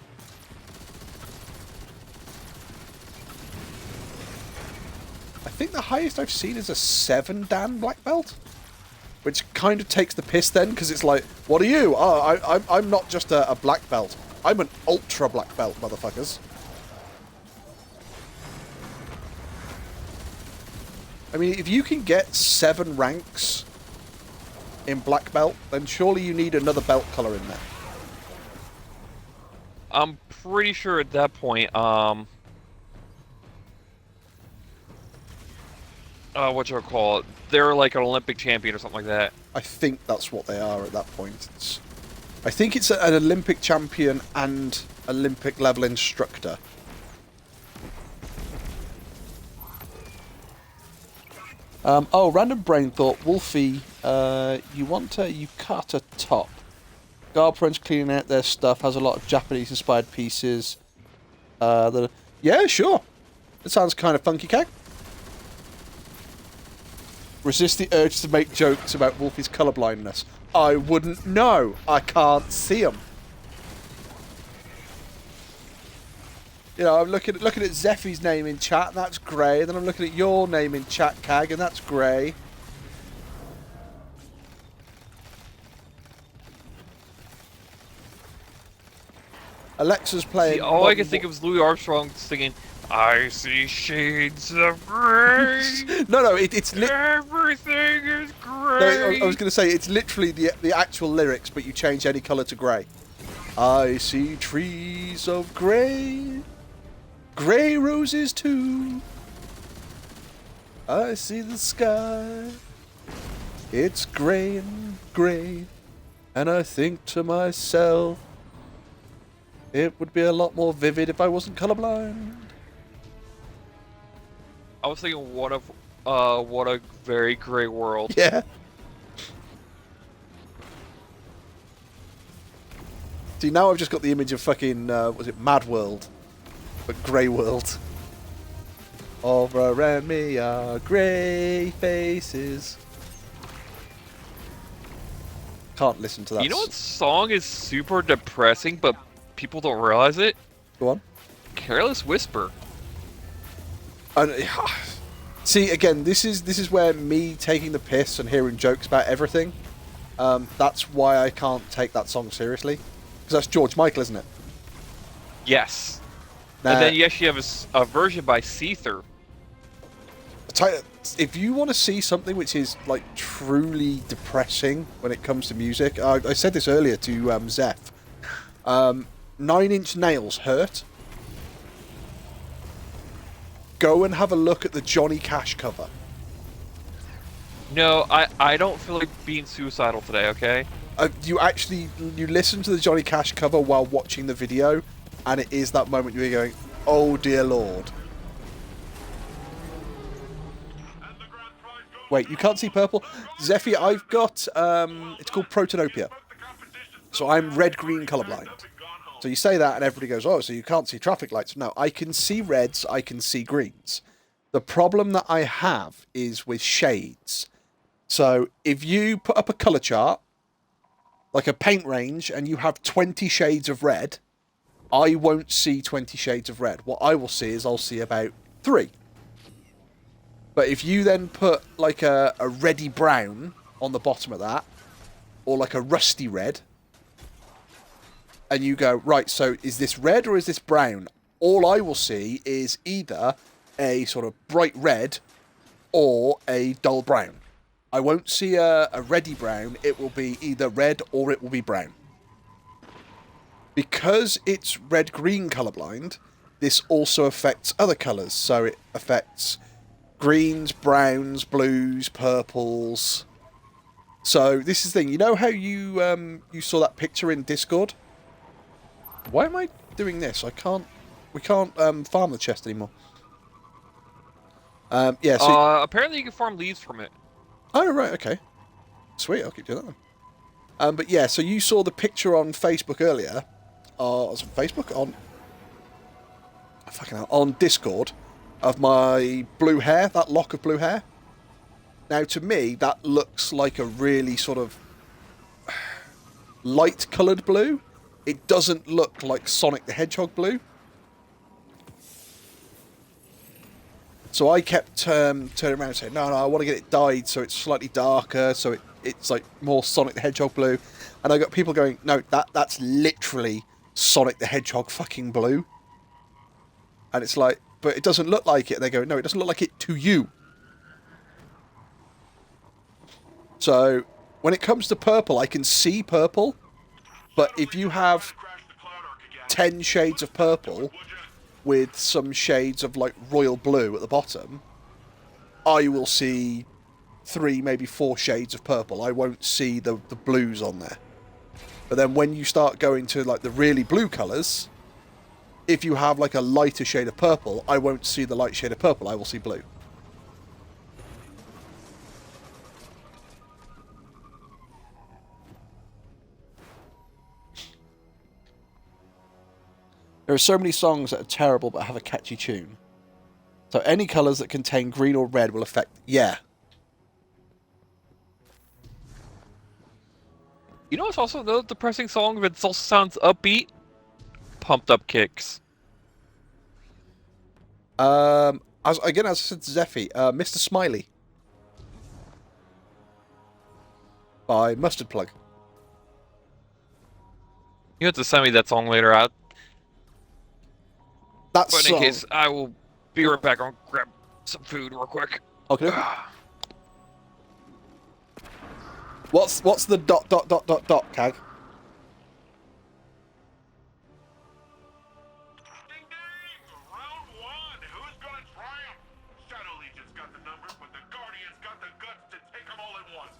I think the highest I've seen is a 7 dan black belt, which kind of takes the piss then, because it's like, what are you? Oh, I'm not just a black belt. I'm an ultra black belt, motherfuckers. I mean, if you can get 7 ranks in black belt, then surely you need another belt color in there. I'm pretty sure at that point, what you call it? They're like an Olympic champion or something like that. I think that's what they are at that point. I think it's an Olympic champion and Olympic level instructor. Oh, Random Brain thought Wolfie you want to yukata top. Garbrands cleaning out their stuff, has a lot of Japanese-inspired pieces. Yeah, sure. It sounds kind of funky, Kag. Resist the urge to make jokes about Wolfie's colourblindness. I wouldn't know. I can't see him. You know, I'm looking at Zeffy's name in chat, and that's grey. And then I'm looking at your name in chat, Kag, and that's grey. Alexa's playing. See, all I could think of was Louis Armstrong singing, "I see shades of grey." No, it's everything is grey. No, I was going to say it's literally the actual lyrics, but you change any colour to grey. I see trees of grey, grey roses too. I see the sky, it's grey and grey, and I think to myself, it would be a lot more vivid if I wasn't colourblind. I was thinking, what a very grey world. Yeah. See, now I've just got the image of fucking, was it Mad World? But Grey World. All around me are grey faces. Can't listen to that. You know what song is super depressing, but people don't realize it? Go on. Careless Whisper. And, see, again, this is where me taking the piss and hearing jokes about everything, that's why I can't take that song seriously. Because that's George Michael, isn't it? Yes. Now, And then you actually have a version by Seether. If you want to see something which is like truly depressing when it comes to music, I said this earlier to Zeph. 9 Inch Nails hurt. Go and have a look at the Johnny Cash cover. No, I don't feel like being suicidal today, okay? You listen to the Johnny Cash cover while watching the video, and it is that moment you're going, oh dear Lord. Wait, you can't see purple? Zephy, I've got, it's called Protanopia. So I'm red-green colourblind. So you say that and everybody goes, oh, so you can't see traffic lights. No, I can see reds, I can see greens. The problem that I have is with shades. So if you put up a colour chart, like a paint range, and you have 20 shades of red, I won't see 20 shades of red. What I will see is I'll see about 3. But if you then put like a reddy brown on the bottom of that, or like a rusty red, and you go, right, so is this red or is this brown? All I will see is either a sort of bright red or a dull brown. I won't see a reddy brown. It will be either red or it will be brown. Because it's red-green colourblind, this also affects other colours. So it affects greens, browns, blues, purples. So this is the thing. You know how you saw that picture in Discord? Why am I doing this? We can't farm the chest anymore. Yeah. So apparently you can farm leaves from it. Oh right, okay. Sweet, I'll keep doing that then. But yeah, so you saw the picture on Facebook earlier. Was it Facebook? On Discord of my blue hair, that lock of blue hair. Now, to me, that looks like a really sort of light-coloured blue. It doesn't look like Sonic the Hedgehog blue. So I kept turning around and saying, no, I want to get it dyed so it's slightly darker, so it's like more Sonic the Hedgehog blue. And I got people going, no, that's literally Sonic the Hedgehog fucking blue. And it's like, but it doesn't look like it. And they go, no, it doesn't look like it to you. So when it comes to purple, I can see purple. But if you have 10 shades of purple with some shades of like royal blue at the bottom, I will see 3, maybe 4 shades of purple. I won't see the blues on there. But then when you start going to like the really blue colours, if you have like a lighter shade of purple, I won't see the light shade of purple, I will see blue. There are so many songs that are terrible but have a catchy tune. So any colours that contain green or red will affect... Yeah. You know what's also another depressing song that also sounds upbeat? Pumped Up Kicks. As I said to Zephy, Mr. Smiley by Mustard Plug. You have to send me that song later out. That But song... in case, I will be right back. I'll grab some food real quick. Okay. What's the ... Cag? Ding ding! Round one! Who's gonna triumph? Shadow Legion's got the numbers, but the Guardians got the guts to take them all at once.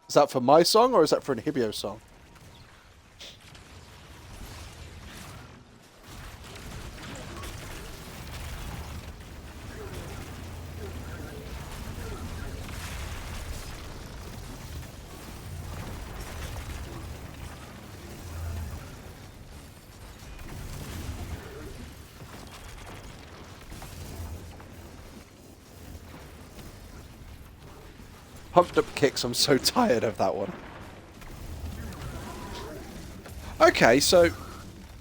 Is that for my song or is that for an Hibio song? Pumped Up Kicks, I'm so tired of that one. Okay, so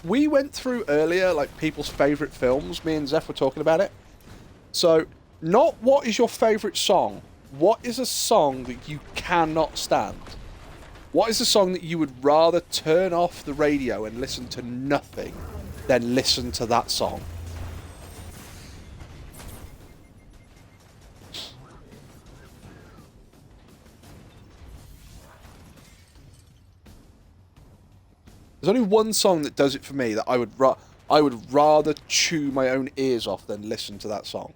we went through earlier, like, people's favourite films. Me and Zeph were talking about it. So, not what is your favourite song. What is a song that you cannot stand? What is a song that you would rather turn off the radio and listen to nothing than listen to that song? There's only one song that does it for me that I would rather chew my own ears off than listen to that song.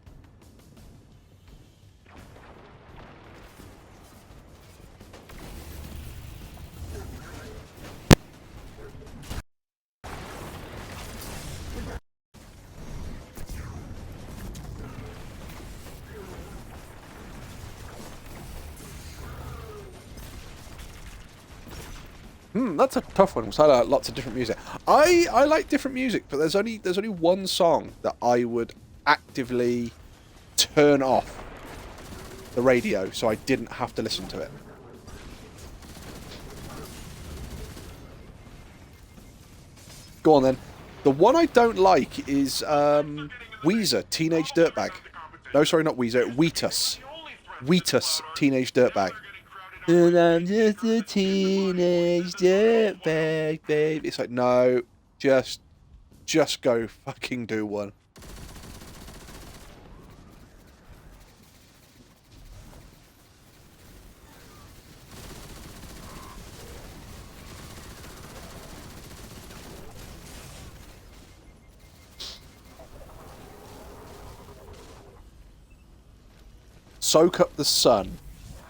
That's a tough one because I like lots of different music. I like different music, but there's only one song that I would actively turn off the radio so I didn't have to listen to it. Go on then. The one I don't like is Weezer, Teenage Dirtbag. No, sorry, not Weezer. Wheatus. Wheatus, Teenage Dirtbag. And I'm just a teenage dirtbag, babe. It's like, no, just go fucking do one. Soak Up the Sun.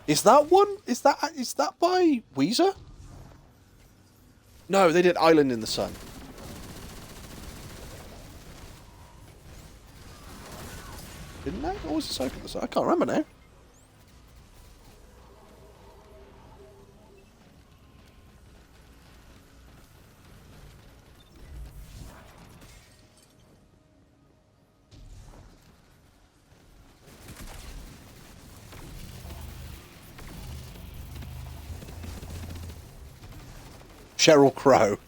Is that one? Is that by Weezer? No, they did Island in the Sun. Didn't they? Or was it Soak Up the Sun? I can't remember now. Sheryl Crow.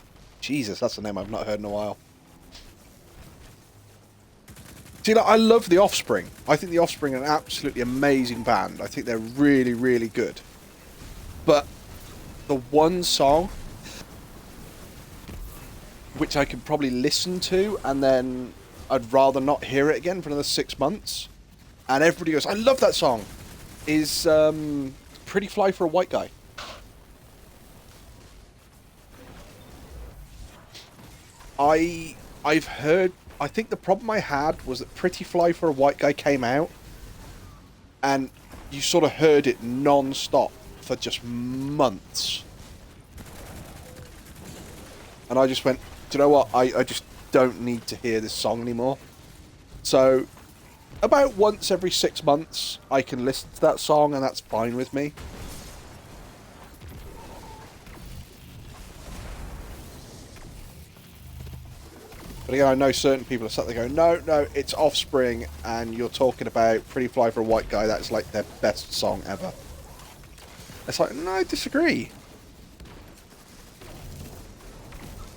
Jesus, that's a name I've not heard in a while. See, like, I love The Offspring. I think The Offspring are an absolutely amazing band. I think they're really, really good. But the one song which I can probably listen to and then I'd rather not hear it again for another 6 months, and everybody goes, I love that song, is Pretty Fly for a White Guy. I've heard... I think the problem I had was that Pretty Fly for a White Guy came out, and you sort of heard it non-stop for just months. And I just went, do you know what? I just don't need to hear this song anymore. So, about once every 6 months, I can listen to that song, and that's fine with me. But again, I know certain people are sat there going, no, no, it's Offspring, and you're talking about Pretty Fly for a White Guy, that's like their best song ever. It's like, no, I disagree.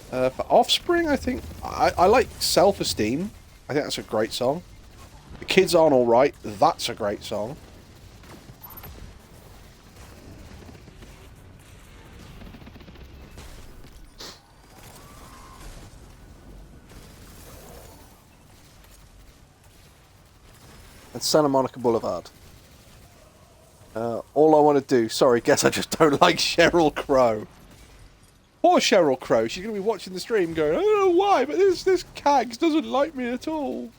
For Offspring, I think, I like Self-Esteem. I think that's a great song. The Kids Aren't Alright, that's a great song. And Santa Monica Boulevard. All I want to do... Sorry, guess I just don't like Sheryl Crow. Poor Sheryl Crow. She's going to be watching the stream going, I don't know why, but this Cags doesn't like me at all.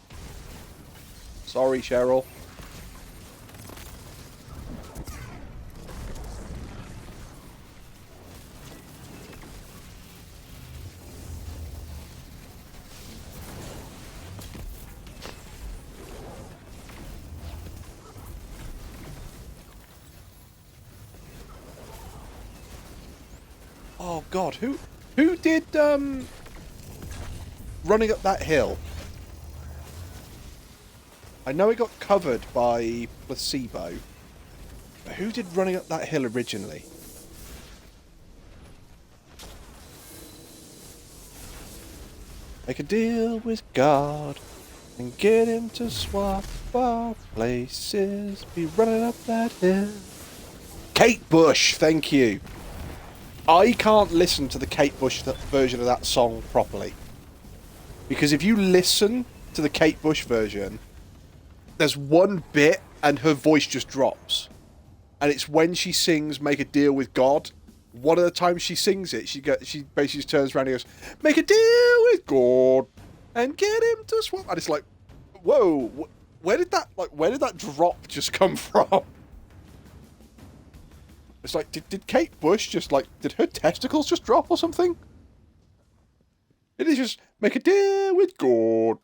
Sorry, Sheryl. Oh God, who did Running Up That Hill? I know it got covered by Placebo, but who did Running Up That Hill originally? Make a deal with God and get him to swap our places. Be running up that hill. Kate Bush, thank you. I can't listen to the Kate Bush version of that song properly. Because if you listen to the Kate Bush version, there's one bit and her voice just drops. And it's when she sings Make a Deal with God. One of the times she sings it, she basically just turns around and goes, Make a deal with God and get him to swap. And it's like, whoa, where did that drop just come from? It's like, did Kate Bush just did her testicles just drop or something? It is just, make a deal with God.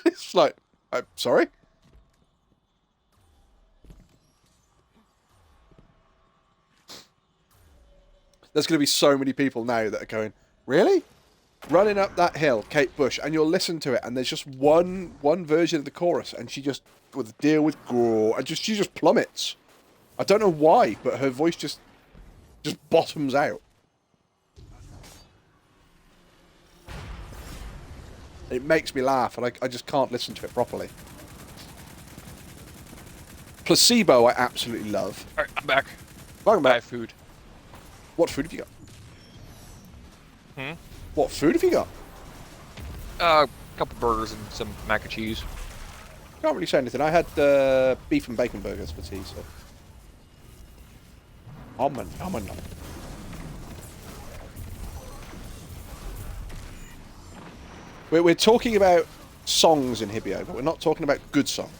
It's like, I'm sorry? There's going to be so many people now that are going, really? Running Up That Hill, Kate Bush, and you'll listen to it, and there's just one version of the chorus, and she just, with a deal with God, and she just plummets. I don't know why, but her voice just bottoms out. It makes me laugh, and I just can't listen to it properly. Placebo, I absolutely love. Alright, I'm back. Welcome back. Buy food. What food have you got? Hmm? What food have you got? A couple burgers and some mac and cheese. Can't really say anything. I had beef and bacon burgers for tea, so... Nom. We're talking about songs in Hibio, but we're not talking about good songs.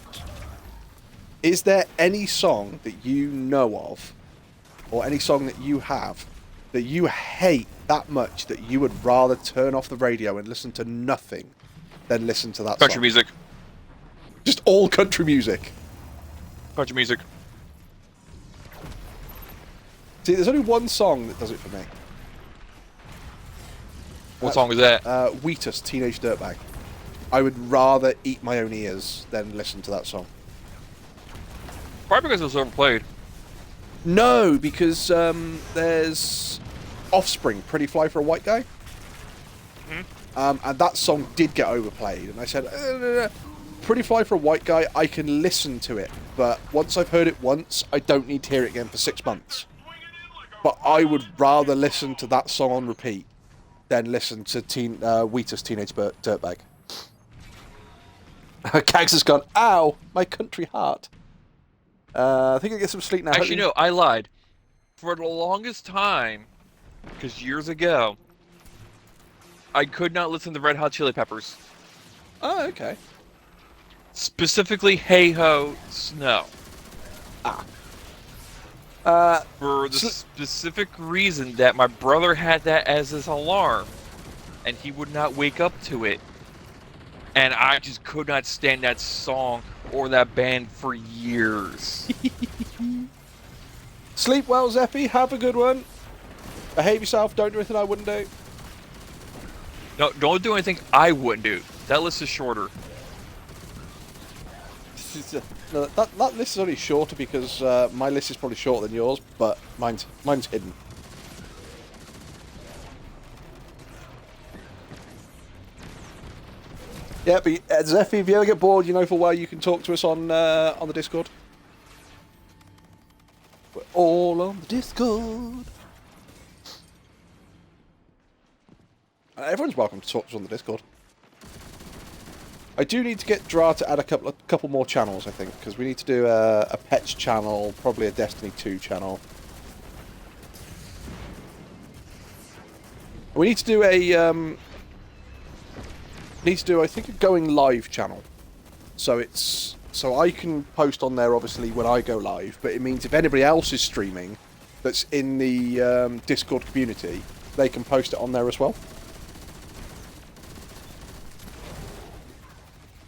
Is there any song that you know of, or any song that you have, that you hate that much that you would rather turn off the radio and listen to nothing than listen to that Country song? music. Just all country music. Country music. See, there's only one song that does it for me. What song is that? Wheatus, Teenage Dirtbag. I would rather eat my own ears than listen to that song. Probably because it was overplayed. No, because there's Offspring, Pretty Fly for a White Guy. And that song did get overplayed. And I said, no. Pretty Fly for a White Guy, I can listen to it. But once I've heard it once, I don't need to hear it again for 6 months. But I would rather listen to that song on repeat than listen to Wheatus, Teenage Dirtbag. Cags has gone, ow, my country heart. I think I'll get some sleep now. Actually, no, I lied. For the longest time, because years ago, I could not listen to Red Hot Chili Peppers. Oh, okay. Specifically, Hey Ho, Snow. For the specific reason that my brother had that as his alarm, and he would not wake up to it. And I just could not stand that song or that band for years. Sleep well, Zeppy. Have a good one. Behave yourself. Don't do anything I wouldn't do. No, don't do anything I wouldn't do. That list is shorter. No, that list is only shorter because my list is probably shorter than yours, but mine's hidden. Yeah, but Zephy, if you ever get bored, you know for where you can talk to us on the Discord. We're all on the Discord. Everyone's welcome to talk to us on the Discord. I do need to get Dra to add a couple more channels, I think, because we need to do a Pets channel, probably a Destiny 2 channel. We need to do I think, a going live channel. So I can post on there obviously when I go live, but it means if anybody else is streaming that's in the Discord community, they can post it on there as well.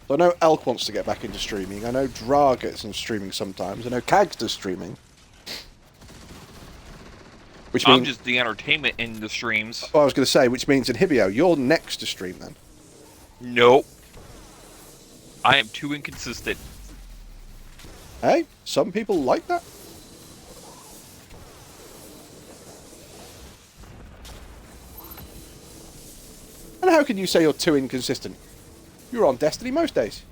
So I know Elk wants to get back into streaming. I know Dra gets into streaming sometimes. I know Kags does streaming. Which means, I'm just the entertainment in the streams. I was going to say, which means Inhibio, you're next to stream then. Nope. I am too inconsistent. Hey, some people like that. And how can you say you're too inconsistent? You're on Destiny most days.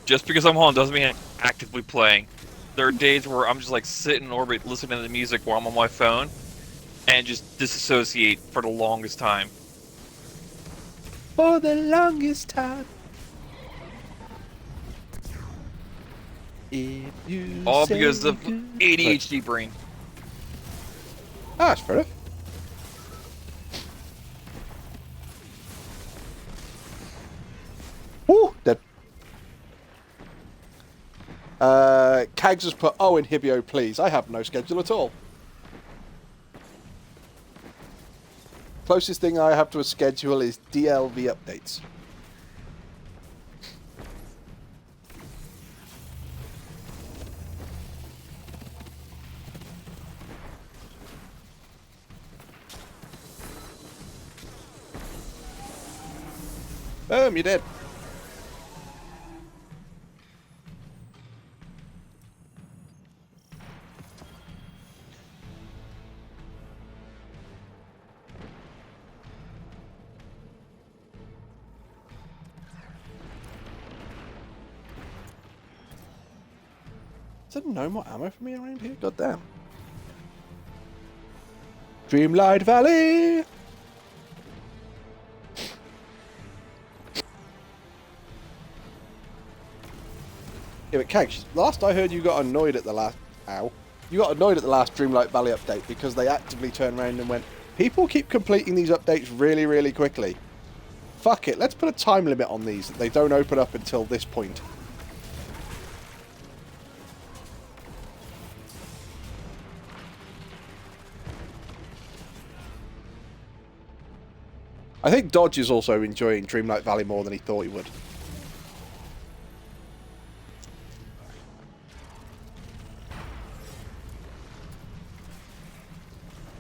Just because I'm home doesn't mean I'm actively playing. There are days where I'm just like sitting in orbit listening to the music while I'm on my phone and just disassociate for the longest time. For the longest time. If you All say because of good- ADHD brain. Ah, that's fair enough. Woo! Dead. Kags has put, oh, Inhibio, please. I have no schedule at all. Closest thing I have to a schedule is DLV updates. Boom, you're dead. Is there no more ammo for me around here? God damn. Dreamlight Valley! Yeah, but Kags, last I heard you got annoyed at the last... Ow. You got annoyed at the last Dreamlight Valley update because they actively turned around and went, people keep completing these updates really, really quickly. Fuck it, let's put a time limit on these that they don't open up until this point. I think Dodge is also enjoying Dreamlight Valley more than he thought he would.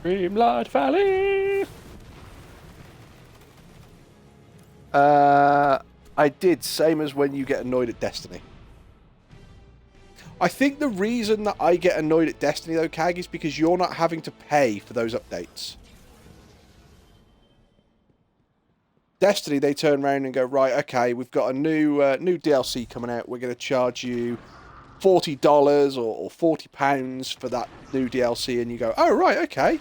Dreamlight Valley! I did, same as when you get annoyed at Destiny. I think the reason that I get annoyed at Destiny, though, Kag, is because you're not having to pay for those updates. Destiny, they turn around and go, right, okay, we've got a new DLC coming out. We're going to charge you $40 or £40 for that new DLC. And you go, oh, right, okay.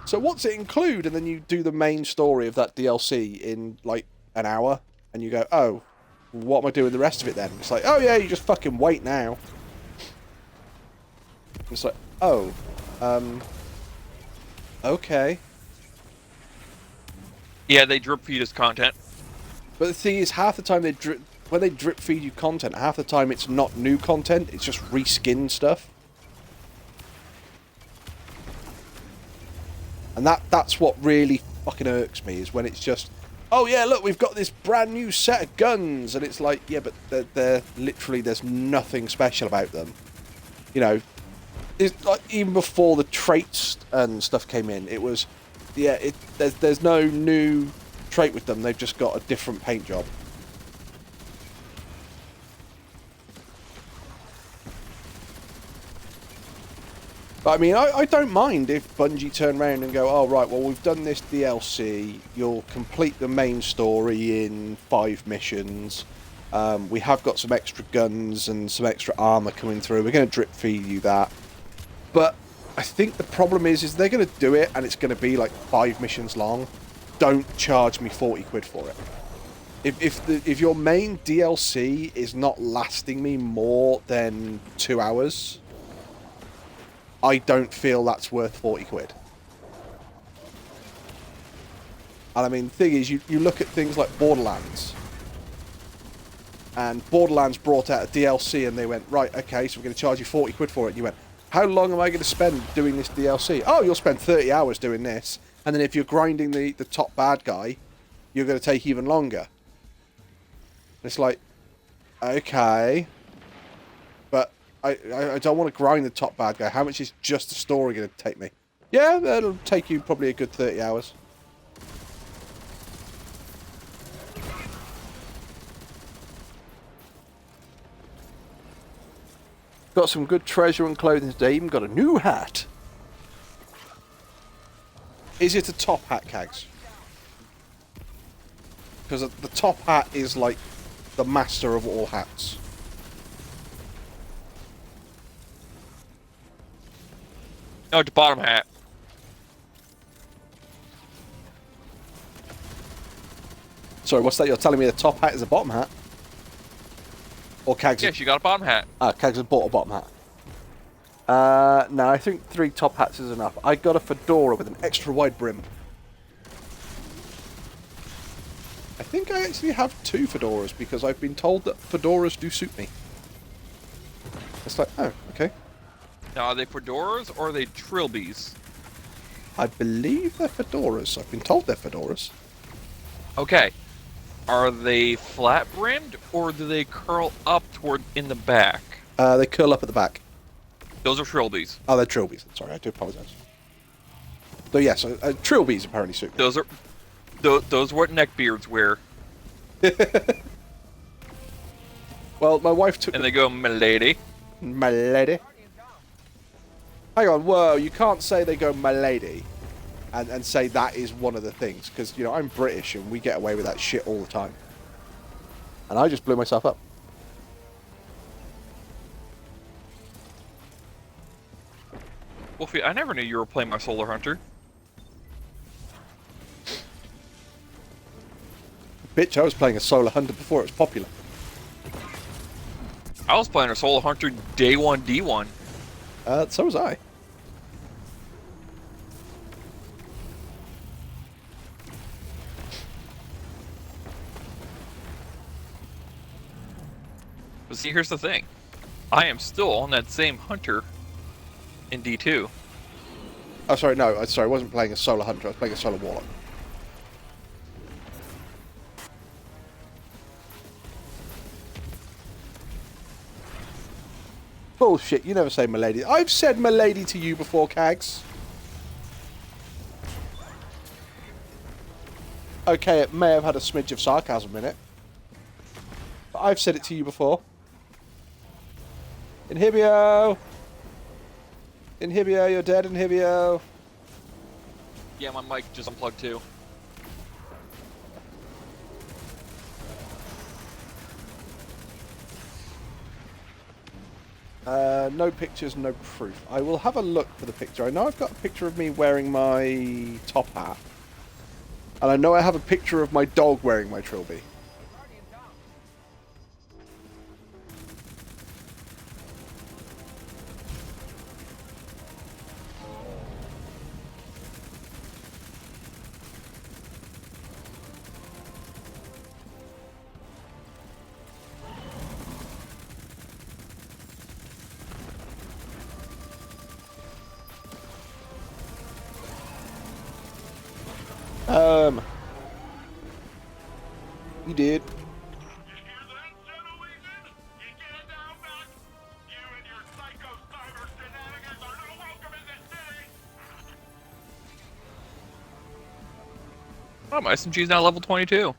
So what's it include? And then you do the main story of that DLC in, like, an hour. And you go, oh, what am I doing the rest of it then? It's like, oh, yeah, you just fucking wait now. It's like, oh, okay. Yeah, they drip feed us content. But the thing is, half the time when they drip feed you content, half the time it's not new content, it's just reskin stuff. And that's what really fucking irks me, is when it's just, oh yeah, look, we've got this brand new set of guns, and it's like, yeah, but they're literally, there's nothing special about them. You know, it's like, even before the traits and stuff came in, it was, Yeah, there's no new trait with them. They've just got a different paint job. But I mean, I don't mind if Bungie turn around and go, oh, right, well, we've done this DLC. You'll complete the main story in 5 missions. We have got some extra guns and some extra armor coming through. We're going to drip feed you that. But I think the problem is they're going to do it and it's going to be like 5 missions long. Don't charge me 40 quid for it. If your main DLC is not lasting me more than 2 hours, I don't feel that's worth 40 quid. And I mean, the thing is, you look at things like Borderlands. And Borderlands brought out a DLC and they went, right, okay, so we're going to charge you 40 quid for it. And you went, how long am I going to spend doing this DLC? Oh, you'll spend 30 hours doing this. And then if you're grinding the top bad guy, you're going to take even longer. It's like, okay. But I don't want to grind the top bad guy. How much is just the story going to take me? Yeah, that'll take you probably a good 30 hours. Got some good treasure and clothing today. Even got a new hat. Is it a top hat, Cags? Because the top hat is like the master of all hats. No, it's bottom hat. Sorry, what's that? You're telling me the top hat is a bottom hat? Or Cags? Yes, you got a bottom hat. Ah, Cags has bought a bottom hat. No, I think 3 top hats is enough. I got a fedora with an extra wide brim. I think I actually have 2 fedoras because I've been told that fedoras do suit me. It's like, oh, okay. Now, are they fedoras or are they trilbies? I believe they're fedoras. I've been told they're fedoras. Okay. Are they flat brimmed or do they curl up toward in the back? They curl up at the back. Those are trilbies. Oh, they're trilbies. Sorry, I do apologise. So yes, trilbies apparently suit me. Those are what neckbeards wear. Well, my wife took... And they go, milady. Milady. Hang on, whoa, you can't say they go milady and say that is one of the things. Because, you know, I'm British and we get away with that shit all the time. And I just blew myself up. Wolfie, I never knew you were playing my Solar Hunter. Bitch, I was playing a Solar Hunter before it was popular. I was playing a Solar Hunter day 1 D1. So was I. But see, here's the thing. I am still on that same hunter in D2. Oh, sorry, no. Sorry, I wasn't playing a Solar Hunter. I was playing a Solar Warlock. Bullshit, you never say milady. I've said milady to you before, Cags. Okay, it may have had a smidge of sarcasm in it. But I've said it to you before. Inhibio! Inhibio, you're dead, Inhibio. Yeah, my mic just unplugged too. No pictures, no proof. I will have a look for the picture. I know I've got a picture of me wearing my top hat. And I know I have a picture of my dog wearing my trilby. You did. Oh, my SMG is now level 22.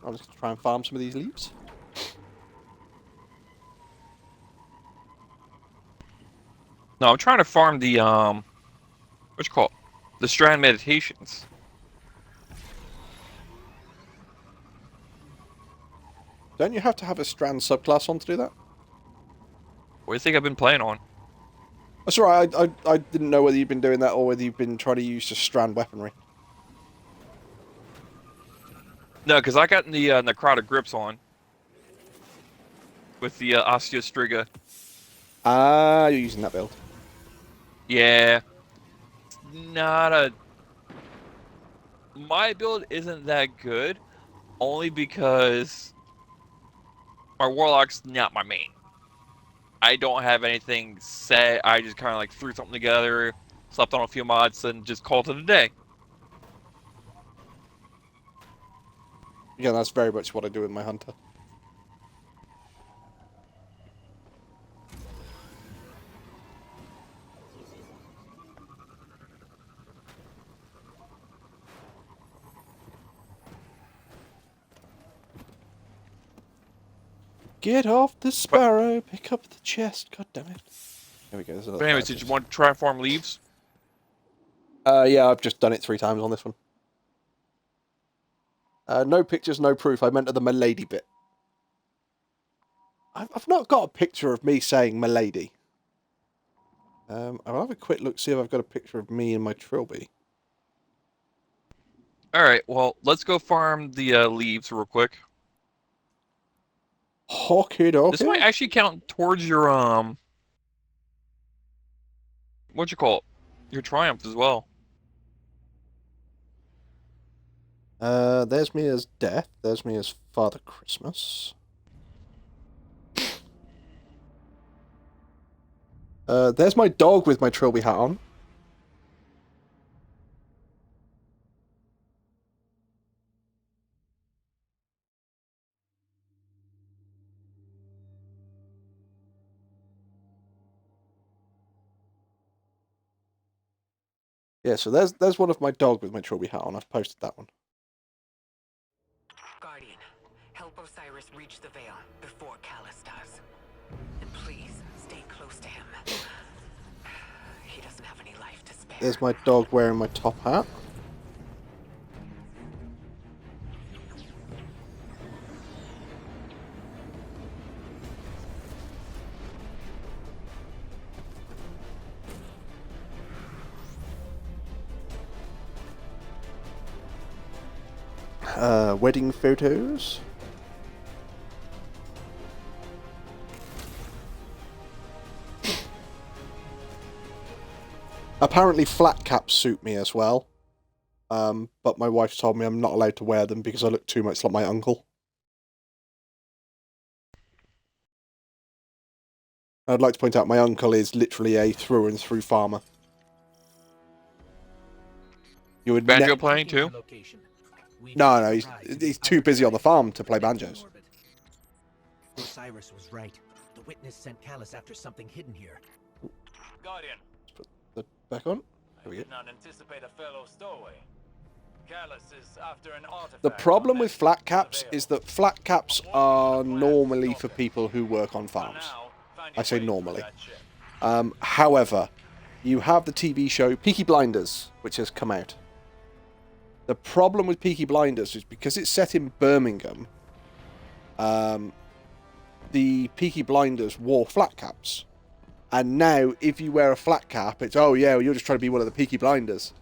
I'll just try and farm some of these leaves. No, I'm trying to farm the what you call it? The Strand Meditations. Don't you have to have a Strand subclass on to do that? What do you think I've been playing on? That's all right. I didn't know whether you've been doing that or whether you've been trying to use just Strand weaponry. No, because I got the Necrotic Grips on with the Osteostriga. Ah, you're using that build. Yeah, not a. My build isn't that good, only because my Warlock's not my main. I don't have anything set. I just kind of like threw something together, slapped on a few mods, and just called it a day. Yeah, that's very much what I do with my Hunter. Get off the sparrow, pick up the chest. God damn it. There we go. There's another But anyways, fire did you pit. want to try and farm leaves? Yeah, I've just done it 3 times on this one. No pictures, no proof. I meant at the milady bit. I've not got a picture of me saying milady. I'll have a quick look, see if I've got a picture of me in my trilby. Alright, well, let's go farm the leaves real quick. Hockey This might actually count towards your, what you call it? Your triumph as well. There's me as Death. There's me as Father Christmas. There's my dog with my trilby hat on. Yeah, so there's one of my dog with my trilby hat on. I've posted that one. Guardian, help Osiris reach the Veil before Callus does. And please, stay close to him. He doesn't have any life to spare. There's my dog wearing my top hat. Wedding photos. Apparently flat caps suit me as well. But my wife told me I'm not allowed to wear them because I look too much like my uncle. I'd like to point out my uncle is literally a through and through farmer. You would Banjo playing too? No, he's too busy on the farm to play banjos. Osiris was right. The witness sent Callus after something hidden here. Guardian, Put the back on. There we go. did not anticipate a fellow stowaway. Callus is after an artifact. The problem with flat caps is that flat caps are normally for people who work on farms. I say normally. However, you have the TV show Peaky Blinders, which has come out. The problem with Peaky Blinders is because it's set in Birmingham, the Peaky Blinders wore flat caps. And now, if you wear a flat cap, it's, oh yeah, well, you're just trying to be one of the Peaky Blinders.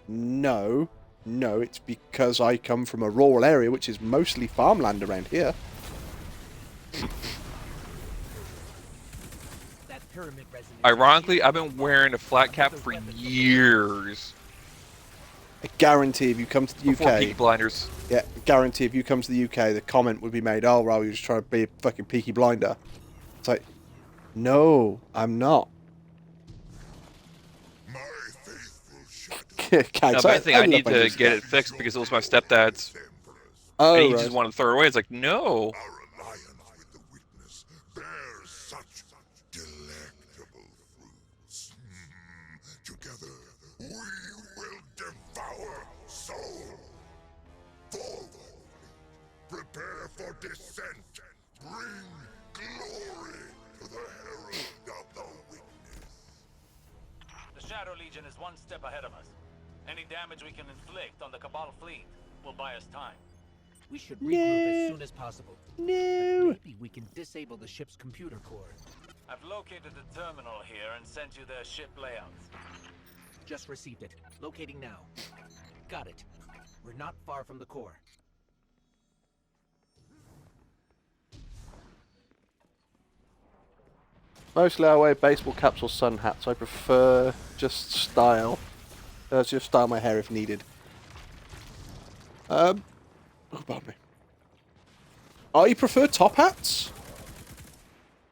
No, it's because I come from a rural area, which is mostly farmland around here. Ironically, I've been wearing a flat cap for years. I guarantee if you come to the Before UK... Peaky Blinders. Yeah, guarantee if you come to the UK, the comment would be made, oh, well, you're just trying to be a fucking Peaky Blinder. It's like, no, I'm not. No, but I think I need to get it fixed because it was my stepdad's. Oh, and he right. just wanted to throw it away. It's like, no. Our alliance with the witness bears such delectable fruits. Together, we will devour souls. descent. Bring glory to the herald of the witness. The Shadow Legion is one step ahead of us. Any damage we can inflict on the Cabal fleet will buy us time. We should regroup as soon as possible. No. But maybe we can disable the ship's computer core. I've located the terminal here and sent you their ship layouts. Just received it. Locating now. Got it. We're not far from the core. Mostly I wear baseball caps or sun hats. I prefer just style. Just style my hair if needed. Oh, pardon me. I prefer top hats,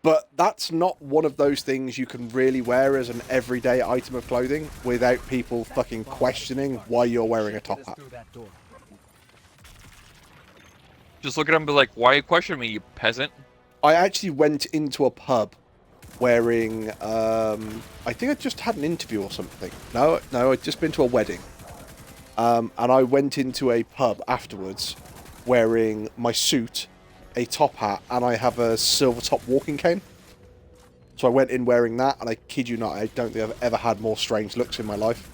but that's not one of those things you can really wear as an everyday item of clothing without people fucking questioning why you're wearing a top hat. Just look at him and be like, why are you questioning me, you peasant? I actually went into a pub wearing, I think I just had an interview or something. No, I'd just been to a wedding. And I went into a pub afterwards wearing my suit, a top hat, and I have a silver top walking cane. So I went in wearing that, and I kid you not, I don't think I've ever had more strange looks in my life.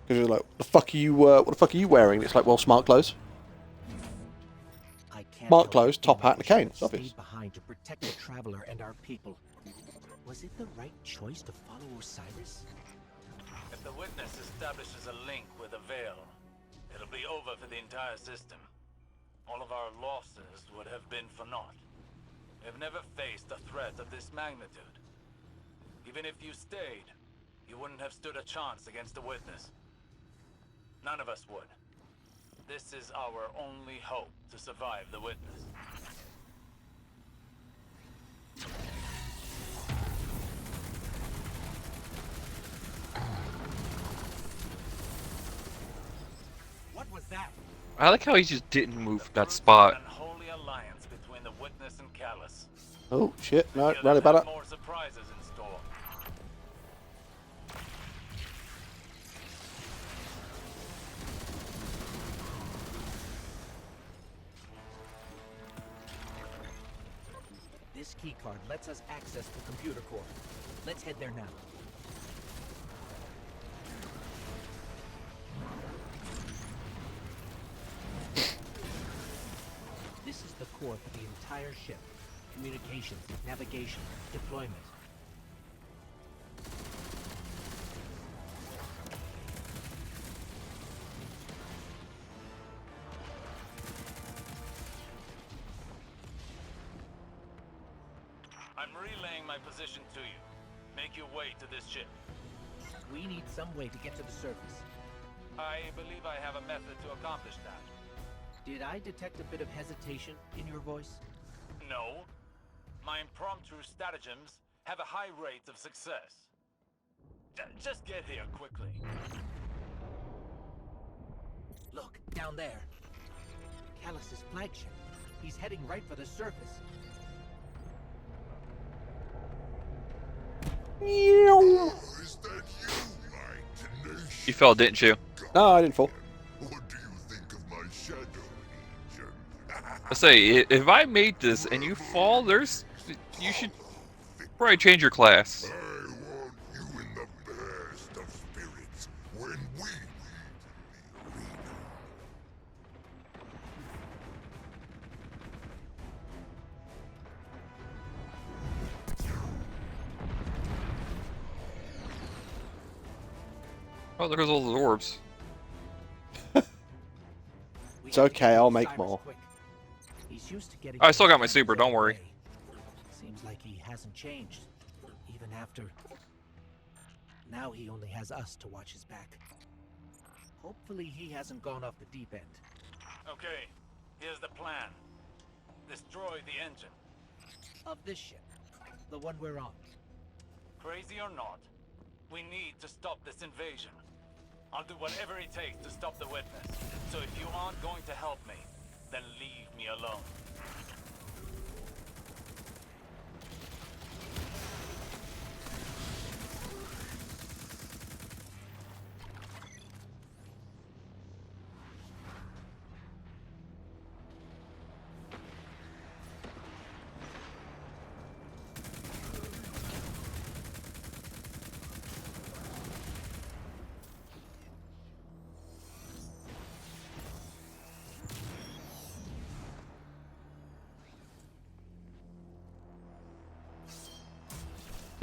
Because you're like, what the fuck are you wearing? It's like, well, smart clothes. Smart clothes, top hat, and a cane. It's obvious. Behind to protect the traveler and our people. Was it the right choice to follow Osiris? If the witness establishes a link with the Veil, it'll be over for the entire system. All of our losses would have been for naught. We've never faced a threat of this magnitude. Even if you stayed, you wouldn't have stood a chance against the witness. None of us would. This is our only hope to survive the witness. What was that? I like how he just didn't move from that spot. An unholy alliance between the witness and Callus. Oh, shit. No, Fear right they about have it. more surprises in store. This keycard lets us access the computer core. Let's head there now. This is the core for the entire ship. Communications, navigation, deployment. I'm relaying my position to you. Make your way to this ship. We need some way to get to the surface. I believe I have a method to accomplish that. Did I detect a bit of hesitation in your voice? No. My impromptu stratagems have a high rate of success. Just get here quickly. Look, down there. Callus's flagship. He's heading right for the surface. Is that you, my tenacious You fell, didn't you? No, I didn't fall. What do you think of my Shadow Legion? I say, if I made this and you fall, you should probably change your class. I want you in the best of spirits when we meet in the arena. Oh, there's all those orbs. It's okay, I'll make more. He's used to getting I still got my super, don't worry. Seems like he hasn't changed, even after. Now he only has us to watch his back. Hopefully he hasn't gone off the deep end. Okay, here's the plan. Destroy the engine. Of this ship, the one we're on. Crazy or not, we need to stop this invasion. I'll do whatever it takes to stop the witness. So if you aren't going to help me, then leave me alone.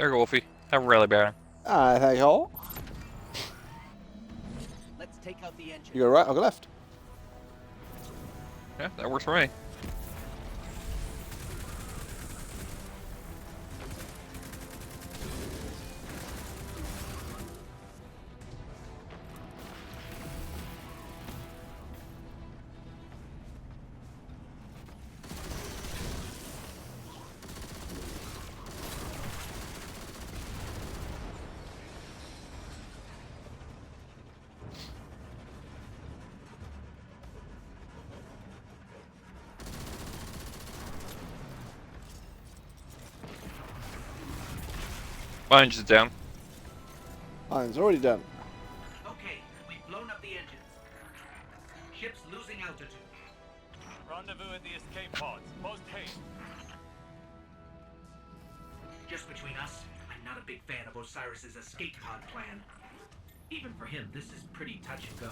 There you go, Wolfie. Have a rally bearing. Thank you all. Let's take out the engine. You go right, I'll go left. Yeah, that works for me. My engine's down. Mine's already done. Okay, we've blown up the engines. Ship's losing altitude. Rendezvous at the escape pods. Post haste. Just between us, I'm not a big fan of Osiris's escape pod plan. Even for him, this is pretty touch and go.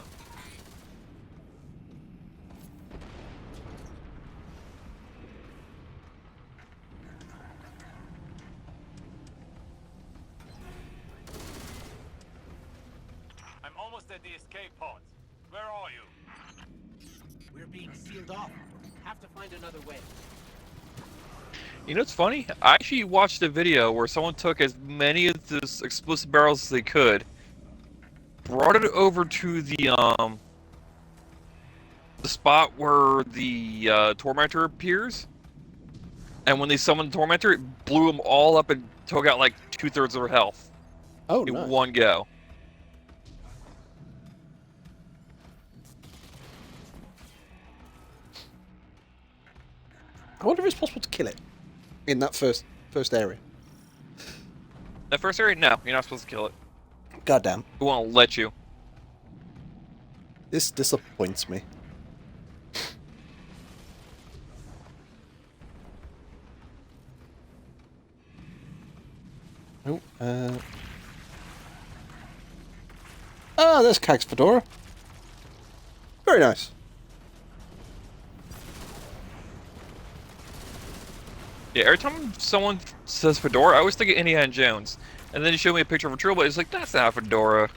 I'm almost at the escape pods. Where are you? We're being sealed off. Have to find another way. You know what's funny? I actually watched a video where someone took as many of those explosive barrels as they could, brought it over to the spot where the tormentor appears, and when they summoned the tormentor, it blew them all up and took out like 2/3 of their health Oh, in nice. one go. I wonder if it's possible to kill it in that first area. That first area, no, you're not supposed to kill it. Goddamn. It won't let you. This disappoints me. Oh, ah, there's Kag's fedora. Very nice. Yeah, every time someone says fedora, I always think of Indiana Jones. And then you show me a picture of a turtle, it's like, that's not a fedora.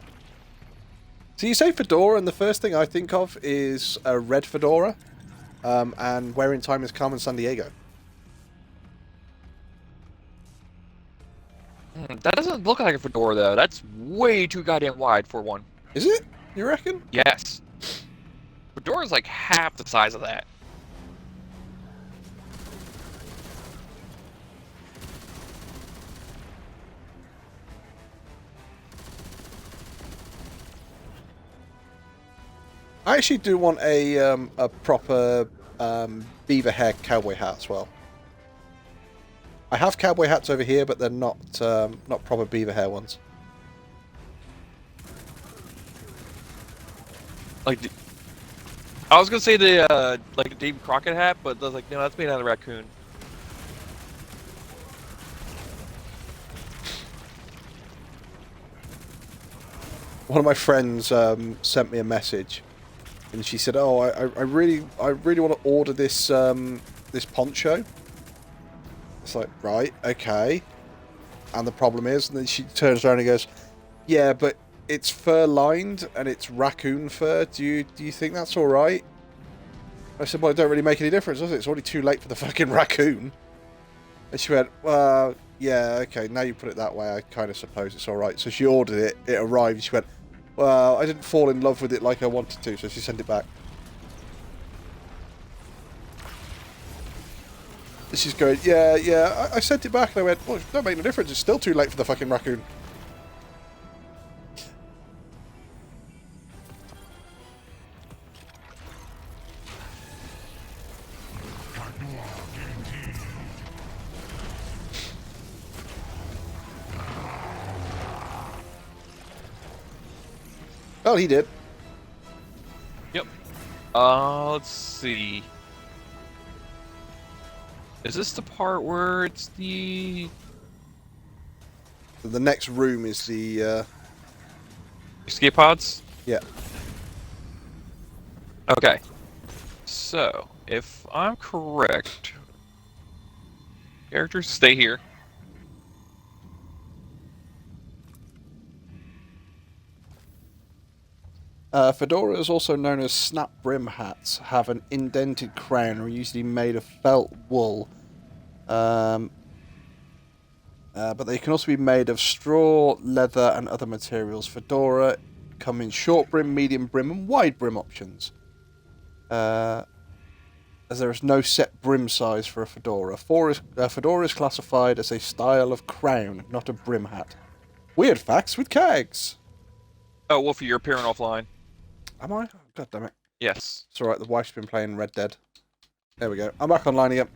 So you say fedora, and the first thing I think of is a red fedora, and Where in Time is Carmen San Diego. That doesn't look like a fedora, though. That's way too goddamn wide for one. Is it? You reckon? Yes. Fedora's like half the size of that. I actually do want a proper beaver hair cowboy hat as well. I have cowboy hats over here, but they're not proper beaver hair ones. Like, I was gonna say the like a Davy Crockett hat, but I was like, no, that's made out of raccoon. One of my friends sent me a message, and she said, "Oh, I really want to order this this poncho." It's like, right, okay. And the problem is, and then she turns around and goes, "Yeah, but it's fur lined and it's raccoon fur. Do you think that's all right?" I said, "Well, it don't really make any difference, does it? It's already too late for the fucking raccoon." And she went, "Well, yeah, okay. Now you put it that way, I kind of suppose it's all right." So she ordered it. It arrived. She went, "Well, I didn't fall in love with it like I wanted to," so she sent it back. And she's going, yeah, I sent it back, and I went, "Well, it don't make no difference. It's still too late for the fucking raccoon." Well, he did. Yep. Let's see. Is this the part where it's the The next room is the escape pods? yeah. Okay. So, if I'm correct, characters stay here. Fedoras, also known as snap brim hats, have an indented crown and are usually made of felt wool. But they can also be made of straw, leather, and other materials. Fedora come in short brim, medium brim, and wide brim options. As there is no set brim size for a fedora. Fedora is classified as a style of crown, not a brim hat. Weird facts with Kags. Oh, Wolfie, you're appearing offline. Am I? Oh, God damn it. Yes. It's alright, the wife's been playing Red Dead. There we go. I'm back online again.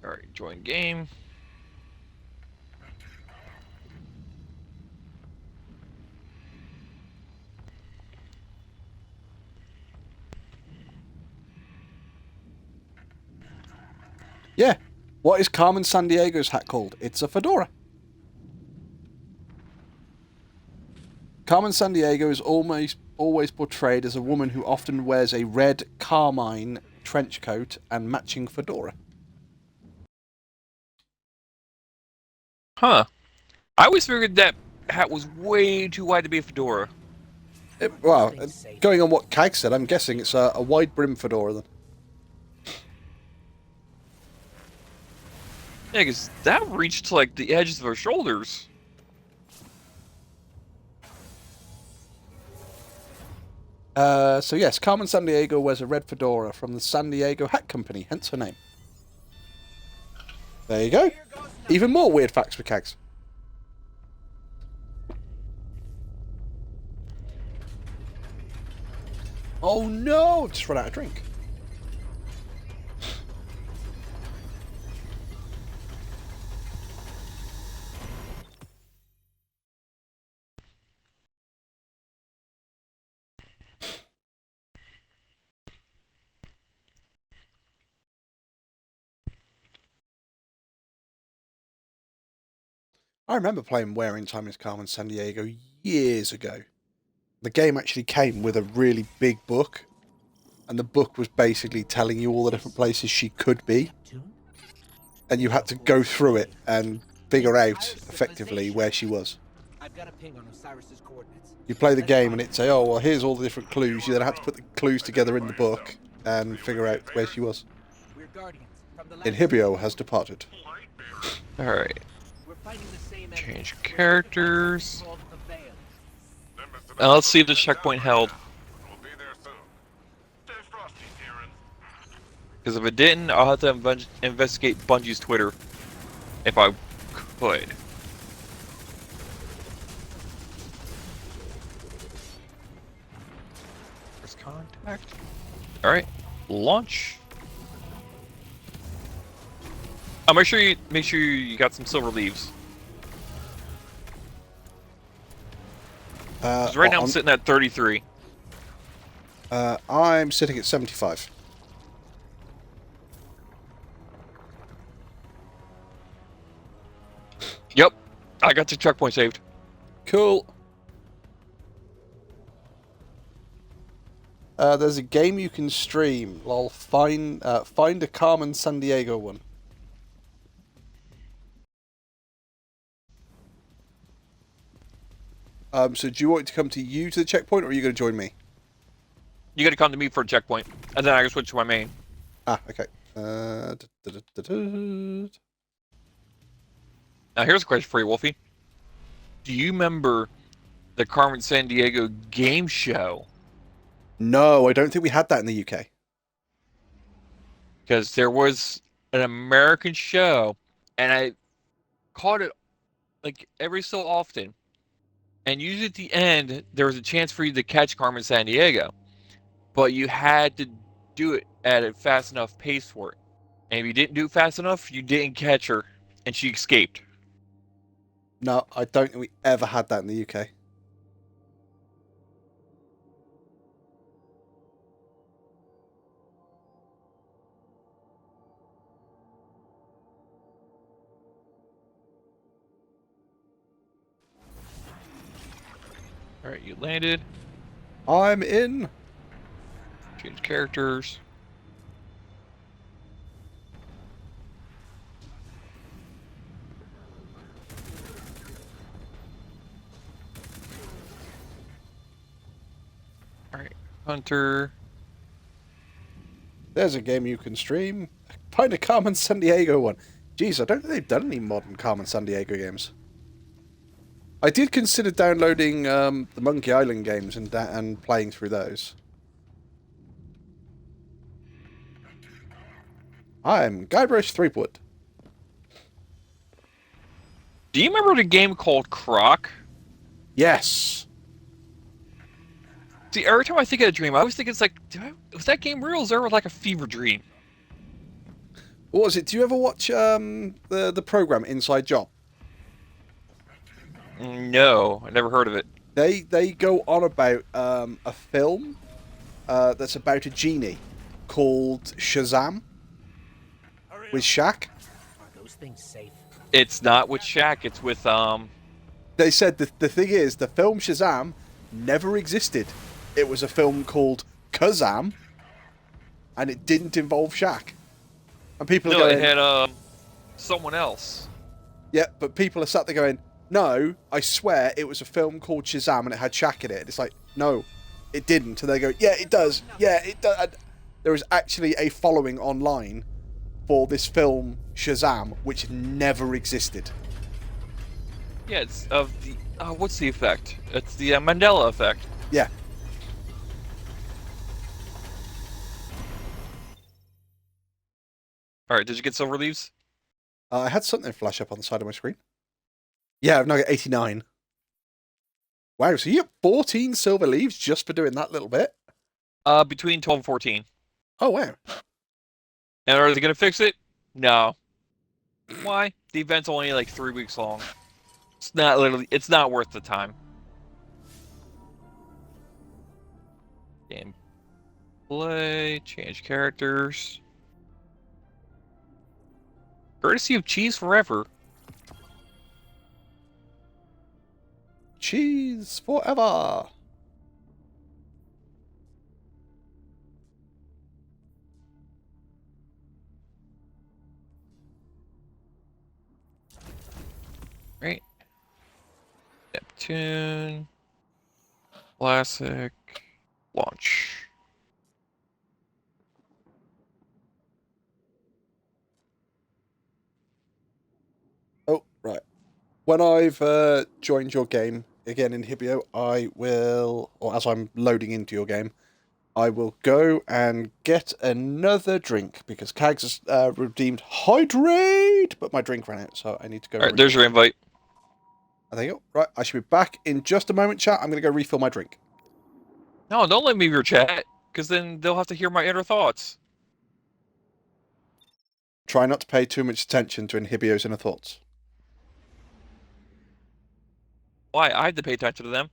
Alright, join game. Yeah. What is Carmen Sandiego's hat called? It's a fedora. Carmen Sandiego is always portrayed as a woman who often wears a red carmine trench coat and matching fedora. Huh. I always figured that hat was way too wide to be a fedora. Going on what Kag said, I'm guessing it's a wide brim fedora then. Yeah, because that reached to like the edges of her shoulders. So yes, Carmen Sandiego wears a red fedora from the San Diego Hat Company, hence her name. There you go. Even more weird facts for Kags. Oh no! Just run out of drink. I remember playing Wearing Time as Carmen Sandiego years ago. The game actually came with a really big book, and the book was basically telling you all the different places she could be, and you had to go through it and figure out effectively where she was. I've got a ping on Osiris's coordinates. You play the game and it'd say, oh, well, here's all the different clues. You then had to put the clues together in the book and figure out where she was. We're guardians from the Inhibio has departed. Alright. We're fighting the same Change characters. Now let's see if the checkpoint held. Because if it didn't, I'll have to investigate Bungie's Twitter. If I could. First contact. Alright. Launch. Oh, make sure you got some silver leaves. 'Cause right now I'm sitting at 33. I'm sitting at 75. Yep. I got the checkpoint saved. Cool. There's a game you can stream. I'll find a Carmen Sandiego one. So do you want it to come to you to the checkpoint, or are you going to join me? You gotta come to me for a checkpoint, and then I can switch to my main. Ah, okay. Now here's a question for you, Wolfie. Do you remember the Carmen Sandiego game show? No, I don't think we had that in the UK. Because there was an American show, and I caught it like every so often. And usually at the end, there was a chance for you to catch Carmen Sandiego, but you had to do it at a fast enough pace for it. And if you didn't do it fast enough, you didn't catch her, and she escaped. No, I don't think we ever had that in the UK. Alright, you landed. I'm in. Change characters. Alright, Hunter. There's a game you can stream. Find a Carmen San Diego one. Jeez, I don't think they've done any modern Carmen San Diego games. I did consider downloading the Monkey Island games and playing through those. I'm Guybrush Threepwood. Do you remember the game called Croc? Yes. See, every time I think of a dream, I always think it's like, was that game real? Or is there like a fever dream? What was it? Do you ever watch the program Inside Job? No, I never heard of it. They go on about a film that's about a genie called Shazam with Shaq. Are those things safe? It's not with Shaq, it's with, They said the thing is, the film Shazam never existed. It was a film called Kazam, and it didn't involve Shaq. And people are no, going, it had, someone else. yeah, but people are sat there going, no, I swear it was a film called Shazam and it had Shaq in it. And it's like, no, it didn't. And they go, yeah, it does. Yeah, it does. And there is actually a following online for this film Shazam, which never existed. Yeah, it's of the, what's the effect? It's the Mandela effect. Yeah. Alright, did you get silver leaves? I had something flash up on the side of my screen. Yeah, I've now got 89. Wow, so you get 14 silver leaves just for doing that little bit? Between 12 and 14. Oh, wow. And are they gonna fix it? No. Why? The event's only like 3 weeks long. It's not worth the time. Game play, change characters. Courtesy of Cheese Forever. Cheese forever. Right. Neptune. Classic. Launch. Oh, right. When I've joined your game again in Hibio, I will, or as I'm loading into your game, I will go and get another drink because Kags has redeemed hydrate, but my drink ran out, so I need to go. Alright, there's your invite. There you go. Right, I should be back in just a moment, chat. I'm going to go refill my drink. No, don't let me your chat, because then they'll have to hear my inner thoughts. Try not to pay too much attention to Inhibio's inner thoughts. Why? I have to pay attention to them.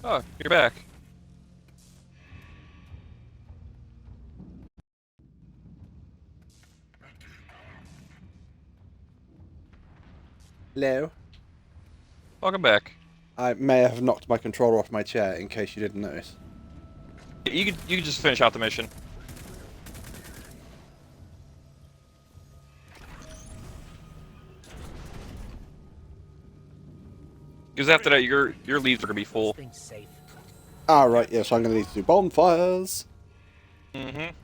Oh, you're back. Hello. Welcome back. I may have knocked my controller off my chair in case you didn't notice. You can just finish out the mission. Because after that, your leaves are gonna be full. Things safe. Alright, yeah, so I'm going to need to do bonfires. Mm-hmm.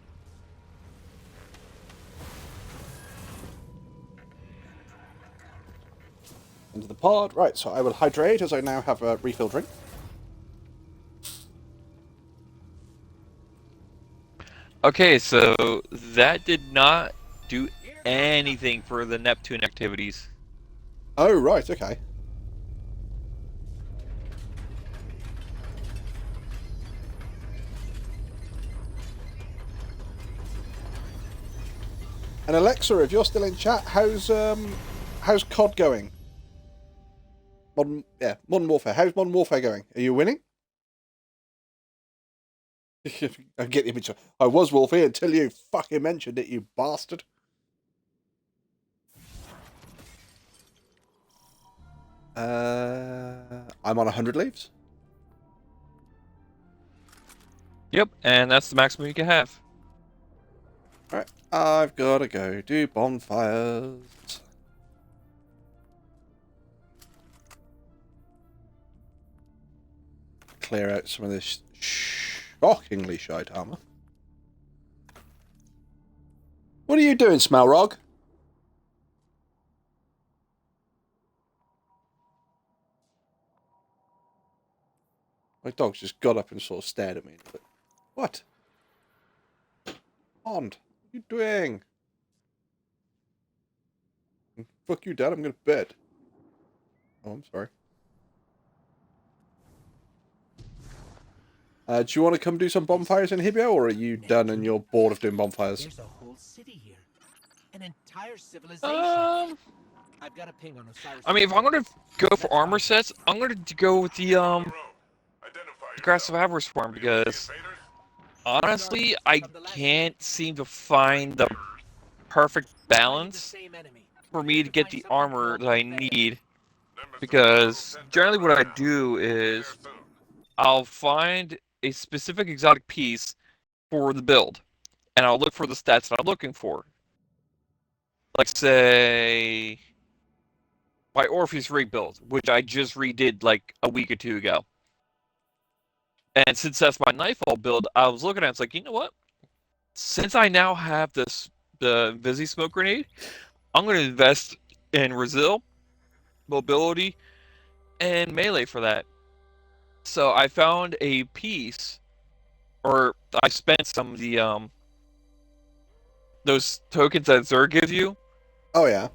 Into the pod. Right, so I will hydrate as I now have a refill drink. Okay, so that did not do anything for the Neptune activities. Oh, right, okay. And Alexa, if you're still in chat, how's COD going? Modern Warfare. How's Modern Warfare going? Are you winning? I get the image. I was Wolfie until you fucking mentioned it, you bastard. I'm on 100 leaves. Yep, and that's the maximum you can have. Alright, I've got to go do bonfires. Clear out some of this shockingly shite armor. What are you doing, Smelrog? My dog's just got up and sort of stared at me. But, what? Pond, what are you doing? Fuck you, Dad, I'm going to bed. Oh, I'm sorry. Do you want to come do some bonfires in Hibio, or are you done and you're bored of doing bonfires? There's a whole city here. An entire civilization. I've got a ping on Osiris. I mean, if I'm gonna go for armor sets, I'm gonna go with the Aggressive Avarice form because honestly, I can't seem to find the perfect balance for me to get the armor that I need. Because generally, what I do is I'll find a specific exotic piece for the build, and I'll look for the stats that I'm looking for. Like, say, my Orpheus rig build, which I just redid like a week or two ago. And since that's my Nightfall build, I was looking at it, it's like, you know what? Since I now have the Visi Smoke Grenade, I'm going to invest in Resil, Mobility, and Melee for that. So I found a piece, or I spent some of the those tokens that Zerg gives you. Oh, yeah.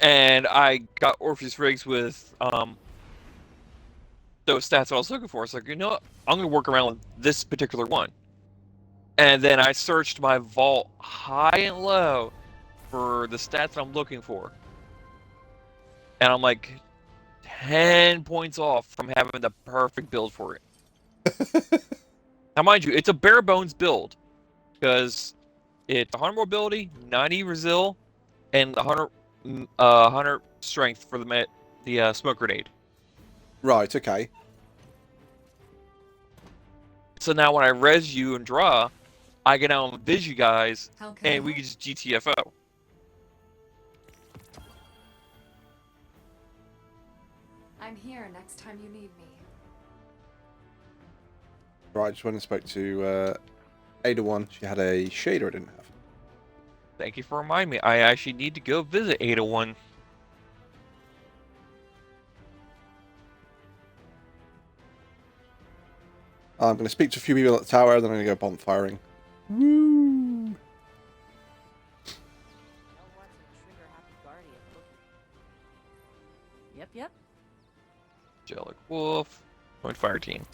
And I got Orpheus rigs with those stats I was looking for. It's like, you know what? I'm going to work around with this particular one. And then I searched my vault high and low for the stats I'm looking for. And I'm like 10 points off from having the perfect build for it. Now, mind you, it's a bare bones build. Because it's 100 mobility, 90 resil, and 100 strength for the smoke grenade. Right, okay. So now when I res you and draw, I can now invis you guys, and we can just GTFO. I'm here next time you need me. Right, I just went and spoke to Ada1. She had a shader I didn't have. Thank you for reminding me. I actually need to go visit 801. I'm going to speak to a few people at the tower, then I'm going to go bonfiring. Woo! Yep. Angelic Wolf. Joint fire team.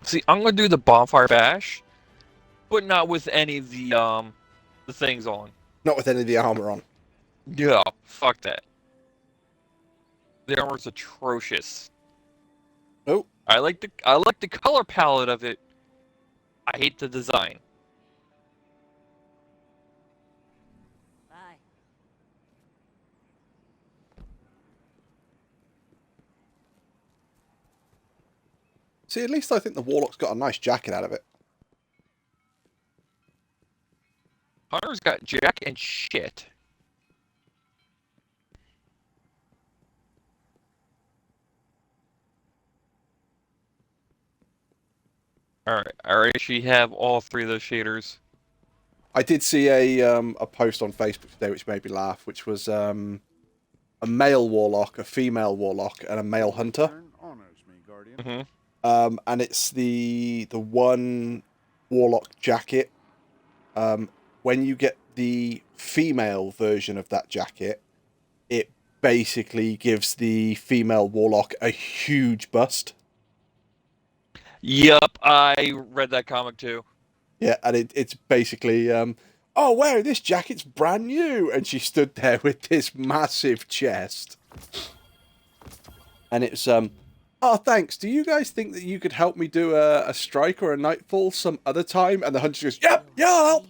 See, I'm going to do the bonfire bash but not with any of the things on. Not with any of the armor on. Yeah, fuck that. The armor's atrocious. Oh, I like the color palette of it. I hate the design. Bye. see, at least I think the Warlock's got a nice jacket out of it. Hunter's got jack and shit. Alright, I actually have all three of those shaders. I did see a post on Facebook today which made me laugh, which was a male Warlock, a female Warlock, and a male Hunter. Mm-hmm. And it's the one Warlock jacket. When you get the female version of that jacket, it basically gives the female Warlock a huge bust. Yup, I read that comic too. Yeah, and it's basically, oh wow, this jacket's brand new, and she stood there with this massive chest. And it's, oh, thanks, do you guys think that you could help me do a strike or a nightfall some other time? And the hunter goes, yep, yeah, I'll help.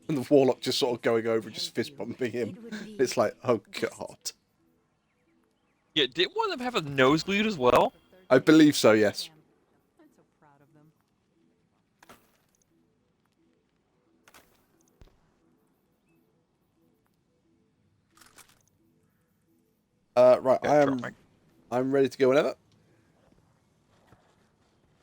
And the Warlock just sort of going over, just fist bumping him. It's like, oh god. Yeah, did one of them have a nosebleed as well? I believe so, yes. I'm so proud of them. Right, I'm ready to go whenever.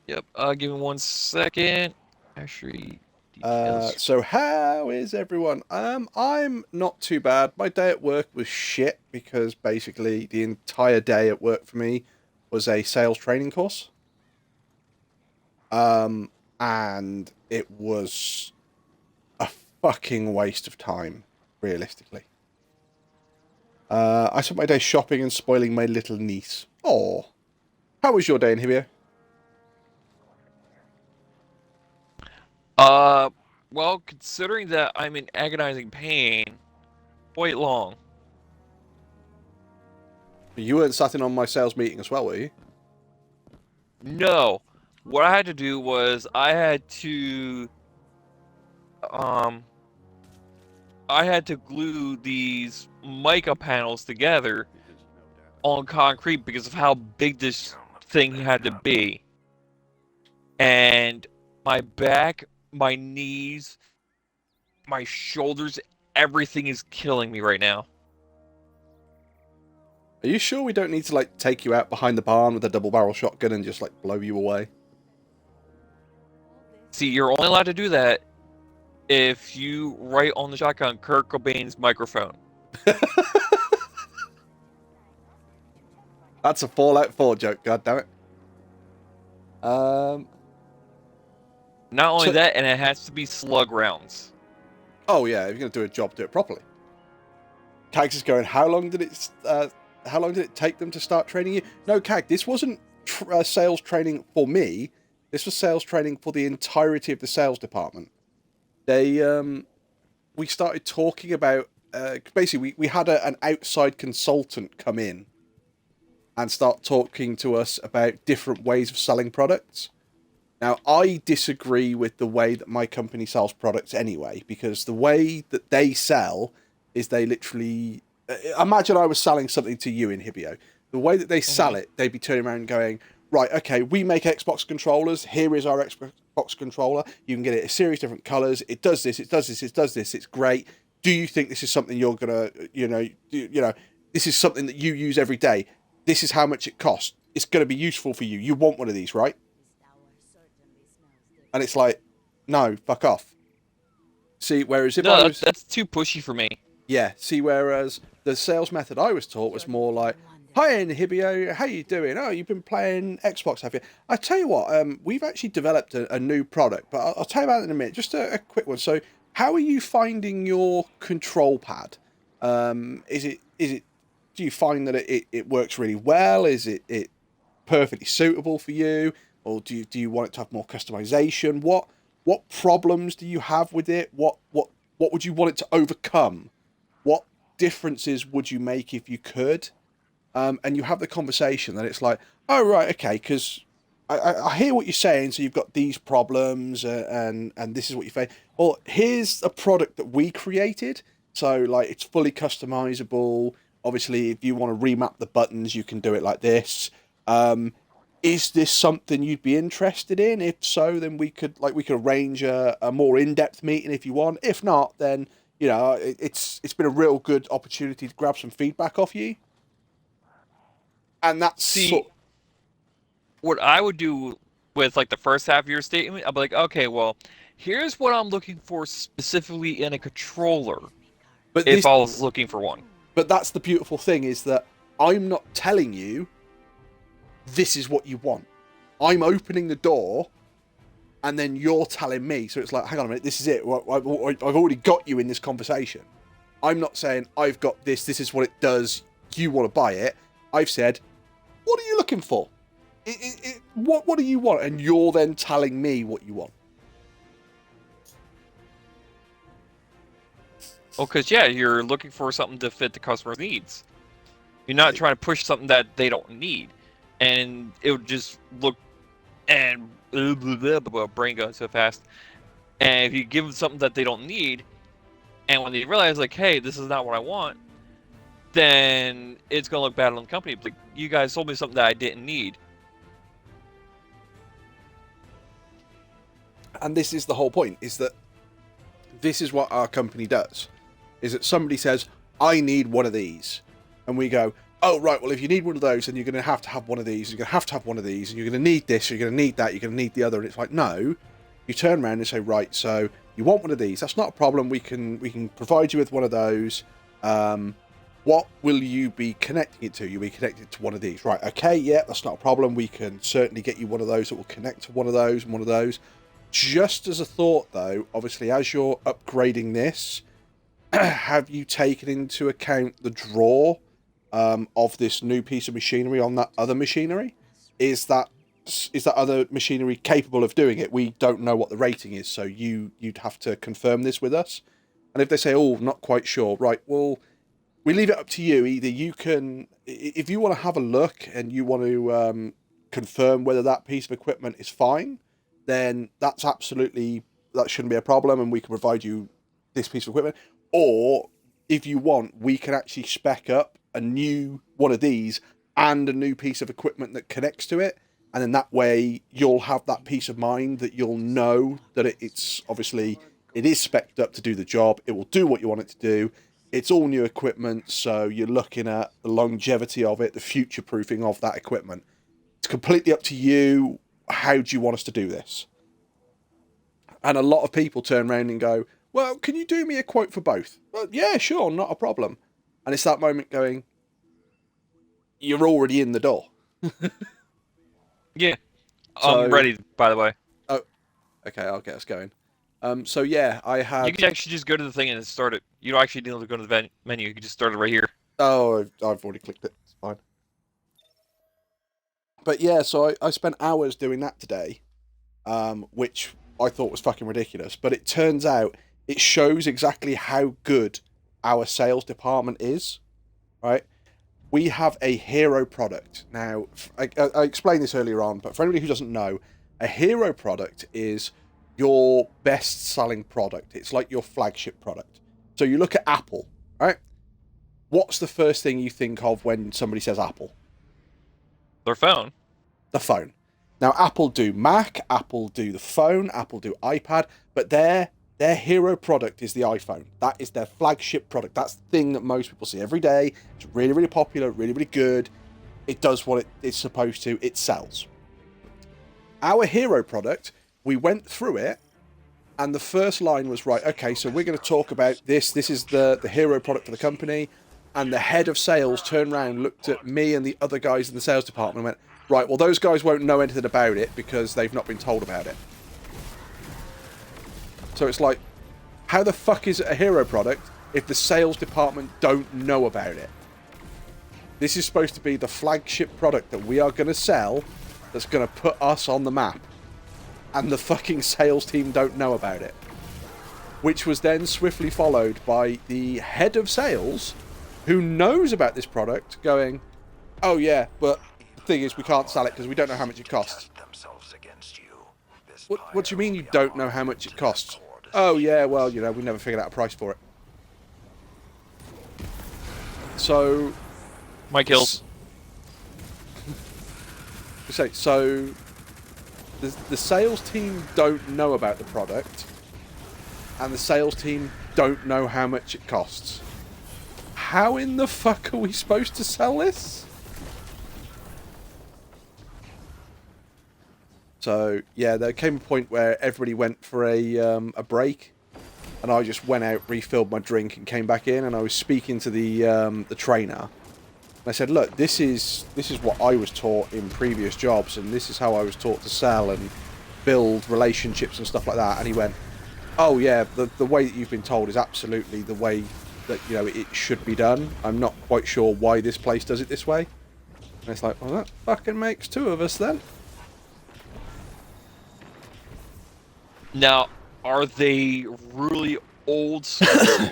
Yep, give me 1 second. Actually, details. So how is everyone? I'm not too bad. My day at work was shit because basically the entire day at work for me was a sales training course. And it was a fucking waste of time, realistically. I spent my day shopping and spoiling my little niece. Oh, how was your day in Hibio? Well, considering that I'm in agonizing pain, quite long. You weren't sat in on my sales meeting as well, were you? No. What I had to do was I had to glue these mica panels together on concrete because of how big this thing had to be. And my back, my knees, my shoulders, everything is killing me right now. Are you sure we don't need to, like, take you out behind the barn with a double-barrel shotgun and just, like, blow you away? See, you're only allowed to do that if you write on the shotgun Kurt Cobain's microphone. That's a Fallout 4 joke, goddammit. Not only that, and it has to be slug rounds. Oh yeah, if you're gonna do a job, do it properly. Cags is going, how long did it take them to start training you? No, Cag, this wasn't sales training for me. This was sales training for the entirety of the sales department. We started talking about, basically we had an outside consultant come in and start talking to us about different ways of selling products. Now, I disagree with the way that my company sells products anyway, because the way that they sell is they literally... imagine I was selling something to you in Hibio. The way that they sell it, they'd be turning around and going, right, okay, we make Xbox controllers. Here is our Xbox controller. You can get it in a series of different colors. It does this, it does this, it does this. It's great. Do you think this is something you're going to, this is something that you use every day? This is how much it costs. It's going to be useful for you. You want one of these, right? And it's like, no, fuck off. See, whereas if I was... that's too pushy for me. Yeah, see, whereas the sales method I was taught was more like, hi, Inhibio, how you doing? Oh, you've been playing Xbox, have you? I tell you what, we've actually developed a new product, but I'll tell you about it in a minute. Just a quick one. So, how are you finding your control pad? Do you find that it works really well? Is it perfectly suitable for you? Or do you want it to have more customization? What problems do you have with it? What would you want it to overcome? What differences would you make if you could? And you have the conversation, and it's like, oh right, okay, because I hear what you're saying. So you've got these problems, and this is what you face. Well, here's a product that we created. So like, it's fully customizable. Obviously, if you want to remap the buttons, you can do it like this. Is this something you'd be interested in? If so, then we could arrange a more in-depth meeting if you want. If not, then it's been a real good opportunity to grab some feedback off you. And that's what I would do with like the first half of your statement. I'd be like, okay, well, here's what I'm looking for specifically in a controller. But if I was looking for one. But that's the beautiful thing, is that I'm not telling you this is what you want. I'm opening the door, and then you're telling me. So it's like, hang on a minute, this is it. I've already got you in this conversation. I'm not saying I've got this. This is what it does. You want to buy it? I've said, what are you looking for? What do you want? And you're then telling me what you want. Well, because yeah, you're looking for something to fit the customer's needs. You're not trying to push something that they don't need, and it would just look and brain going so fast. And if you give them something that they don't need, and when they realize like, hey, this is not what I want, then it's gonna look bad on the company. Like, you guys sold me something that I didn't need. And this is the whole point, is that this is what our company does. Is that somebody says, I need one of these. And we go, oh, right, well, if you need one of those, then you're going to have one of these, you're going to have one of these, and you're going to need this, you're going to need that, you're going to need the other. And it's like, no. You turn around and say, right, so you want one of these. That's not a problem. We can provide you with one of those. What will you be connecting it to? You'll be connected to one of these. Right, okay, yeah, that's not a problem. We can certainly get you one of those that will connect to one of those and one of those. Just as a thought, though, obviously, as you're upgrading this, have you taken into account the draw of this new piece of machinery on that other machinery? Is that other machinery capable of doing it? We don't know what the rating is, so you'd have to confirm this with us. And if they say, oh, not quite sure, right, well, we leave it up to you. Either you can, if you want to have a look and you want to confirm whether that piece of equipment is fine, then that shouldn't be a problem, and we can provide you this piece of equipment. Or if you want, we can actually spec up a new one of these and a new piece of equipment that connects to it, and then that way you'll have that peace of mind that you'll know that it's obviously, it is spec'd up to do the job. It will do what you want it to do. It's all new equipment, so you're looking at the longevity of it, the future-proofing of that equipment. It's completely up to you. How do you want us to do this? And a lot of people turn around and go, well, can you do me a quote for both? Well, yeah, sure, not a problem. And it's that moment going, you're already in the door. Yeah. I'm ready, by the way. Oh, okay, I'll get us going. So yeah, I had... You can actually just go to the thing and start it. You don't actually need to go to the menu. You can just start it right here. Oh, I've already clicked it. It's fine. But yeah, so I spent hours doing that today, which I thought was fucking ridiculous. But it turns out it shows exactly how good our sales department is, right? We have a hero product. Now, I explained this earlier on, but for anybody who doesn't know, a hero product is your best-selling product. It's like your flagship product. So you look at Apple, right? What's the first thing you think of when somebody says Apple? Their phone. The phone. Now, Apple do Mac, Apple do the phone, Apple do iPad, but their hero product is the iPhone. That is their flagship product. That's the thing that most people see every day. It's really, really popular, really, really good. It does what it's supposed to. It sells. Our hero product, we went through it, and the first line was, right, okay, so we're going to talk about this. This is the hero product for the company. And the head of sales turned around, looked at me and the other guys in the sales department and went, right, well, those guys won't know anything about it because they've not been told about it. So it's like, how the fuck is it a hero product if the sales department don't know about it? This is supposed to be the flagship product that we are going to sell that's going to put us on the map. and the fucking sales team don't know about it. Which was then swiftly followed by the head of sales, who knows about this product, going, oh yeah, but the thing is we can't sell it because we don't know how much it costs. What do you mean you don't know how much it costs? Oh yeah, well, you know, we never figured out a price for it. So... My kills. So the sales team don't know about the product, and the sales team don't know how much it costs. How in the fuck are we supposed to sell this? So yeah, there came a point where everybody went for a break, and I just went out, refilled my drink, and came back in, and I was speaking to the trainer. And I said, look, this is what I was taught in previous jobs, and this is how I was taught to sell and build relationships and stuff like that. And he went, oh yeah, the way that you've been told is absolutely the way that, you know, it should be done. I'm not quite sure why this place does it this way. And it's like, well, that fucking makes two of us then. Now, are they really old school?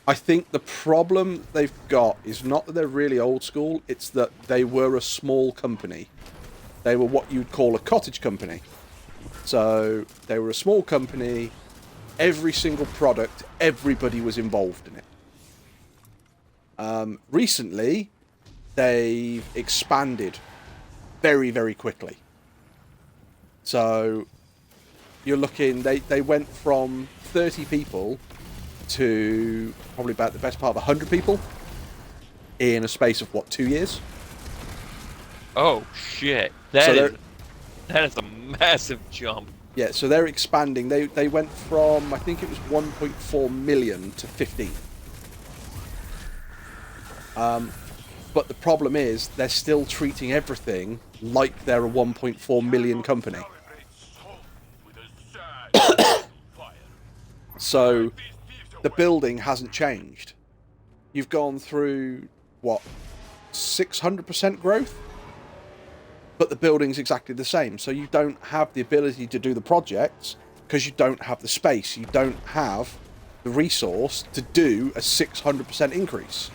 I think the problem they've got is not that they're really old school, it's that they were a small company. They were what you'd call a cottage company. So they were a small company, every single product, everybody was involved in it. Recently, they've expanded very, very quickly. So you're looking, they went from 30 people to probably about the best part of 100 people in a space of, what, 2 years? Oh, shit. That is a massive jump. Yeah, so they're expanding. They went from, I think it was 1.4 million to 15. But the problem is, they're still treating everything like they're a 1.4 million company. So the building hasn't changed. You've gone through, what, 600% growth? But the building's exactly the same. So you don't have the ability to do the projects because you don't have the space. You don't have the resource to do a 600% increase.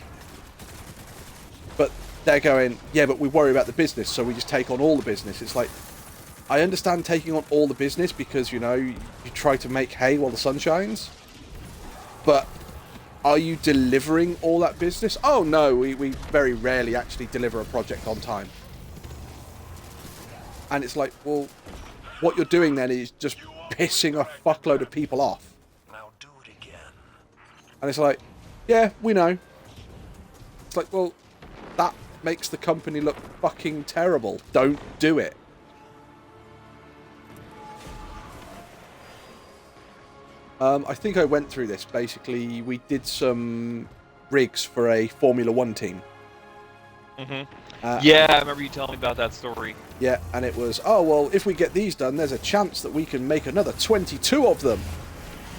But they're going, yeah, but we worry about the business, so we just take on all the business. It's like, I understand taking on all the business because, you know, you try to make hay while the sun shines. But are you delivering all that business? Oh, no, we very rarely actually deliver a project on time. And it's like, well, what you're doing then is just pissing a fuckload of people off. Now do it again. And it's like, yeah, we know. It's like, well, that makes the company look fucking terrible. Don't do it. I think I went through this. Basically, we did some rigs for a Formula 1 team. Yeah, I remember you telling me about that story. Yeah, and it was, oh, well, if we get these done, there's a chance that we can make another 22 of them.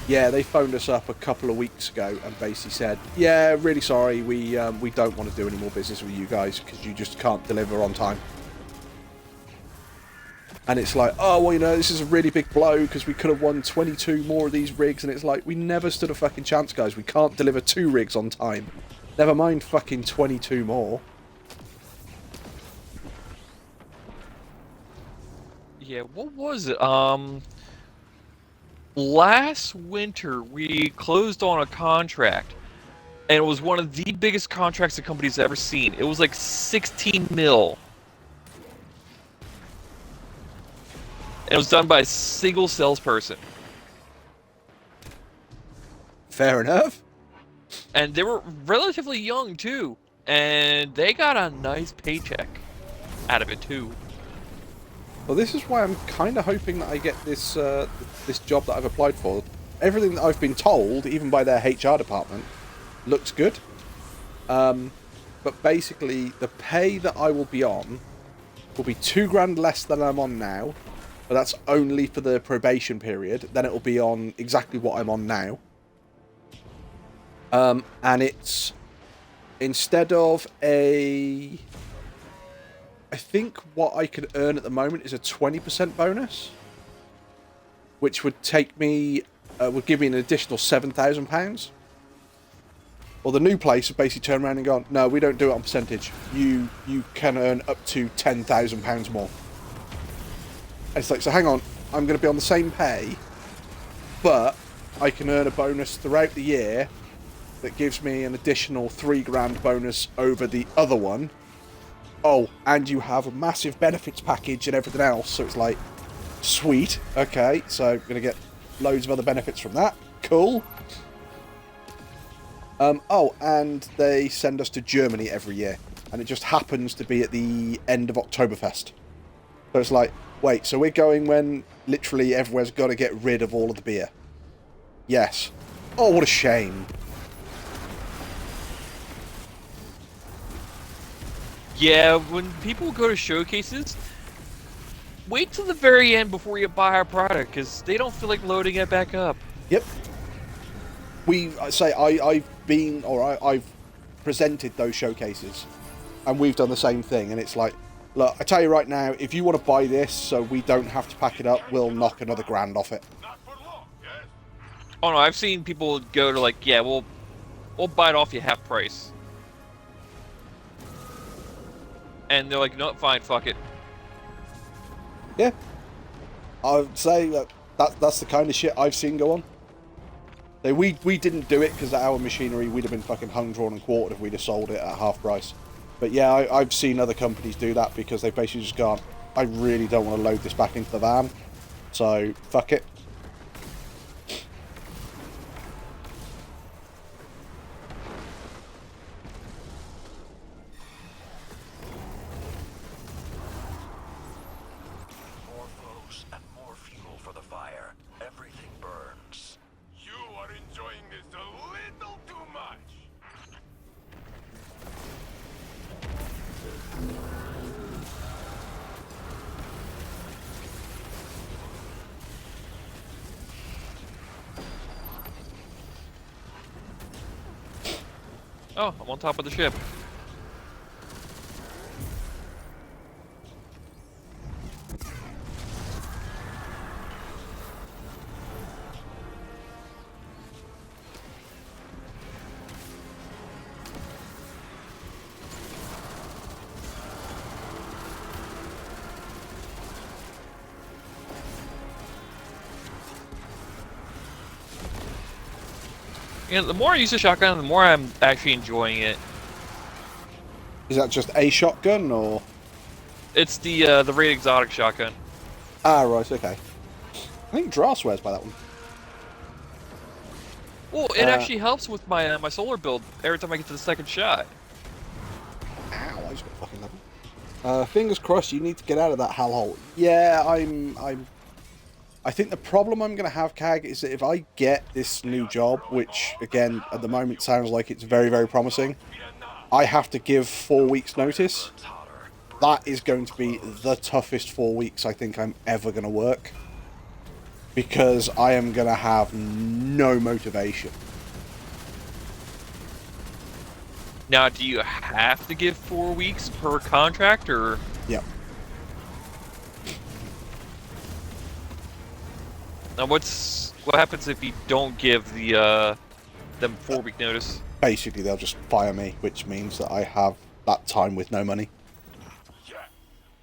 Yeah, they phoned us up a couple of weeks ago and basically said, yeah, really sorry, we don't want to do any more business with you guys because you just can't deliver on time. And it's like, oh, well, you know, this is a really big blow because we could have won 22 more of these rigs. And it's like, we never stood a fucking chance, guys. We can't deliver 2 rigs on time. Never mind fucking 22 more. Yeah, what was it? Last winter, we closed on a contract. And it was one of the biggest contracts the company's ever seen. It was like 16 mil. It was done by a single salesperson. Fair enough. And they were relatively young, too. And they got a nice paycheck out of it, too. Well, this is why I'm kind of hoping that I get this this job that I've applied for. Everything that I've been told, even by their HR department, looks good. But basically, the pay that I will be on will be $2,000 less than I'm on now. But that's only for the probation period. Then it will be on exactly what I'm on now. And it's, instead of I think what I could earn at the moment is a 20% bonus. which would take me, would give me an additional £7,000. Well, the new place have basically turned around and gone, no, we don't do it on percentage. You can earn up to £10,000 more. And it's like, so hang on, I'm going to be on the same pay, but I can earn a bonus throughout the year that gives me an additional £3,000 bonus over the other one. Oh, and you have a massive benefits package and everything else. So it's like, sweet. Okay, so I'm going to get loads of other benefits from that. Cool. Oh, and they send us to Germany every year. And it just happens to be at the end of Oktoberfest. So it's like, wait, so we're going when literally everywhere's got to get rid of all of the beer? Yes. Oh, what a shame. Yeah, when people go to showcases, wait till the very end before you buy our product, because they don't feel like loading it back up. Yep. I've presented those showcases, and we've done the same thing, and it's like, look, I tell you right now, if you want to buy this so we don't have to pack it up, we'll knock another grand off it. Oh no, I've seen people go to like, yeah, we'll buy it off you half price. And they're like, no, fine, fuck it. Yeah. I would say that's the kind of shit I've seen go on. We didn't do it because our machinery, we'd have been fucking hung, drawn and quartered if we'd have sold it at half price. But yeah, I've seen other companies do that because they've basically just gone, I really don't want to load this back into the van, so fuck it. More foes and more fuel for the fire. Everything burns. You are enjoying this a little too much. Oh, I'm on top of the ship. You know, the more I use the shotgun, the more I'm actually enjoying it. Is that just a shotgun, or? It's the Raid Exotic shotgun. Ah, right, okay. I think Dra swears by that one. Well, it actually helps with my my solar build every time I get to the second shot. Ow, I just got fucking level. Fingers crossed you need to get out of that hellhole. Yeah, I think the problem I'm going to have, Cag, is that if I get this new job, which, again, at the moment sounds like it's very, very promising, I have to give 4 weeks' notice. That is going to be the toughest 4 weeks I think I'm ever going to work. Because I am going to have no motivation. Now, do you have to give 4 weeks per contract, or? Yep. Now, what happens if you don't give the them 4-week notice? Basically, they'll just fire me, which means that I have that time with no money. Yeah,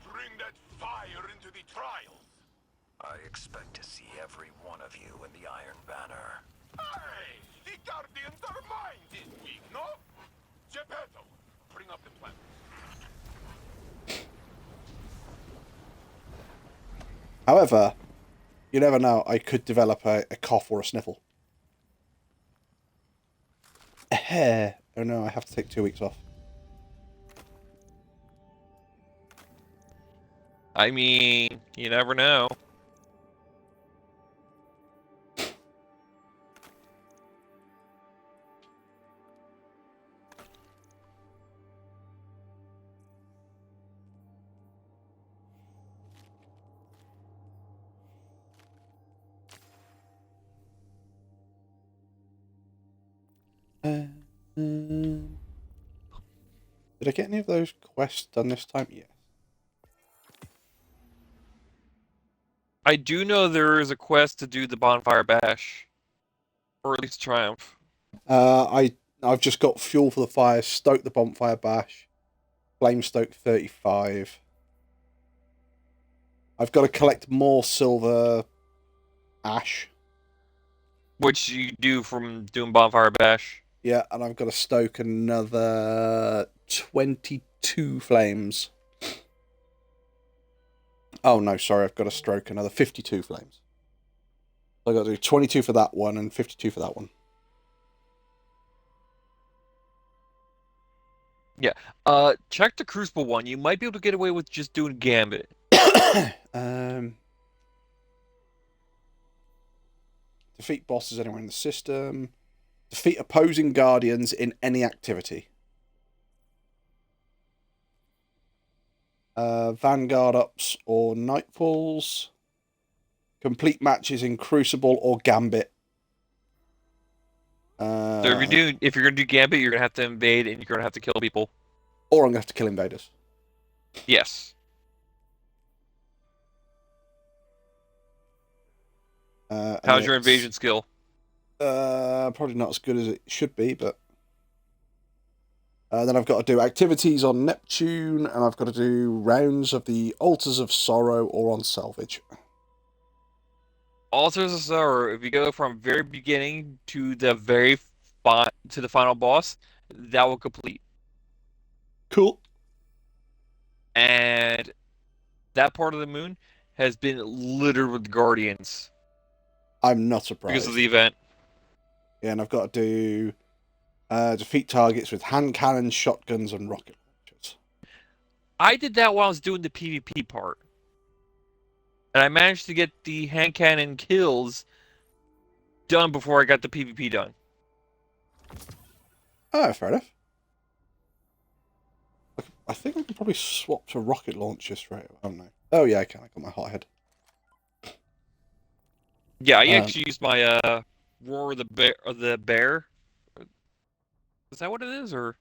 bring that fire into the trials. I expect to see every one of you in the Iron Banner. Hey, the Guardians are mine this week, no? Geppetto, bring up the plan. However, you never know, I could develop a cough or a sniffle. Oh no, I have to take 2 weeks off. I mean, you never know. Did I get any of those quests done this time? Yeah. I do know there is a quest to do the bonfire bash, or at least triumph. I've just got fuel for the fire, stoke the bonfire bash, flame stoke 35. I've got to collect more silver ash. Which you do from doing bonfire bash. Yeah, and I've got to stoke another 22 flames. Oh no, sorry, I've got to stoke another 52 flames. So I've got to do 22 for that one and 52 for that one. Yeah. Check the Crucible one. You might be able to get away with just doing Gambit. Defeat bosses anywhere in the system. Defeat opposing guardians in any activity. Vanguard ups or nightfalls. Complete matches in Crucible or Gambit. So if you're gonna do Gambit, you're gonna have to invade and you're gonna have to kill people. Or I'm gonna have to kill invaders. Yes. How's your invasion skill? Probably not as good as it should be, but then I've got to do activities on Neptune, and I've got to do rounds of the Altars of Sorrow or on Salvage. Altars of Sorrow, if you go from very beginning to the to the final boss, that will complete. Cool. And that part of the moon has been littered with guardians. I'm not surprised. Because of the event. Yeah, and I've got to do defeat targets with hand cannons, shotguns, and rocket launchers. I did that while I was doing the PvP part. And I managed to get the hand cannon kills done before I got the PvP done. Oh, fair enough. I think I can probably swap to rocket launcher straight away. Oh, no. Oh, yeah, I can. I got my hothead. Yeah, I actually used my Roar of the Bear. Is that what it is, or?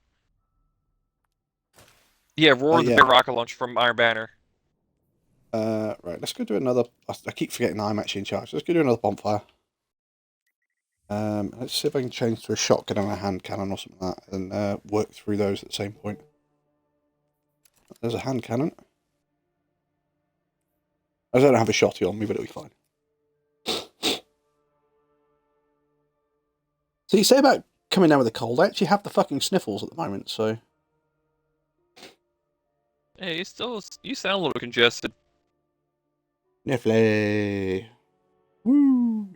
Yeah, Roar of the Bear rocket launcher from Iron Banner. Right, let's go do another. I keep forgetting I'm actually in charge. Let's go do another bonfire. Let's see if I can change to a shotgun and a hand cannon or something like that, and work through those at the same point. There's a hand cannon. I don't have a shotty on me, but it'll be fine. So you say about coming down with a cold. I actually have the fucking sniffles at the moment, so. Hey, you sound a little congested. Sniffly. Woo.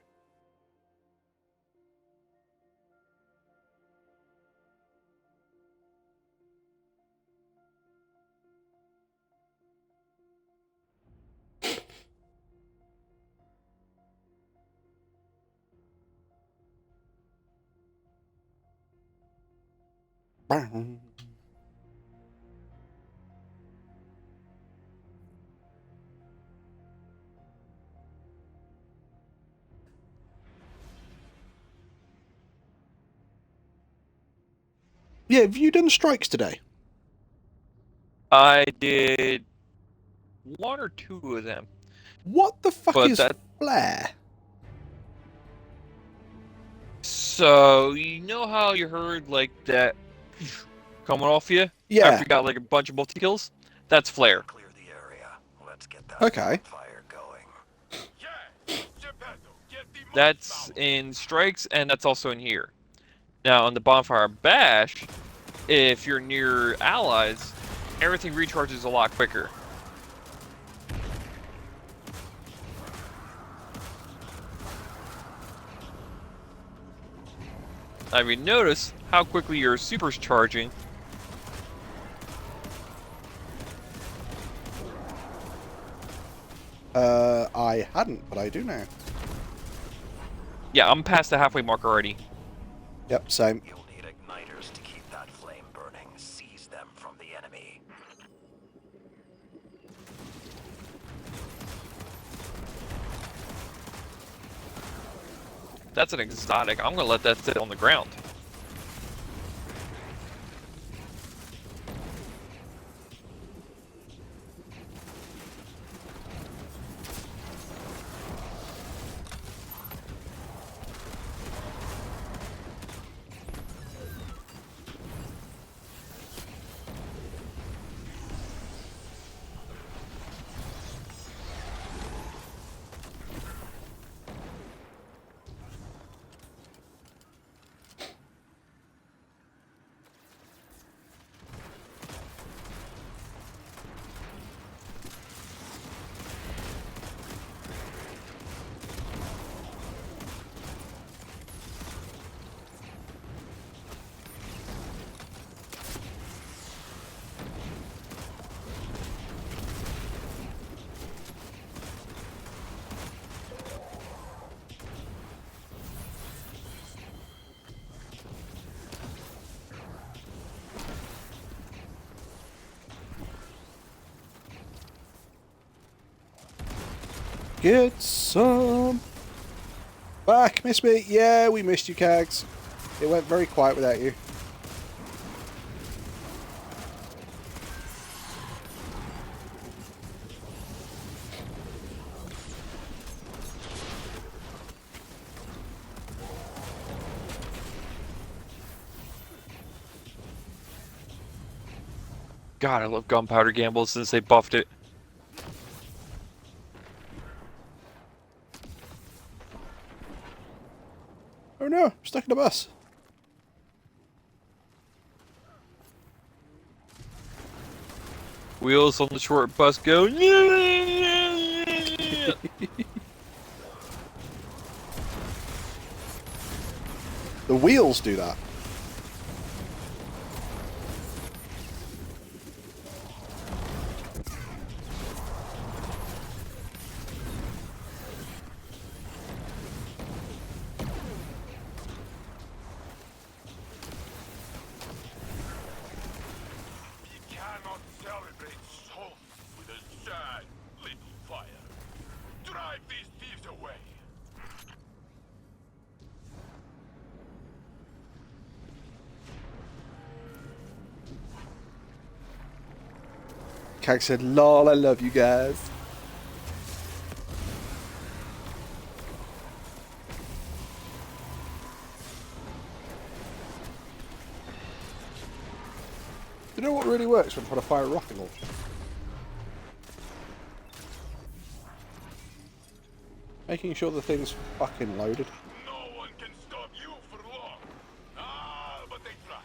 Yeah, have you done strikes today? I did one or two of them. What the fuck is flare? So, you know how you heard, like, that coming off you? Yeah. After you got, like, a bunch of multi-kills? That's flare. Clear the area. Let's get that Okay. fire going. That's in strikes, and that's also in here. Now, on the bonfire bash, if you're near allies, everything recharges a lot quicker. Now, if you notice how quickly your super's charging, I hadn't, but I do now. yeah, I'm past the halfway mark already. Yep, same. You'll need igniters to keep that flame burning. Seize them from the enemy. That's an exotic. I'm gonna let that sit on the ground. get some. Back, miss me. Yeah, we missed you, Cags. It went very quiet without you. God, I love gunpowder gambles since they buffed it. Oh no, I'm stuck in the bus. Wheels on the short bus go. The wheels do that. You cannot celebrate Solstice with a sad little fire. Drive these thieves away. Cag said, lol, I love you guys. You know what really works when trying to fire a rocket launcher? Making sure the thing's fucking loaded. No one can stop you for long. Ah, but they try.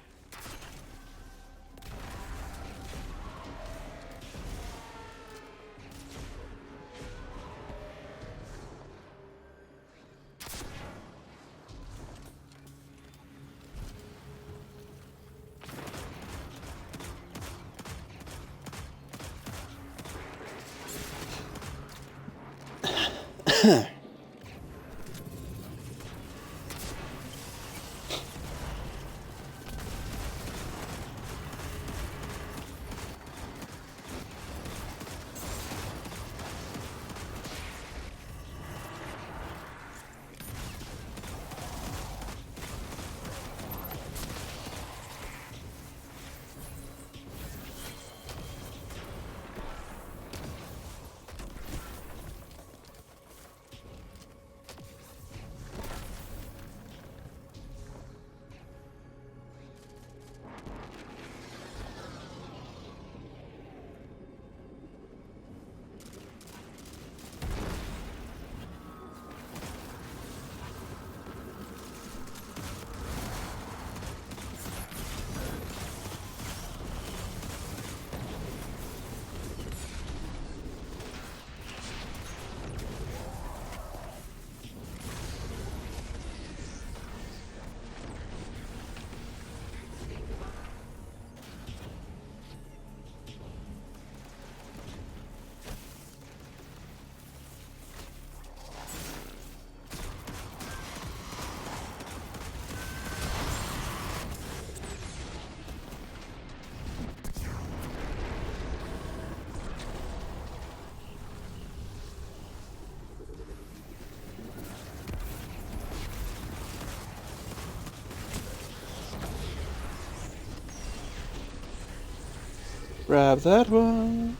Grab that one.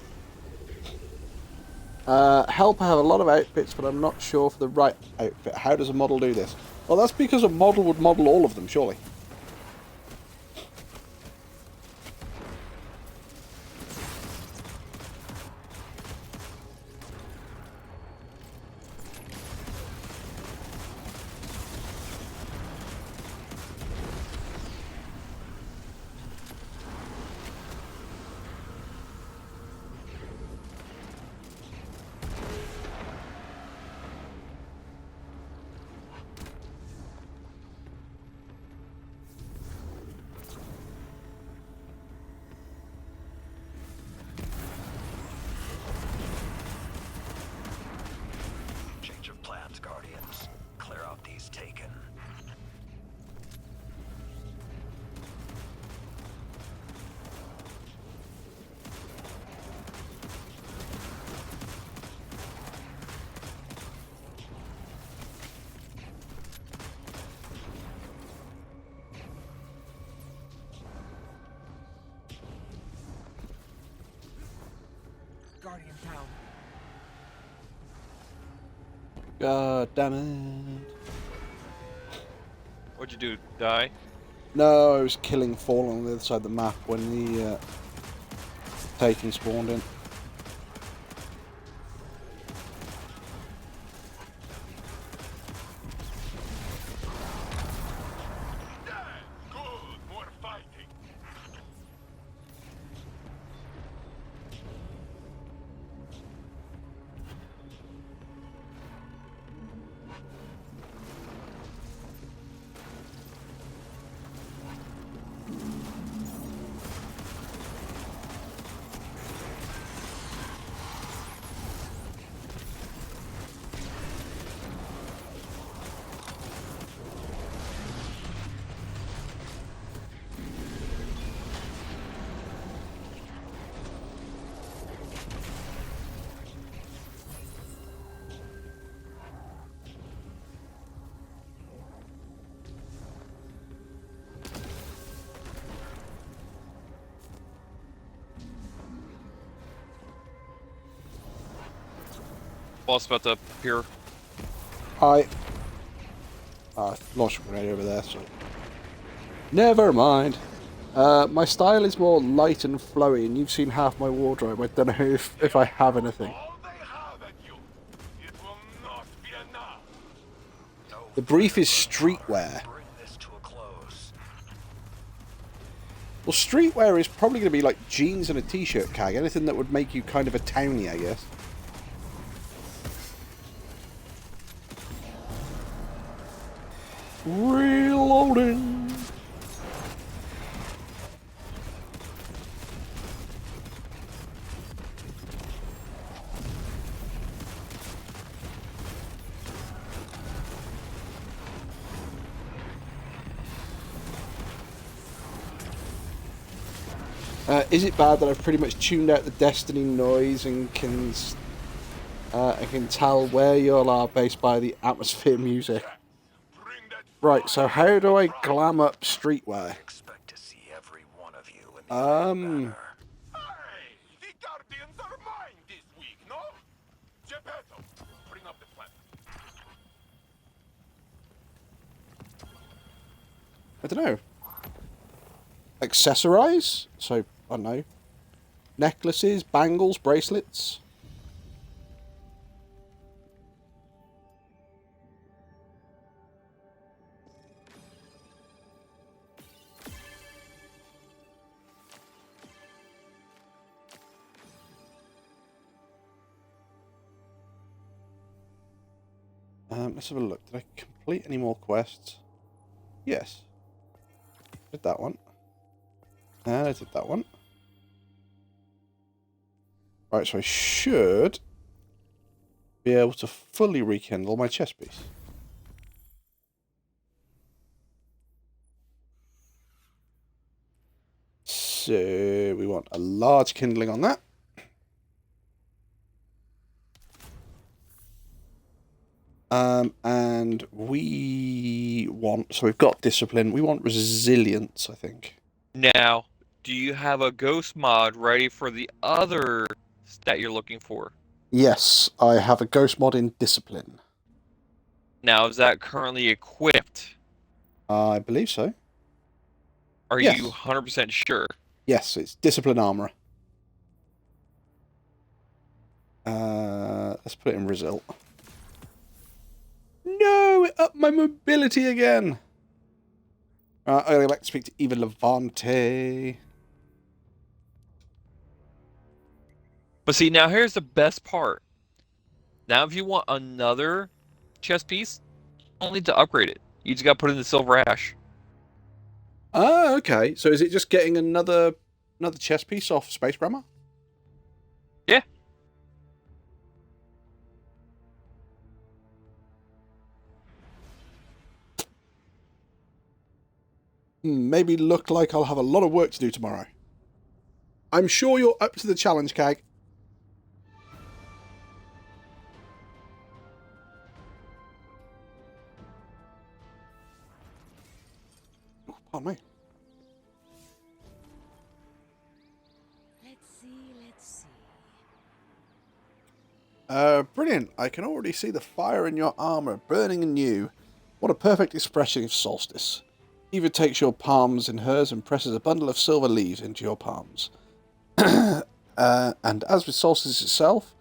Help, I have a lot of outfits, but I'm not sure for the right outfit. How does a model do this? Well, that's because a model would model all of them, surely. Guardian down. God damn it. What'd you do? Die? No, I was killing Fallen on the other side of the map when the Taken spawned in. Good, more fighting. Boss about to appear. I lost a grenade over there, so never mind. My style is more light and flowy, and you've seen half my wardrobe. I don't know if I have anything. All they have at you. It will not be enough. The brief is streetwear. Bring this to a close. Well, streetwear is probably going to be like jeans and a t-shirt, Kag. Anything that would make you kind of a townie, I guess. Reloading. Is it bad that I've pretty much tuned out the Destiny noise and I can tell where you all are based by the atmosphere music? Right, so how do I glam up streetwear? Expect to see every one of you in the banner. Hey, the Guardians are mine this week, no? Geppetto, bring up the plan. I don't know. Accessorize? So, I don't know. Necklaces, bangles, bracelets. Let's have a look. Did I complete any more quests? Yes. Did that one. And I did that one. Right, so I should be able to fully rekindle my chest piece. So we want a large kindling on that. And we want, so we've got discipline, we want resilience, I think. Now, do you have a ghost mod ready for the other stat you're looking for? Yes, I have a ghost mod in discipline. Now, is that currently equipped? I believe so. Are Yes. you 100% sure? Yes, it's discipline armor. Let's put it in result. No, it upped my mobility again. I'd like to speak to Eva Levante. But see, now here's the best part. Now, if you want another chest piece, you don't need to upgrade it. You just got to put in the silver ash. Ah, okay. So is it just getting another chest piece off Space Grammar? Yeah. Maybe look like I'll have a lot of work to do tomorrow. I'm sure you're up to the challenge, Kag. Oh, pardon me. Let's see, let's see. Brilliant. I can already see the fire in your armor burning anew. What a perfect expression of Solstice. Eva takes your palms in hers and presses a bundle of silver leaves into your palms. And as with Solstice itself,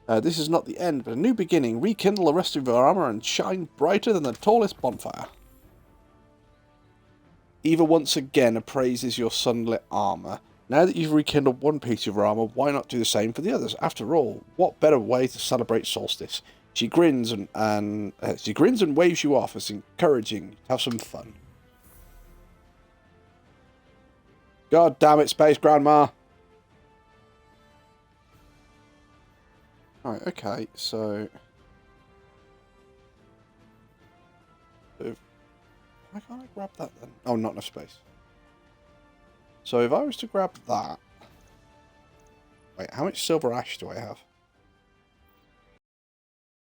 this is not the end, but a new beginning. Rekindle the rest of your armor and shine brighter than the tallest bonfire. Eva once again appraises your sunlit armor. Now that you've rekindled one piece of your armor, why not do the same for the others? After all, what better way to celebrate Solstice? She grins and waves you off as encouraging. Have some fun. God damn it, Space Grandma! Right, okay, so... Why can't I grab that then? Oh, not enough space. So if I was to grab that... Wait, how much silver ash do I have?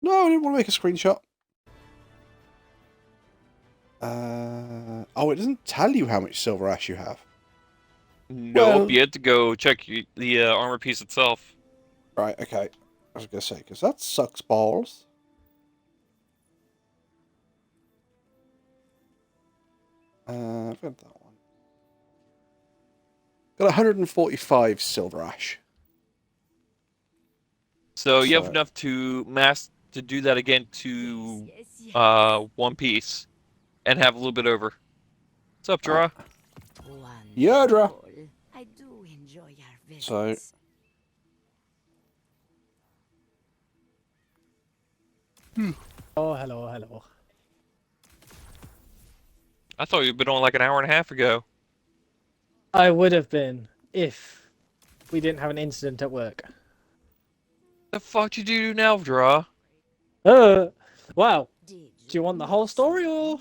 No, I didn't want to make a screenshot. Oh, it doesn't tell you how much silver ash you have. Nope, Well- you had to go check the armor piece itself. Right, okay. I was going to say, because that sucks balls. I've got that one. Got 145 silver ash. So you have So- enough to to do that again to one piece, and have a little bit over. What's up, Dra? Yodra. Wonderful. I do enjoy our visits. So- Oh, hello. I thought you'd been on like an hour and a half ago. I would have been if we didn't have an incident at work. The fuck you do now, Dra? Wow. Did Do you want the whole story or?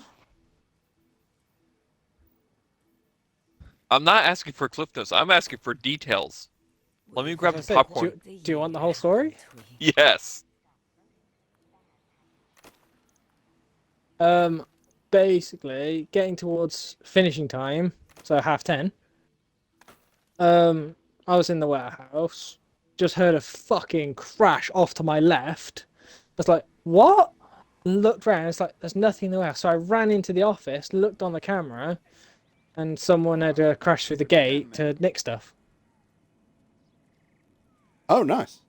I'm not asking for cliff notes. I'm asking for details. Let me grab the That's it. popcorn. Do you want the whole story? Yes. Basically, getting towards finishing time, so 10:30. I was in the warehouse, just heard a fucking crash off to my left. I was like, what? Looked around, it's like, there's nothing in the warehouse. So I ran into the office, looked on the camera, and someone had crashed through the gate to nick stuff. Oh, nice.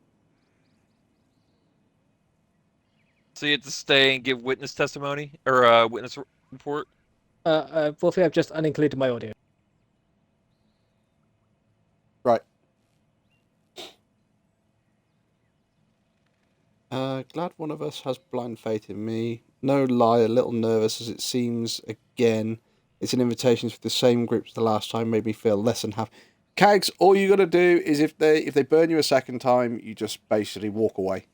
So you had to stay and give witness testimony or witness report. Wolfie, I've just unincluded my audio. Right. Glad one of us has blind faith in me. No lie, a little nervous as it seems again. It's an invitation to the same group as the last time, made me feel less than half. Cags, all you gotta do is if they burn you a second time, you just basically walk away.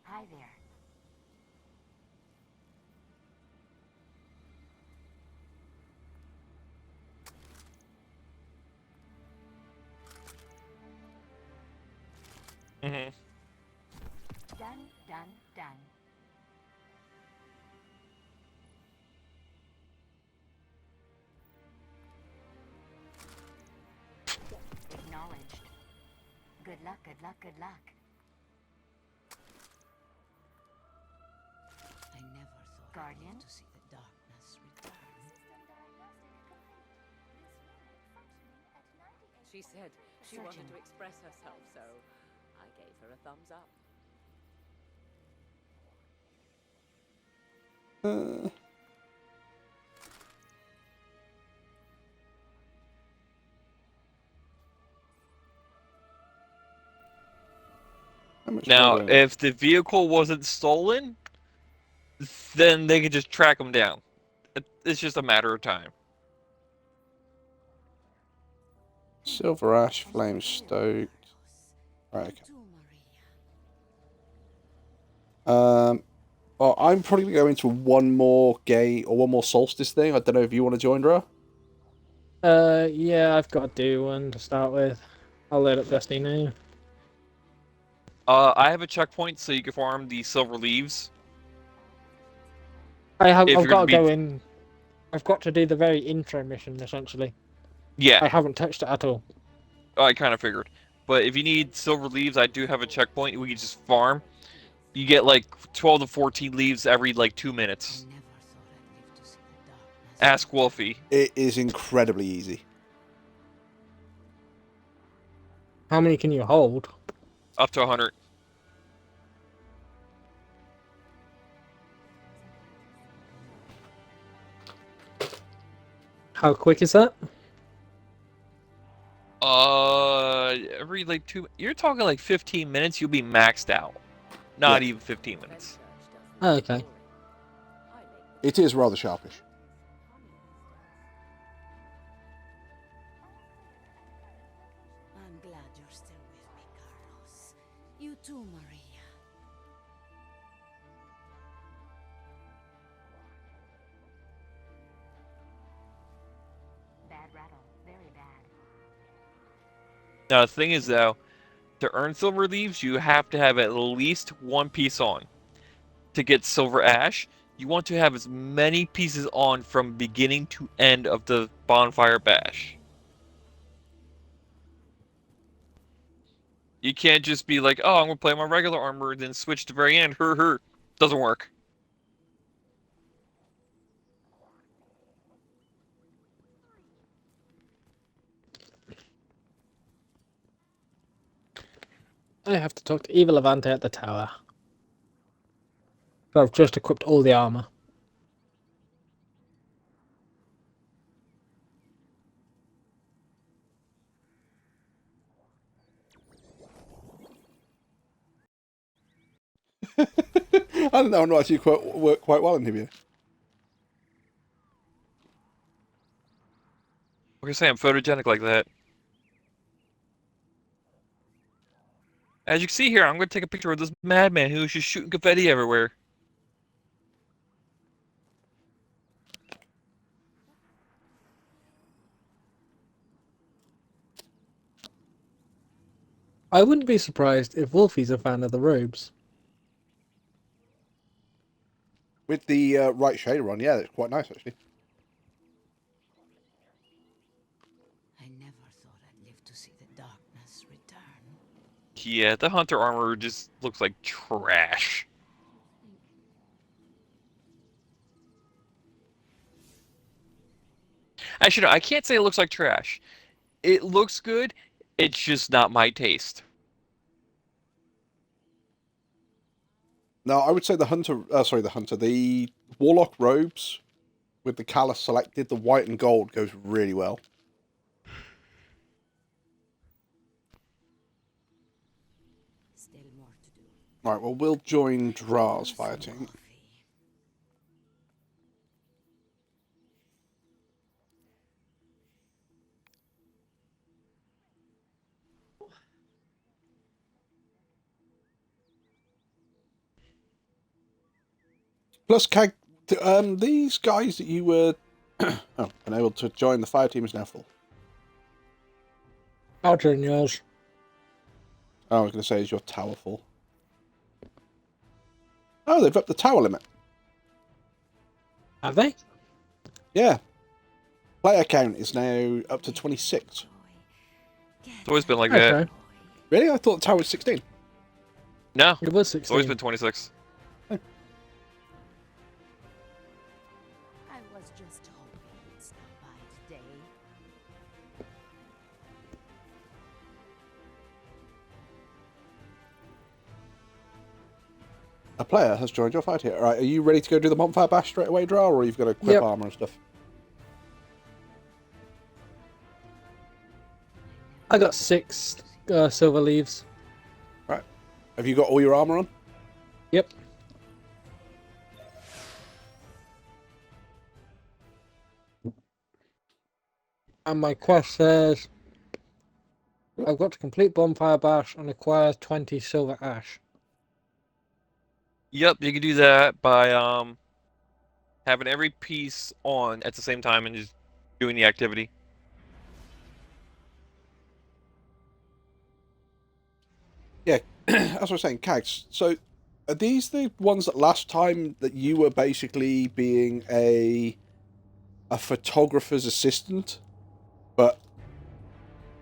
Hi there. Mm-hmm. Done. Acknowledged. Good luck. I never thought Guardian? to see the darkness return. She said she wanted Searching. to express herself, so I gave her a thumbs up. How much Now, more do I- if the vehicle wasn't stolen, then they could just track them down. It's just a matter of time. Silver ash, flame stoked. Right, okay. Well, I'm probably going to go into one more one more solstice thing. I don't know if you want to join, Dra. Yeah, I've got to do one to start with. I'll load up Destiny now. I have a checkpoint so you can farm the silver leaves. I've If got you're to gonna go be- in. I've got to do the very intro mission, essentially. Yeah, I haven't touched it at all. I kind of figured. But if you need silver leaves, I do have a checkpoint. We can just farm. You get like 12 to 14 leaves every like 2 minutes. Ask Wolfie. It is incredibly easy. How many can you hold? Up to 100. How quick is that? Every like you're talking like 15 minutes, you'll be maxed out. Not even 15 minutes. Oh, okay. It is rather sharpish. I'm glad you're still with me, Carlos. You too, Maria. Bad rattle. Very bad. Now the thing is though, to earn silver leaves, you have to have at least one piece on. To get silver ash, you want to have as many pieces on from beginning to end of the bonfire bash. You can't just be like, oh, I'm gonna play my regular armor, then switch to very end. Doesn't work. I have to talk to Eva Levante at the tower. So I've just equipped all the armor. I don't know, I'm not actually work quite well in here. Like I say, I'm photogenic like that. As you can see here, I'm going to take a picture of this madman who's just shooting confetti everywhere. I wouldn't be surprised if Wolfie's a fan of the robes. With the right shader on, yeah, it's quite nice actually. I never thought I'd live to see the darkness return. Yeah, the hunter armor just looks like trash. Actually, no, I can't say it looks like trash. It looks good, it's just not my taste. No, I would say the warlock robes with the callus selected, the white and gold goes really well. Still more to do. Right, well, we'll join Dra's fire team. Plus, these guys that you were unable to join the fire team is now full. I'll join yours. I was going to say, is your tower full? Oh, they've upped the tower limit. Have they? Yeah. Player count is now up to 26. It's always been like that. Really? I thought the tower was 16. No, it was 16. It's always been 26. I was just hoping you'd stop by today. A player has joined your fight here. All right, are you ready to go do the bonfire bash straight away, Dra, or you've got to equip armor and stuff? I got 6 silver leaves. Right. Have you got all your armor on? Yep. And my quest says I've got to complete bonfire bash and acquire 20 silver ash. Yep, you can do that by having every piece on at the same time and just doing the activity. Yeah, as I was saying, Cags. So, are these the ones that last time that you were basically being a a photographer's assistant, but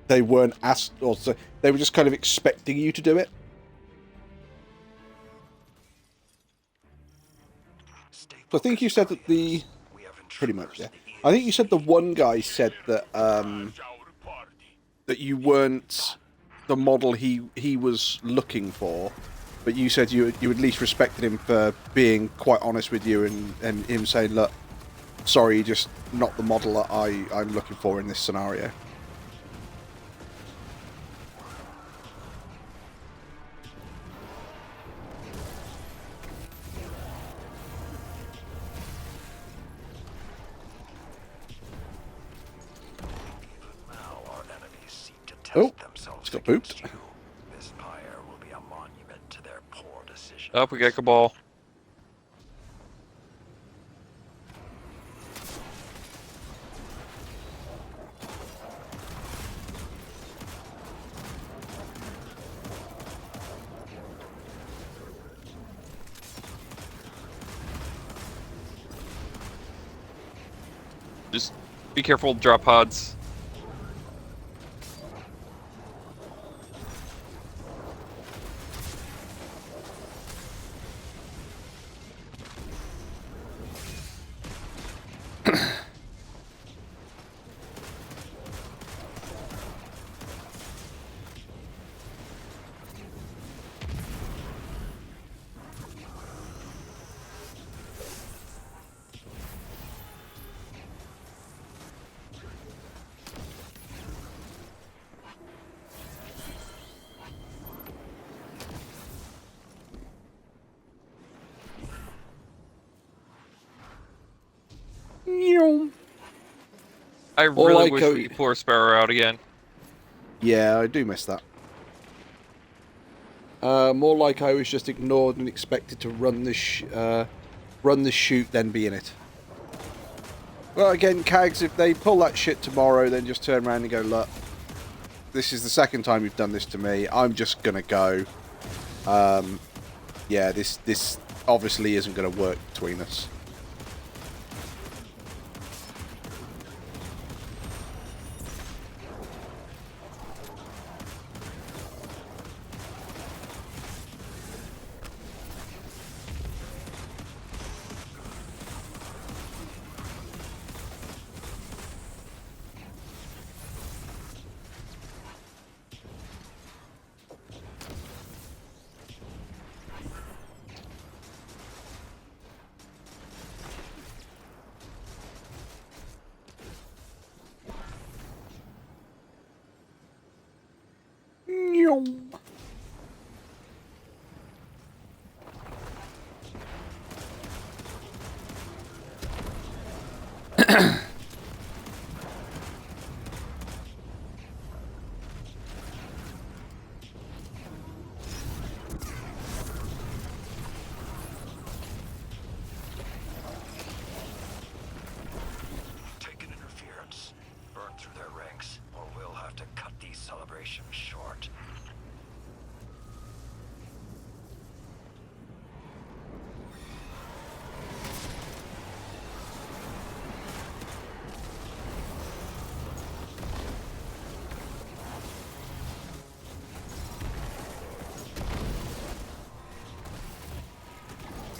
they weren't asked, or so they were just kind of expecting you to do it. So I think you said that pretty much, yeah. I think you said the one guy said that that you weren't the model he was looking for, but you said you at least respected him for being quite honest with you and him saying, look, sorry, just not the model that I'm looking for in this scenario. Oh, it's got pooped. This pyre will be a monument to their poor decision. Up, we got Cabal. Just be careful, drop pods. I really wish we could pull our Sparrow out again. Yeah, I do miss that. More like I was just ignored and expected to run the shoot, then be in it. Well, again, Cags, if they pull that shit tomorrow, then just turn around and go, look, this is the second time you've done this to me. I'm just gonna go. Yeah, this obviously isn't gonna work between us. Take an interference, burn through their ranks, or we'll have to cut these celebrations short.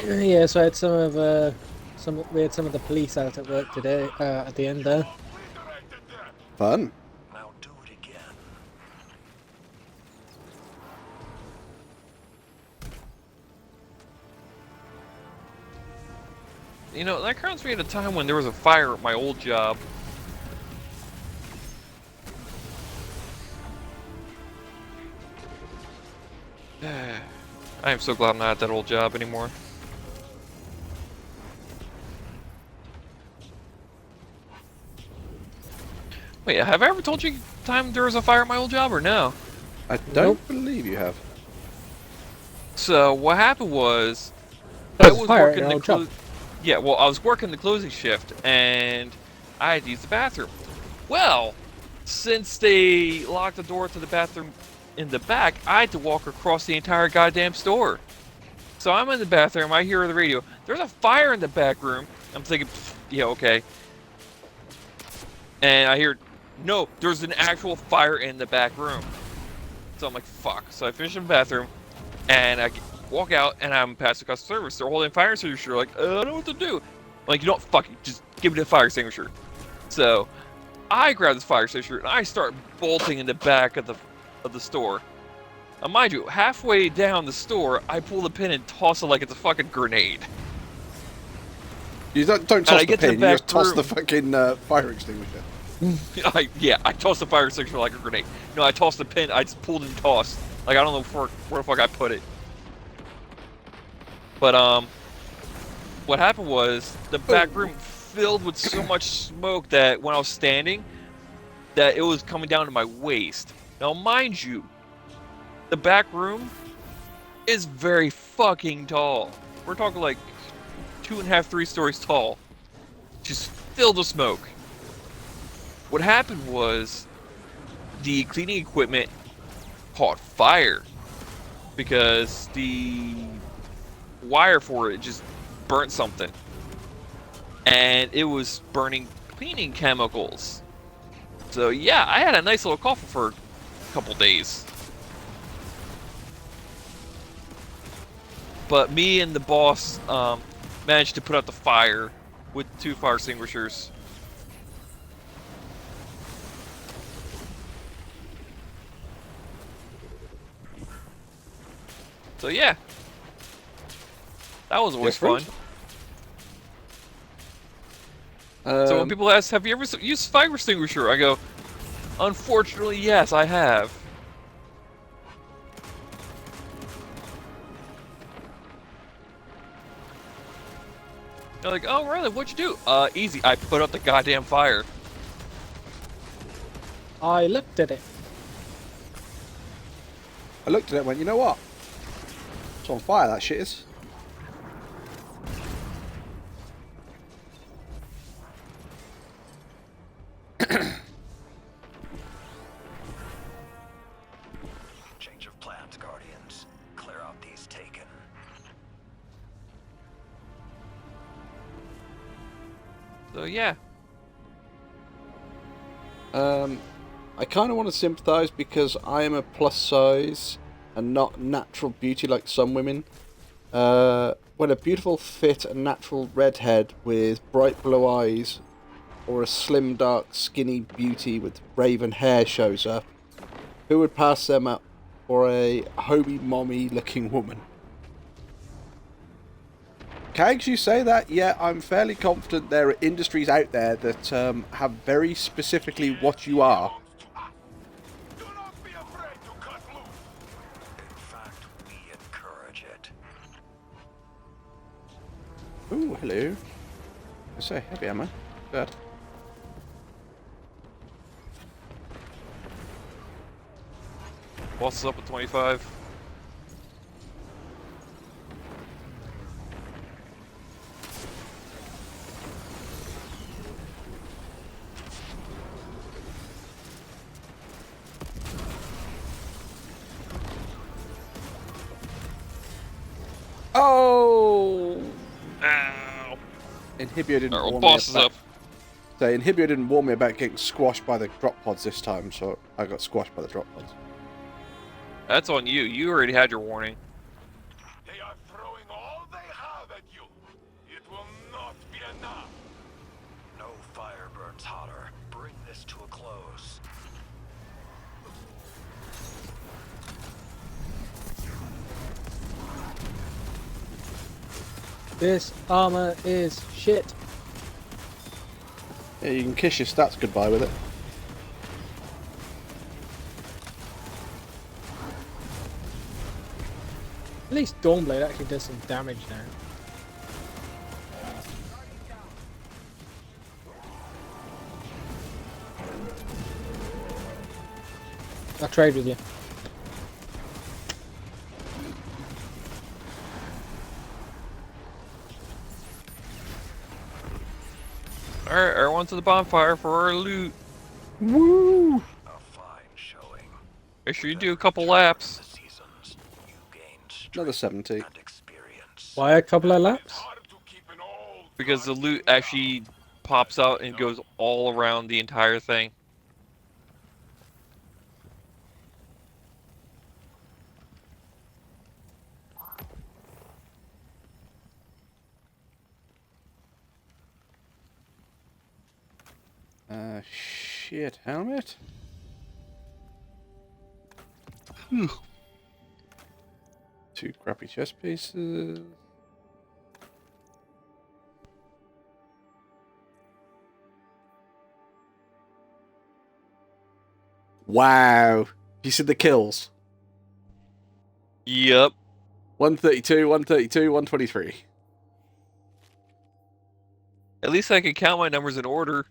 Yeah, so I had we had some of the police out at work today, at the end there. Fun. Now do it again. You know, that reminds me at a time when there was a fire at my old job. I am so glad I'm not at that old job anymore. Wait, have I ever told you the time there was a fire at my old job or no? I don't believe you have. So what happened was, There I was a was fire working at the your job. yeah, well, I was working the closing shift and I had to use the bathroom. Well, since they locked the door to the bathroom in the back, I had to walk across the entire goddamn store. So I'm in the bathroom, I hear on the radio, there's a fire in the back room. I'm thinking, yeah, okay. And I hear, no, there's an actual fire in the back room. So I'm like, fuck. So I finish in the bathroom, and I walk out, and I'm past the customer service. They're holding a fire extinguisher, like, I don't know what to do. I'm like, you know what, fuck it, just give me the fire extinguisher. So I grab this fire extinguisher, and I start bolting in the back of the store. Now, mind you, halfway down the store, I pull the pin and toss it like it's a fucking grenade. You don't toss the pin, you just toss the fucking fire extinguisher. I tossed the fire extinguisher like a grenade. No, I tossed the pin, I just pulled and tossed. Like, I don't know where the fuck I put it. But, what happened was, the back room filled with so much smoke that when I was standing, that it was coming down to my waist. Now, mind you, the back room is very fucking tall. We're talking like 2.5, 3 stories tall. Just filled with smoke. What happened was the cleaning equipment caught fire because the wire for it just burnt something. And it was burning cleaning chemicals. So yeah, I had a nice little coffin for a couple days. But me and the boss managed to put out the fire with 2 fire extinguishers. So yeah, that was always fun. So when people ask, have you ever used fire extinguisher? I go, unfortunately, yes, I have. They're like, oh, really? What'd you do? Easy. I put out the goddamn fire. I looked at it. I looked at it and went, you know what? It's on fire, that shit is. Change of plans, Guardians. Clear out these taken. So yeah. I kind of want to sympathise because I am a plus size and not natural beauty like some women. When a beautiful, fit, and natural redhead with bright blue eyes, or a slim, dark, skinny beauty with raven hair shows up, who would pass them up for a homey, mommy-looking woman? Kags, you say that? Yeah, I'm fairly confident there are industries out there that have very specifically what you are. Do not be afraid to cut loose. In fact, we encourage it. Ooh, hello. I say heavy ammo. Good. Boss is up at 25. Oh! Ow! Inhibio didn't Alright, warn boss me is about... up. So Inhibio didn't warn me about getting squashed by the drop pods this time, so I got squashed by the drop pods. That's on you. You already had your warning. They are throwing all they have at you. It will not be enough. No fire burns hotter. Bring this to a close. This armor is shit. Yeah, you can kiss your stats goodbye with it. At least Dawnblade actually does some damage now. I'll trade with you. Alright, everyone to the bonfire for our loot. Woo! A fine showing. Make sure you do a couple laps. The seasons, you gain Another strength 70. and experience. Why a couple of laps? Hard to keep an old Because the loot actually pops out and goes all around the entire thing. Shit, helmet. Two crappy chest pieces. Wow. You see the kills? Yep. 132, 132, 123. At least I can count my numbers in order.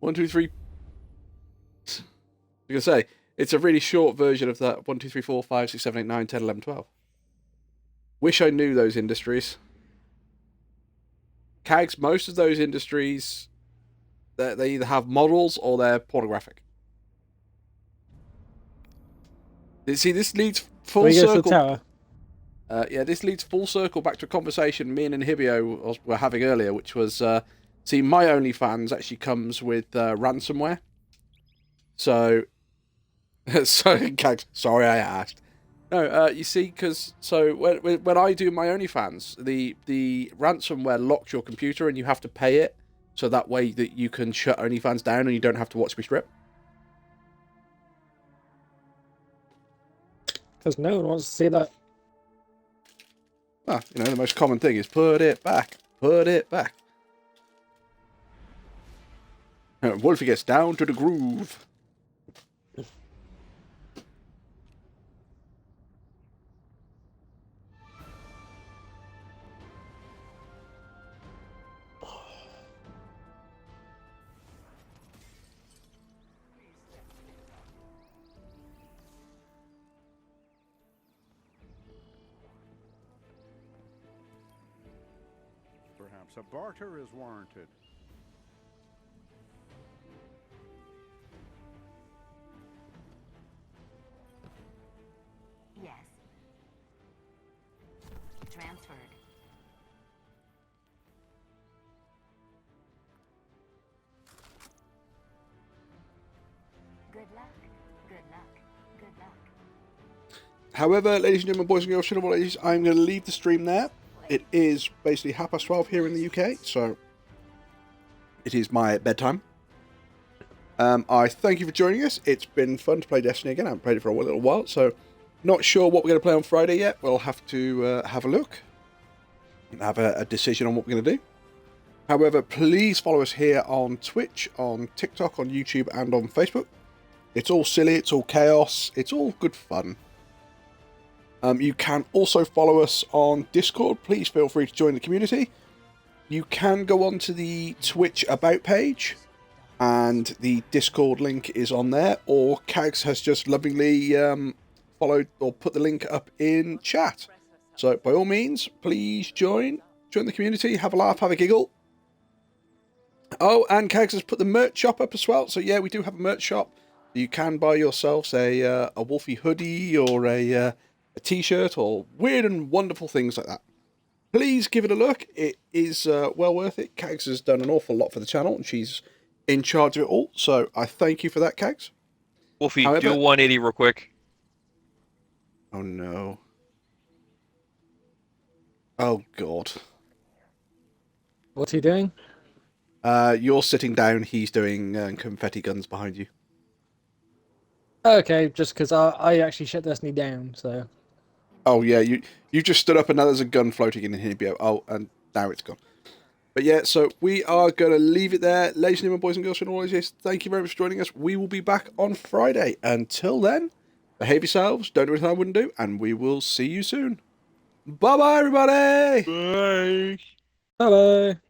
1, 2, 3. I was going to say, it's a really short version of that 1, 2, 3, 4, 5, 6, 7, 8, 9, 10, 11, 12. Wish I knew those industries. Cags, most of those industries, they either have models or they're pornographic. See, this leads full circle. Tower. Yeah, this leads full circle back to a conversation me and Inhibio were having earlier, which was, see, my OnlyFans actually comes with ransomware. So, sorry I asked. No, you see, because when I do my OnlyFans, the ransomware locks your computer and you have to pay it, so that way that you can shut OnlyFans down and you don't have to watch me strip. Because no one wants to see that. Well, the most common thing is put it back, put it back. Wolfie gets down to the groove. Perhaps a barter is warranted. Yes. Transferred. Good luck. Good luck. Good luck. However, ladies and gentlemen, boys and girls, children, ladies, I'm going to leave the stream there. It is basically 12:30 here in the UK, so it is my bedtime. I thank you for joining us. It's been fun to play Destiny again. I haven't played it for a little while, so not sure what we're going to play on Friday yet. We'll have to have a look and have a decision on what we're going to do. However, please follow us here on Twitch, on TikTok, on YouTube, and on Facebook. It's all silly, it's all chaos, it's all good fun. You can also follow us on Discord. Please feel free to join the community. You can go on to the Twitch About page, and the Discord link is on there, or Kags has just lovingly followed or put the link up in chat. So by all means, please join the community, have a laugh, have a giggle. Oh, and Kags has put the merch shop up as well. So yeah, we do have a merch shop. You can buy yourselves a Wolfie hoodie or a t-shirt or weird and wonderful things like that. Please give it a look. It is well worth it. Kags has done an awful lot for the channel, and she's in charge of it all. So I thank you for that, Kags. Wolfie, do a 180 real quick. Oh no. Oh god. What's he doing? You're sitting down. He's doing confetti guns behind you. Okay, just because I actually shut Destiny down, so. Oh yeah, you just stood up and now there's a gun floating in Inhibio. Oh, and now it's gone. But yeah, so we are going to leave it there. Ladies and gentlemen, boys and girls, and all of this, thank you very much for joining us. We will be back on Friday. Until then, behave yourselves, don't do anything I wouldn't do, and we will see you soon. Bye-bye, everybody! Bye! Bye-bye!